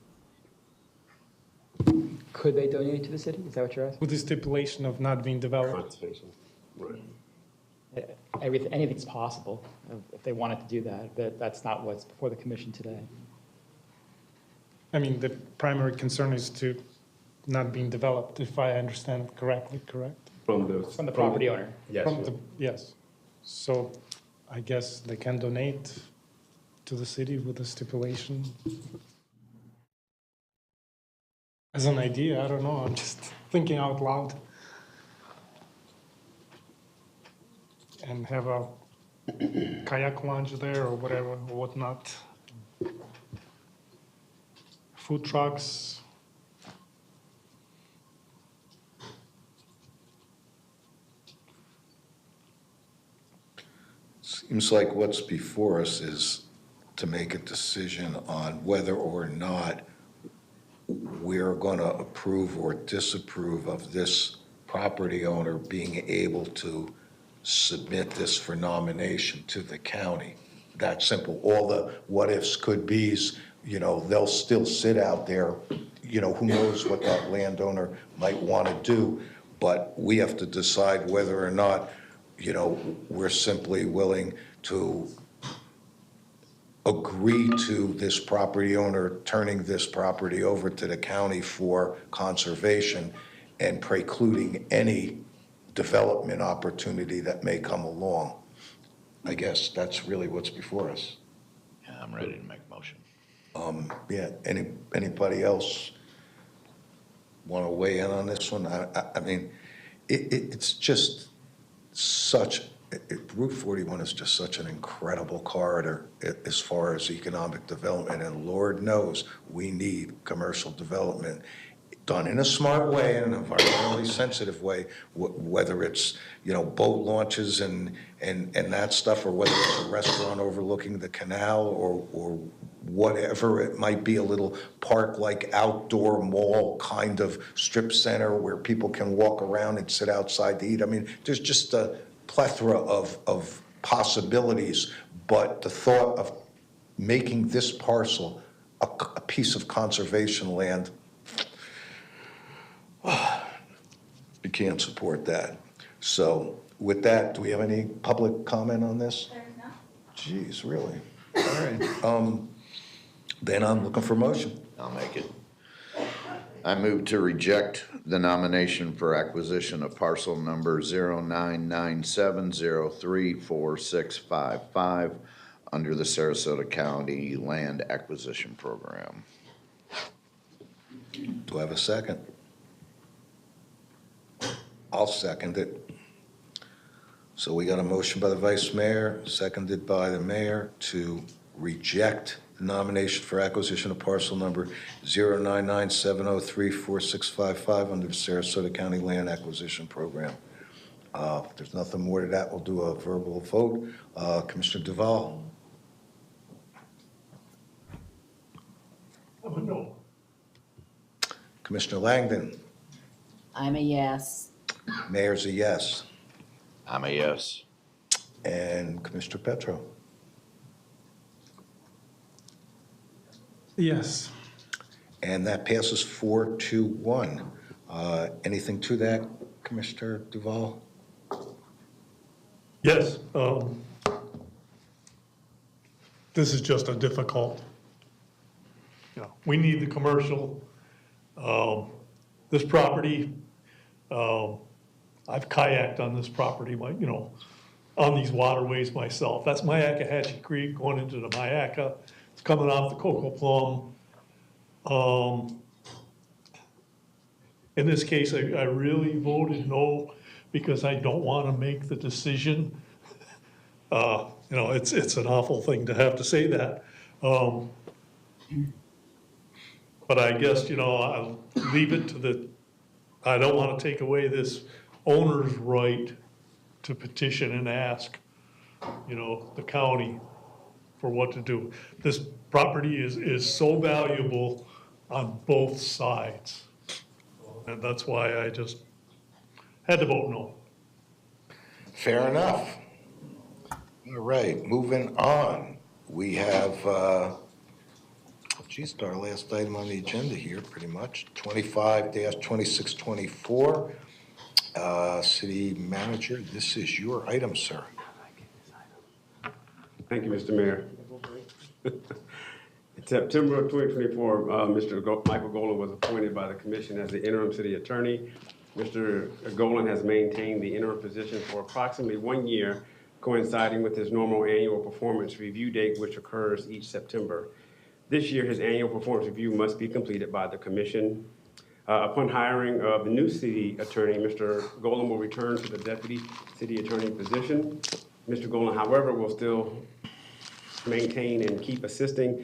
Could they donate to the city? Is that what you're asking? With the stipulation of not being developed. Conservation. Right. Anything's possible if they wanted to do that, but that's not what's before the commission today. I mean, the primary concern is to not being developed, if I understand it correctly, correct? From the property owner. Yes. Yes. So I guess they can donate to the city with a stipulation. As an idea, I don't know, I'm just thinking out loud. And have a kayak lounge there or whatever, or whatnot. Food trucks. Seems like what's before us is to make a decision on whether or not we're going to approve or disapprove of this property owner being able to submit this for nomination to the county. That simple. All the what ifs, could be's, they'll still sit out there. Who knows what that landowner might want to do, but we have to decide whether or not, we're simply willing to agree to this property owner turning this property over to the county for conservation and precluding any development opportunity that may come along. I guess that's really what's before us. Yeah, I'm ready to make a motion. Yeah, anybody else want to weigh in on this one? I mean, it's just such, Route 41 is just such an incredible corridor as far as economic development, and Lord knows we need commercial development done in a smart way, in an environmentally sensitive way, whether it's, you know, boat launches and that stuff, or whether it's a restaurant overlooking the canal, or whatever it might be, a little park-like outdoor mall kind of strip center where people can walk around and sit outside to eat. I mean, there's just a plethora of possibilities, but the thought of making this parcel a piece of conservation land, you can't support that. So with that, do we have any public comment on this? No. Geez, really? All right. Then I'm looking for motion. I'll make it. I move to reject the nomination for acquisition of parcel number 0997034655 under the Sarasota County Land Acquisition Program. Do I have a second? I'll second it. So we got a motion by the vice mayor, seconded by the mayor, to reject the nomination for acquisition of parcel number 0997034655 under the Sarasota County Land Acquisition Program. If there's nothing more to that, we'll do a verbal vote. Commissioner Duval? I'm a no. Commissioner Langdon? I'm a yes. Mayor's a yes. I'm a yes. And Commissioner Petro? Yes. And that passes 4-1. Anything to that, Commissioner Duval? Yes, this is just a difficult, you know, we need the commercial. This property, I've kayaked on this property, you know, on these waterways myself. That's Myakkahatchee Creek going into the Myakka. It's coming off the Cocoa Plum. In this case, I really voted no because I don't want to make the decision. You know, it's an awful thing to have to say that. But I guess, you know, I'll leave it to I don't want to take away this owner's right to petition and ask, you know, the county for what to do. This property is so valuable on both sides. And that's why I just had to vote no. Fair enough. All right, moving on. We have, geez, our last item on the agenda here, pretty much, 25-2624. City Manager, this is your item, sir. Thank you, Mr. Mayor. In September of 2024, Mr. Michael Golan was appointed by the commission as the interim city attorney. Mr. Golan has maintained the interim position for approximately 1 year, coinciding with his normal annual performance review date, which occurs each September. This year, his annual performance review must be completed by the commission. Upon hiring of the new city attorney, Mr. Golan will return to the deputy city attorney position. Mr. Golan, however, will still maintain and keep assisting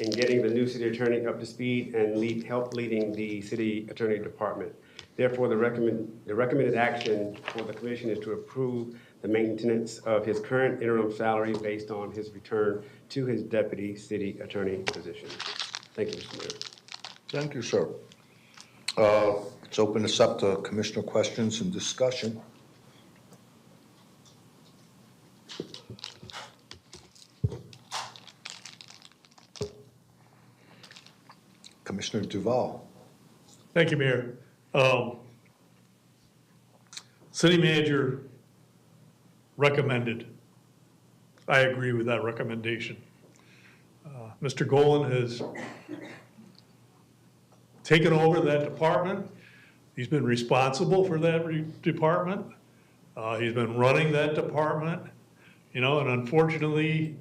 in getting the new city attorney up to speed and help leading the city attorney department. Therefore, the recommended action for the commission is to approve the maintenance of his current interim salary based on his return to his deputy city attorney position. Thank you, Mr. Mayor. Thank you, sir. Let's open this up to commissioner questions and discussion. Commissioner Duval. Thank you, Mayor. City manager recommended. I agree with that recommendation. Mr. Golan has taken over that department. He's been responsible for that department. He's been running that department, and unfortunately,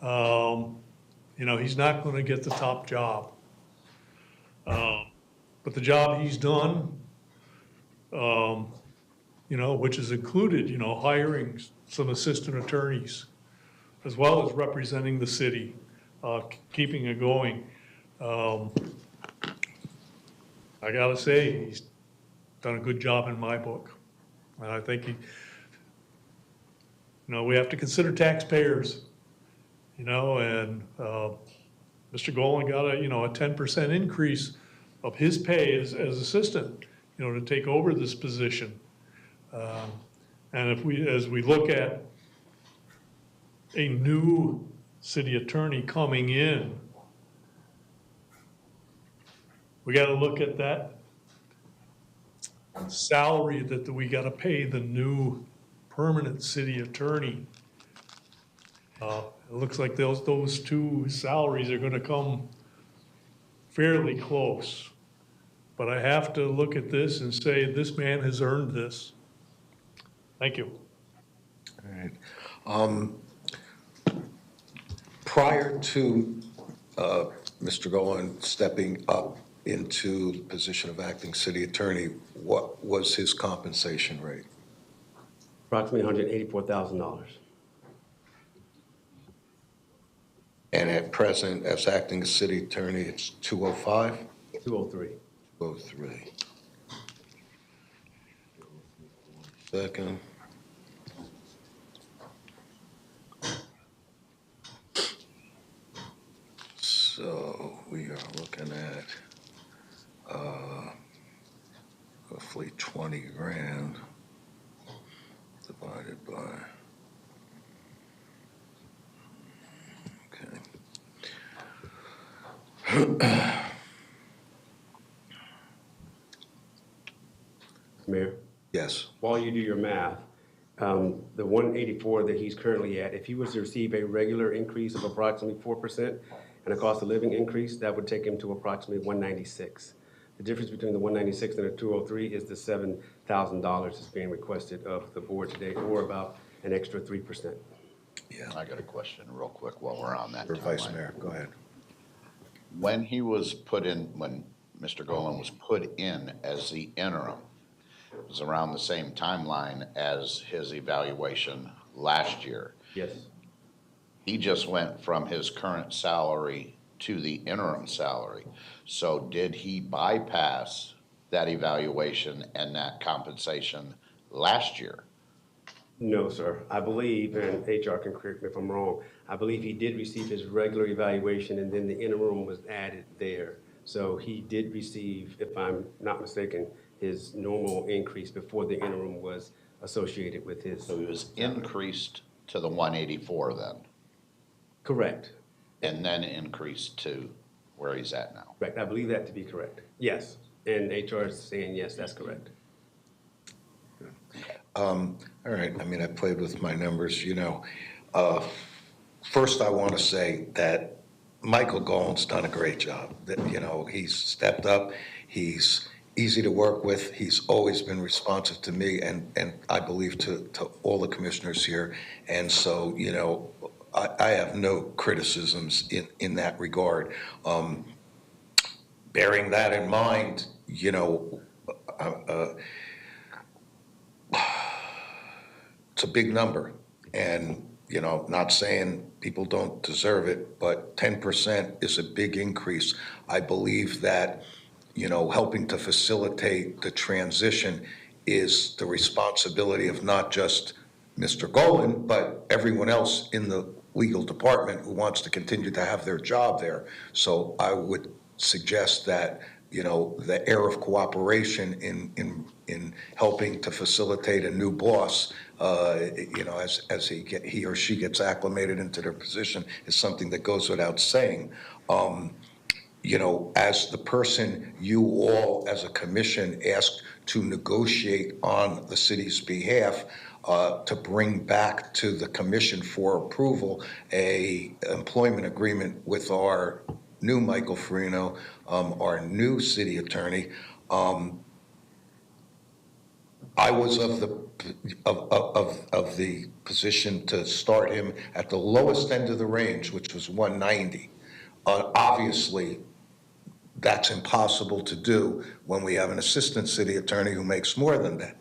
he's not going to get the top job. But the job he's done, which has included, hiring some assistant attorneys, as well as representing the city, keeping it going. I gotta say, he's done a good job in my book. And I think we have to consider taxpayers, and Mr. Golan got a 10% increase of his pay as assistant, to take over this position. And as we look at a new city attorney coming in, we got to look at that salary that we got to pay the new permanent city attorney. It looks like those two salaries are going to come fairly close. But I have to look at this and say, this man has earned this. Thank you. All right. Prior to Mr. Golan stepping up into the position of acting city attorney, what was his compensation rate? Approximately $184,000. And at present, as acting city attorney, it's 205? 203. 203. Second. So we are looking at roughly 20 grand divided by, okay. Mayor? Yes. While you do your math, the 184 that he's currently at, if he was to receive a regular increase of approximately 4% and a cost of living increase, that would take him to approximately 196. The difference between the 196 and the 203 is the $7,000 that's being requested of the board today, or about an extra 3%. Yeah. I got a question real quick while we're on that. For Vice Mayor, go ahead. When Mr. Golan was put in as the interim, it was around the same timeline as his evaluation last year. Yes. He just went from his current salary to the interim salary. So did he bypass that evaluation and that compensation last year? No, sir. I believe, and HR can correct me if I'm wrong, I believe he did receive his regular evaluation and then the interim was added there. So he did receive, if I'm not mistaken, his normal increase before the interim was associated with his. So he was increased to the 184 then? Correct. And then increased to where he's at now? Correct. I believe that to be correct. Yes. And HR is saying, yes, that's correct. All right, I mean, I played with my numbers, First, I want to say that Michael Golan's done a great job. That, he's stepped up, he's easy to work with, he's always been responsive to me and I believe to all the commissioners here. And so, I have no criticisms in that regard. Bearing that in mind, it's a big number, and, not saying people don't deserve it, but 10% is a big increase. I believe that, helping to facilitate the transition is the responsibility of not just Mr. Golan, but everyone else in the legal department who wants to continue to have their job there. So I would suggest that, the air of cooperation in helping to facilitate a new boss, as he or she gets acclimated into their position is something that goes without saying. you know, as the person you all, as a commission, asked to negotiate on the city's behalf, to bring back to the commission for approval a employment agreement with our new Michael Farino, our new city attorney. I was of the position to start him at the lowest end of the range, which was 190. Obviously, that's impossible to do when we have an assistant city attorney who makes more than that,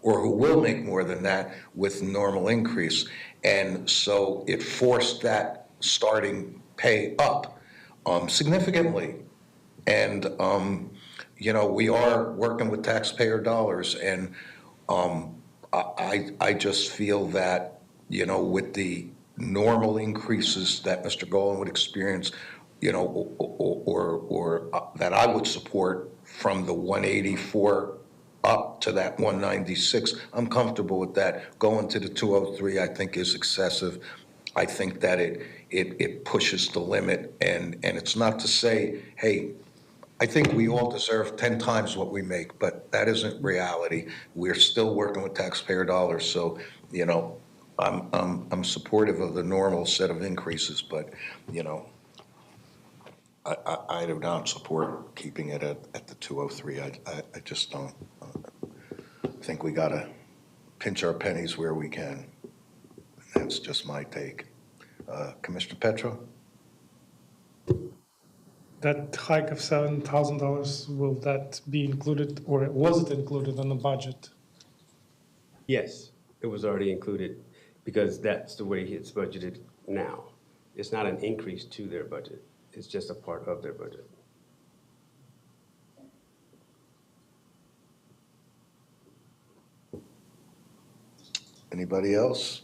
or who will make more than that with normal increase. And so it forced that starting pay up significantly. And, you know, we are working with taxpayer dollars, and I just feel that, you know, with the normal increases that Mr. Golan would experience, you know, or that I would support from the 184 up to that 196, I'm comfortable with that. Going to the 203, I think, is excessive. I think that it pushes the limit, and it's not to say, hey, I think we all deserve 10 times what we make, but that isn't reality. We're still working with taxpayer dollars, so, you know, I'm supportive of the normal set of increases, but, you know, I do not support keeping it at the 203. I just don't think we gotta pinch our pennies where we can. That's just my take. Commissioner Petro? That hike of $7,000, will that be included, or was it included in the budget? Yes, it was already included because that's the way it's budgeted now. It's not an increase to their budget. It's just a part of their budget. Anybody else?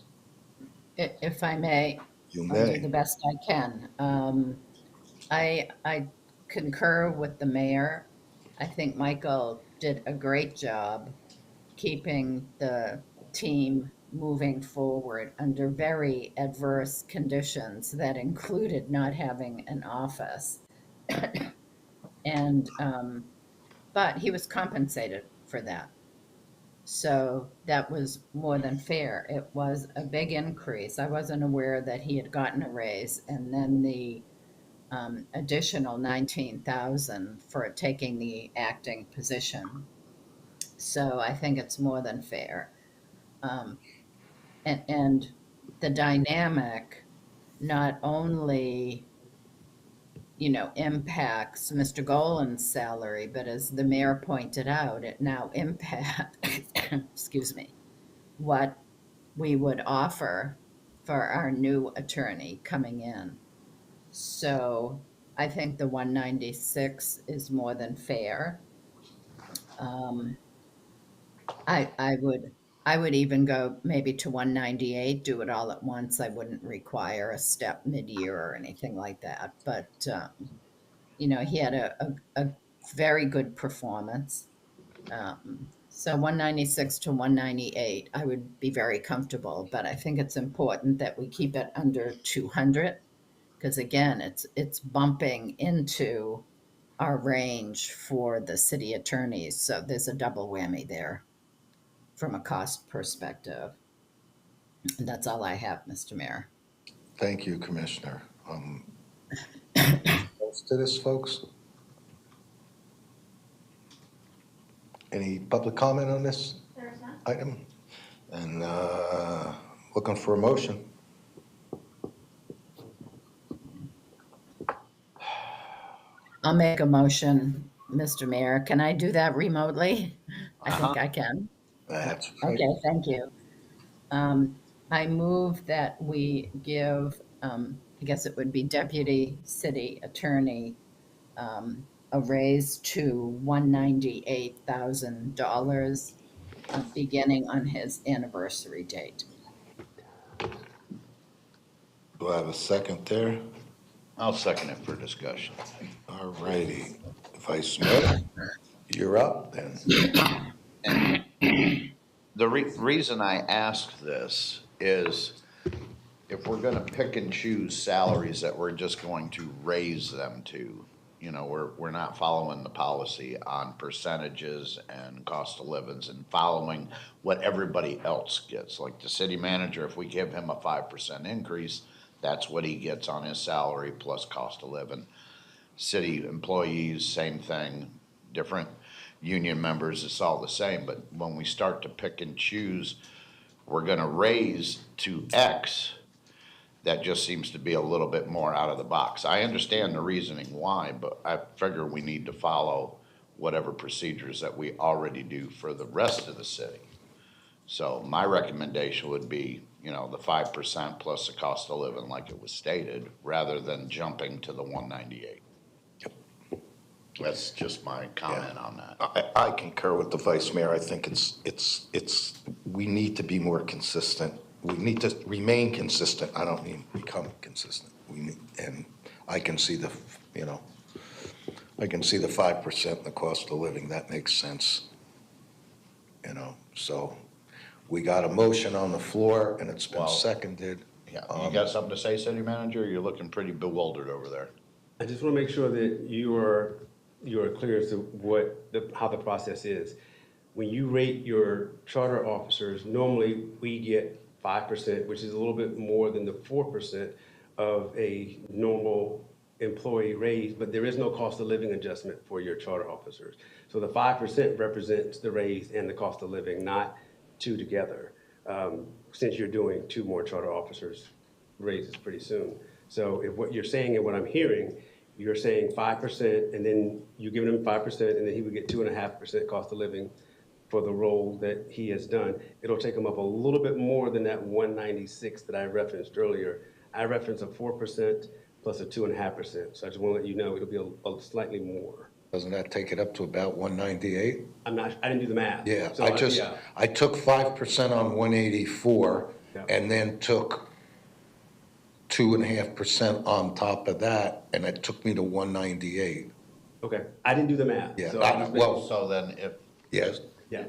If I may. You I'll may. do the best I can. I concur with the mayor. I think Michael did a great job keeping the team moving forward under very adverse conditions that included not having an office. And, but he was compensated for that. So that was more than fair. It was a big increase. I wasn't aware that he had gotten a raise, and then the additional 19,000 for taking the acting position. So I think it's more than fair. And the dynamic not only, you know, impacts Mr. Golan's salary, but as the mayor pointed out, it now impacts, excuse me, what we would offer for our new attorney coming in. So I think the 196 is more than fair. I would even go maybe to 198, do it all at once. I wouldn't require a step mid-year or anything like that. But, you know, he had a very good performance. So 196 to 198, I would be very comfortable. But I think it's important that we keep it under 200, because again, it's bumping into our range for the city attorneys. So there's a double whammy there from a cost perspective. And that's all I have, Mr. Mayor. Thank you, Commissioner. Else to this, folks? Any public comment on this item? And looking for a motion. I'll make a motion, Mr. Mayor. Can I do that remotely? I think I can. That's right. Okay, thank you. I move that we give, I guess it would be Deputy City Attorney, a raise to $198,000 beginning on his anniversary date. Do I have a second there? I'll second it for discussion. All righty. Vice Mayor, you're up then. The reason I ask this is if we're gonna pick and choose salaries that we're just going to raise them to, you know, we're not following the policy on percentages and cost of livings and following what everybody else gets. Like the city manager, if we give him a 5% increase, that's what he gets on his salary plus cost of living. City employees, same thing, different union members, it's all the same. But when we start to pick and choose, we're gonna raise to X, that just seems to be a little bit more out of the box. I understand the reasoning why, but I figure we need to follow whatever procedures that we already do for the rest of the city. So my recommendation would be, you know, the 5% plus the cost of living like it was stated, rather than jumping to the 198. That's just my comment on that. I concur with the vice mayor. I think we need to be more consistent. We need to remain consistent. I don't mean become consistent. And I can see the 5%, the cost of living, that makes sense. You know, so we got a motion on the floor and it's been seconded. Yeah, you got something to say, city manager? You're looking pretty bewildered over there. I just want to make sure that you are clear as to how the process is. When you rate your charter officers, normally we get 5%, which is a little bit more than the 4% of a normal employee raise, but there is no cost of living adjustment for your charter officers. So the 5% represents the raise and the cost of living, not two together, since you're doing two more charter officers raises pretty soon. So if what you're saying and what I'm hearing, you're saying 5%, and then you're giving him 5%, and then he would get 2.5% cost of living for the role that he has done. It'll take him up a little bit more than that 196 that I referenced earlier. I referenced a 4% plus a 2.5%. So I just want to let you know it'll be a slightly more. Doesn't that take it up to about 198? I didn't do the math. Yeah, So I took 5% on 184 and then took 2.5% on top of that, and it took me to 198. Okay, I didn't do the math. Yeah, So So then if. Yes. Yeah.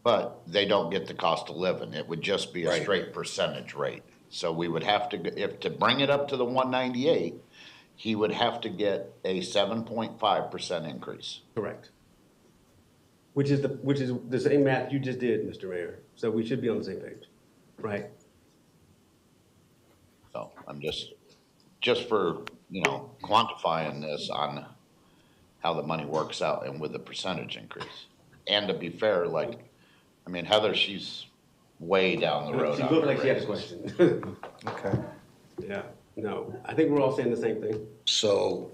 But they don't get the cost of living. It would just be a straight percentage rate. So we would have to, to bring it up to the 198, he would have to get a 7.5% increase. Correct. Which is the same math you just did, Mr. Mayor. So we should be on the same page, right? So I'm just for, you know, quantifying this on how the money works out and with the percentage increase. And to be fair, like, I mean, Heather, she's way down the road. She looked like she had a question. Okay. Yeah, no, I think we're all saying the same thing. So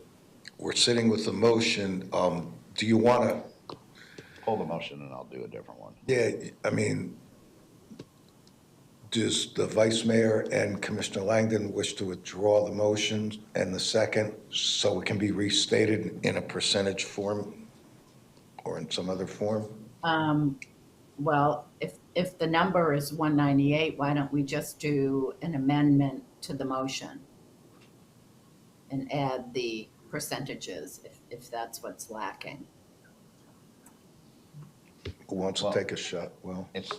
we're sitting with the motion. Do you want to? Pull the motion and I'll do a different one. Yeah, I mean, does the vice mayor and Commissioner Langdon wish to withdraw the motion and the second so it can be restated in a percentage form or in some other form? Well, if the number is 198, why don't we just do an amendment to the motion and add the percentages if that's what's lacking? Who wants to take a shot? Well, it's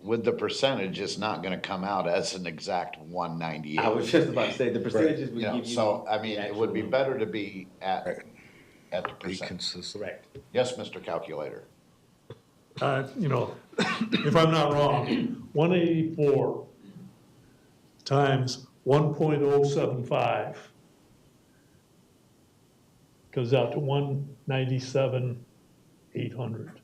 with the percentage, it's not going to come out as an exact 198. I was just about to say the percentages would You know, give you. so I mean, it would be better to be at the percent. Consistent. Correct. Yes, Mr. Calculator. You know, if I'm not wrong, 184 times 1.075 goes out to 197,800.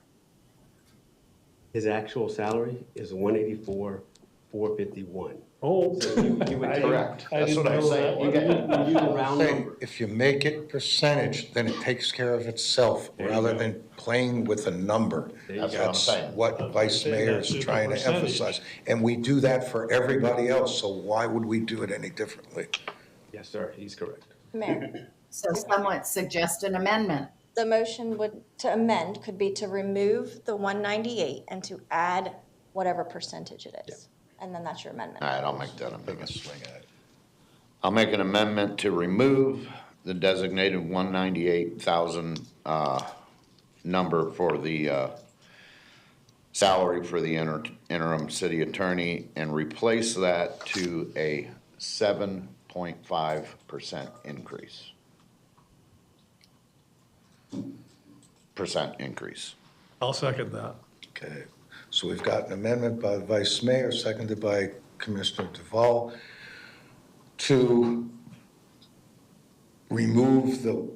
His actual salary is 184,451. Oh, So you would take- Correct. I That's didn't what I'm know saying. that. You got- You use a round Say, number. if you make it percentage, then it takes care of itself There you rather go. than playing with a number. There you That's go. what I'm That's saying. what Vice Mayor is trying to emphasize. And we do that for everybody else, so why would we do it any differently? Yes, sir, he's correct. Mayor, So someone suggest an amendment. the motion to amend could be to remove the 198 and to add whatever percentage it is. And then that's your amendment. All right, I'll make that amendment. Swing at it. I'll make an amendment to remove the designated 198,000 number for the salary for the interim city attorney and replace that to a 7.5% increase. increase. I'll second that. Okay, so we've got an amendment by the Vice Mayor, seconded by Commissioner Duval, to remove the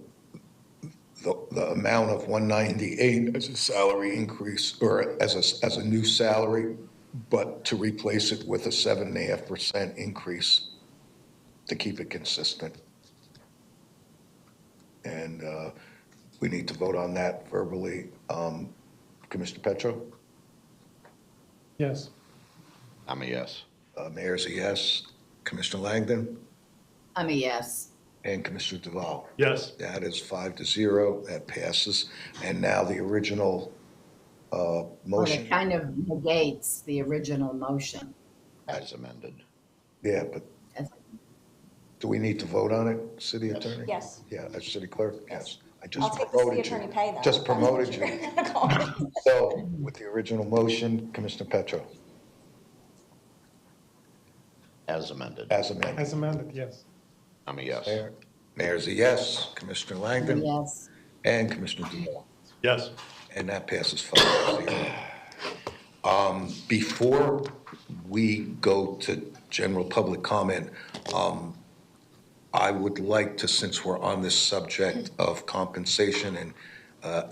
amount of 198 as a salary increase, or as a new salary, but to replace it with a 7.5% increase to keep it consistent. And we need to vote on that verbally. Commissioner Petro? Yes. I'm a yes. Mayor's a yes. Commissioner Langdon? I'm a yes. And Commissioner Duval? Yes. That is 5-0, that passes. And now the original Well, motion. it kind of negates the original motion. As amended. Yeah, but do we need to vote on it, City Attorney? Yes. Yeah, as City Clerk? Yes. I I'll just take the city promoted attorney you. pay though. Just That's what promoted you're you. gonna call me. So with the original motion, Commissioner Petro? As amended. As amended. As amended, yes. I'm a yes. Mayor's a yes. Commissioner Langdon? Yes. And Commissioner Duval? Yes. And that passes 5-0. Before we go to general public comment, I would like to, since we're on this subject of compensation and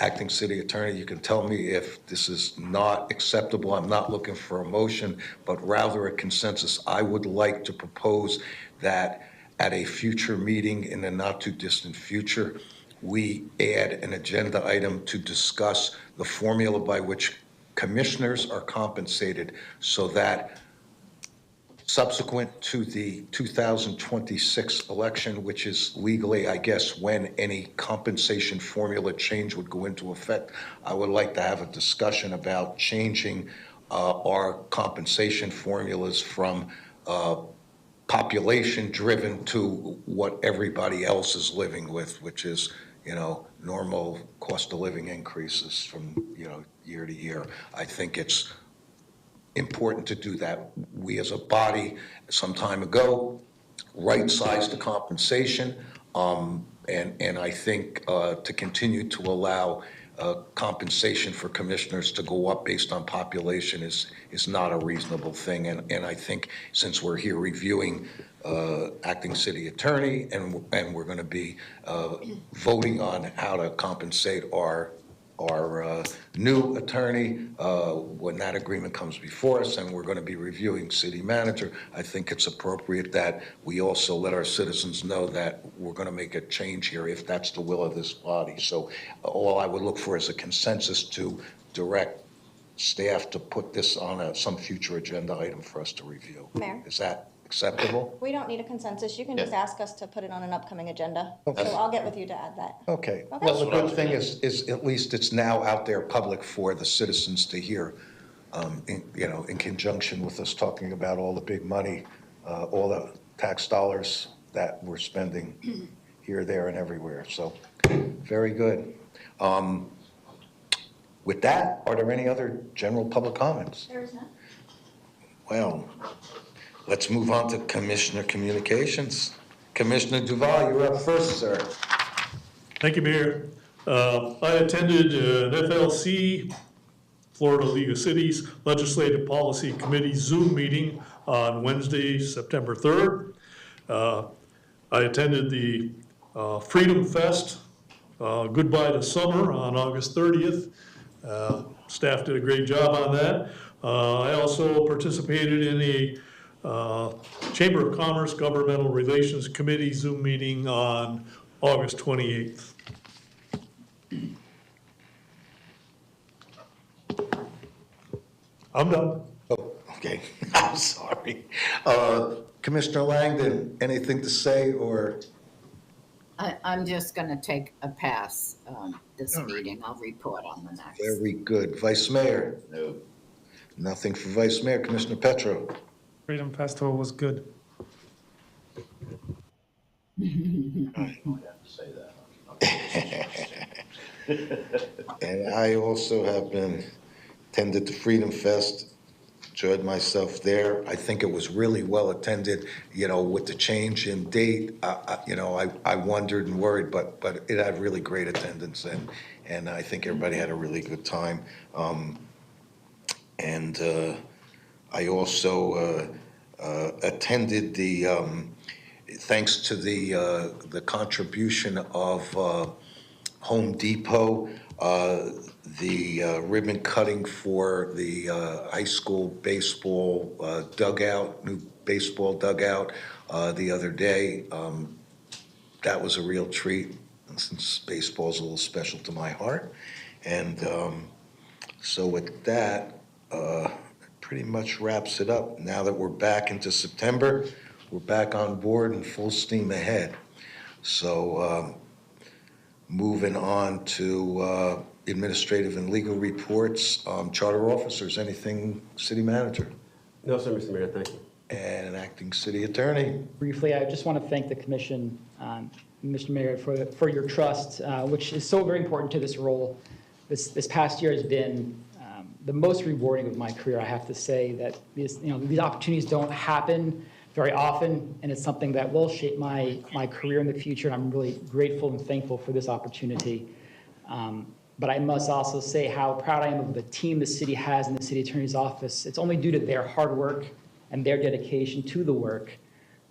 acting city attorney, you can tell me if this is not acceptable. I'm not looking for a motion, but rather a consensus. I would like to propose that at a future meeting in the not too distant future, we add an agenda item to discuss the formula by which commissioners are compensated, so that subsequent to the 2026 election, which is legally, I guess, when any compensation formula change would go into effect, I would like to have a discussion about changing our compensation formulas from population-driven to what everybody else is living with, which is, normal cost of living increases from, year to year. I think it's important to do that. We as a body, some time ago, right-sized the compensation, and I think to continue to allow compensation for commissioners to go up based on population is not a reasonable thing. And I think since we're here reviewing acting city attorney, and we're going to be voting on how to compensate our new attorney when that agreement comes before us, and we're going to be reviewing city manager, I think it's appropriate that we also let our citizens know that we're going to make a change here if that's the will of this body. So all I would look for is a consensus to direct staff to put this on some future agenda item for us to review. Mayor? Is that acceptable? We don't need a consensus. You can just ask us to put it on an upcoming agenda. Okay. So I'll get with you to add that. Okay. Okay. Well, the good thing is at least it's now out there public for the citizens to hear, in conjunction with us talking about all the big money, all the tax dollars that we're spending here, there, and everywhere. So, very good. With that, are there any other general public comments? There is none. Well, let's move on to Commissioner Communications. Commissioner Duval, you're up first, sir. Thank you, Mayor. I attended an FLC, Florida League of Cities Legislative Policy Committee Zoom meeting on Wednesday, September 3rd. I attended the Freedom Fest, Goodbye to Summer, on August 30th. Staff did a great job on that. I also participated in a Chamber of Commerce Governmental Relations Committee Zoom meeting on August 28th. I'm done. Oh, okay. I'm sorry. Commissioner Langdon, anything to say, or? I'm just going to take a pass this meeting. I'll report on the next. Very good. Vice Mayor? No. Nothing for Vice Mayor. Commissioner Petro? Freedom Festival was good. Say that. And I also have attended the Freedom Fest, enjoyed myself there. I think it was really well attended, you know, with the change in date. You know, I wondered and worried, but it had really great attendance, and I think everybody had a really good time. And I also attended the, thanks to the contribution of Home Depot, the ribbon cutting for the high school baseball dugout, new baseball dugout the other day. That was a real treat, since baseball's a little special to my heart. And so with that, pretty much wraps it up. Now that we're back into September, we're back on board and full steam ahead. So moving on to administrative and legal reports, charter officers, anything, city manager? No, sir, Mr. Mayor, thank you. And acting city attorney. Briefly, I just want to thank the commission, Mr. Mayor, for your trust, which is so very important to this role. This past year has been the most rewarding of my career. I have to say that these opportunities don't happen very often, and it's something that will shape my career in the future, and I'm really grateful and thankful for this opportunity. But I must also say how proud I am of the team the city has in the city attorney's office. It's only due to their hard work and their dedication to the work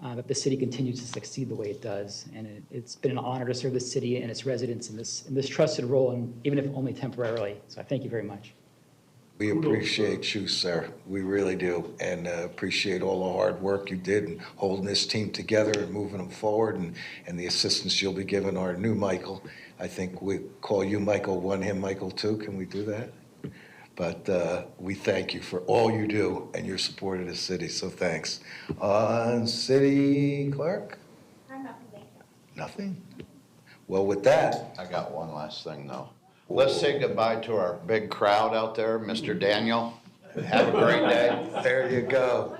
that the city continues to succeed the way it does. And it's been an honor to serve the city and its residents in this trusted role, and even if only temporarily. So I thank you very much. We appreciate you, sir. We really do, and appreciate all the hard work you did in holding this team together and moving them forward, and the assistance you'll be giving our new Michael. I think we call you Michael 1, him Michael 2. Can we do that? But we thank you for all you do and your support of the city, so thanks. City clerk? Nothing? Well, with that. I got one last thing, though. Let's say goodbye to our big crowd out there, Mr. Daniel. Have a great day. There you go.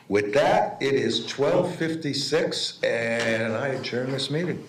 With that, it is 12:56, and I adjourn this meeting.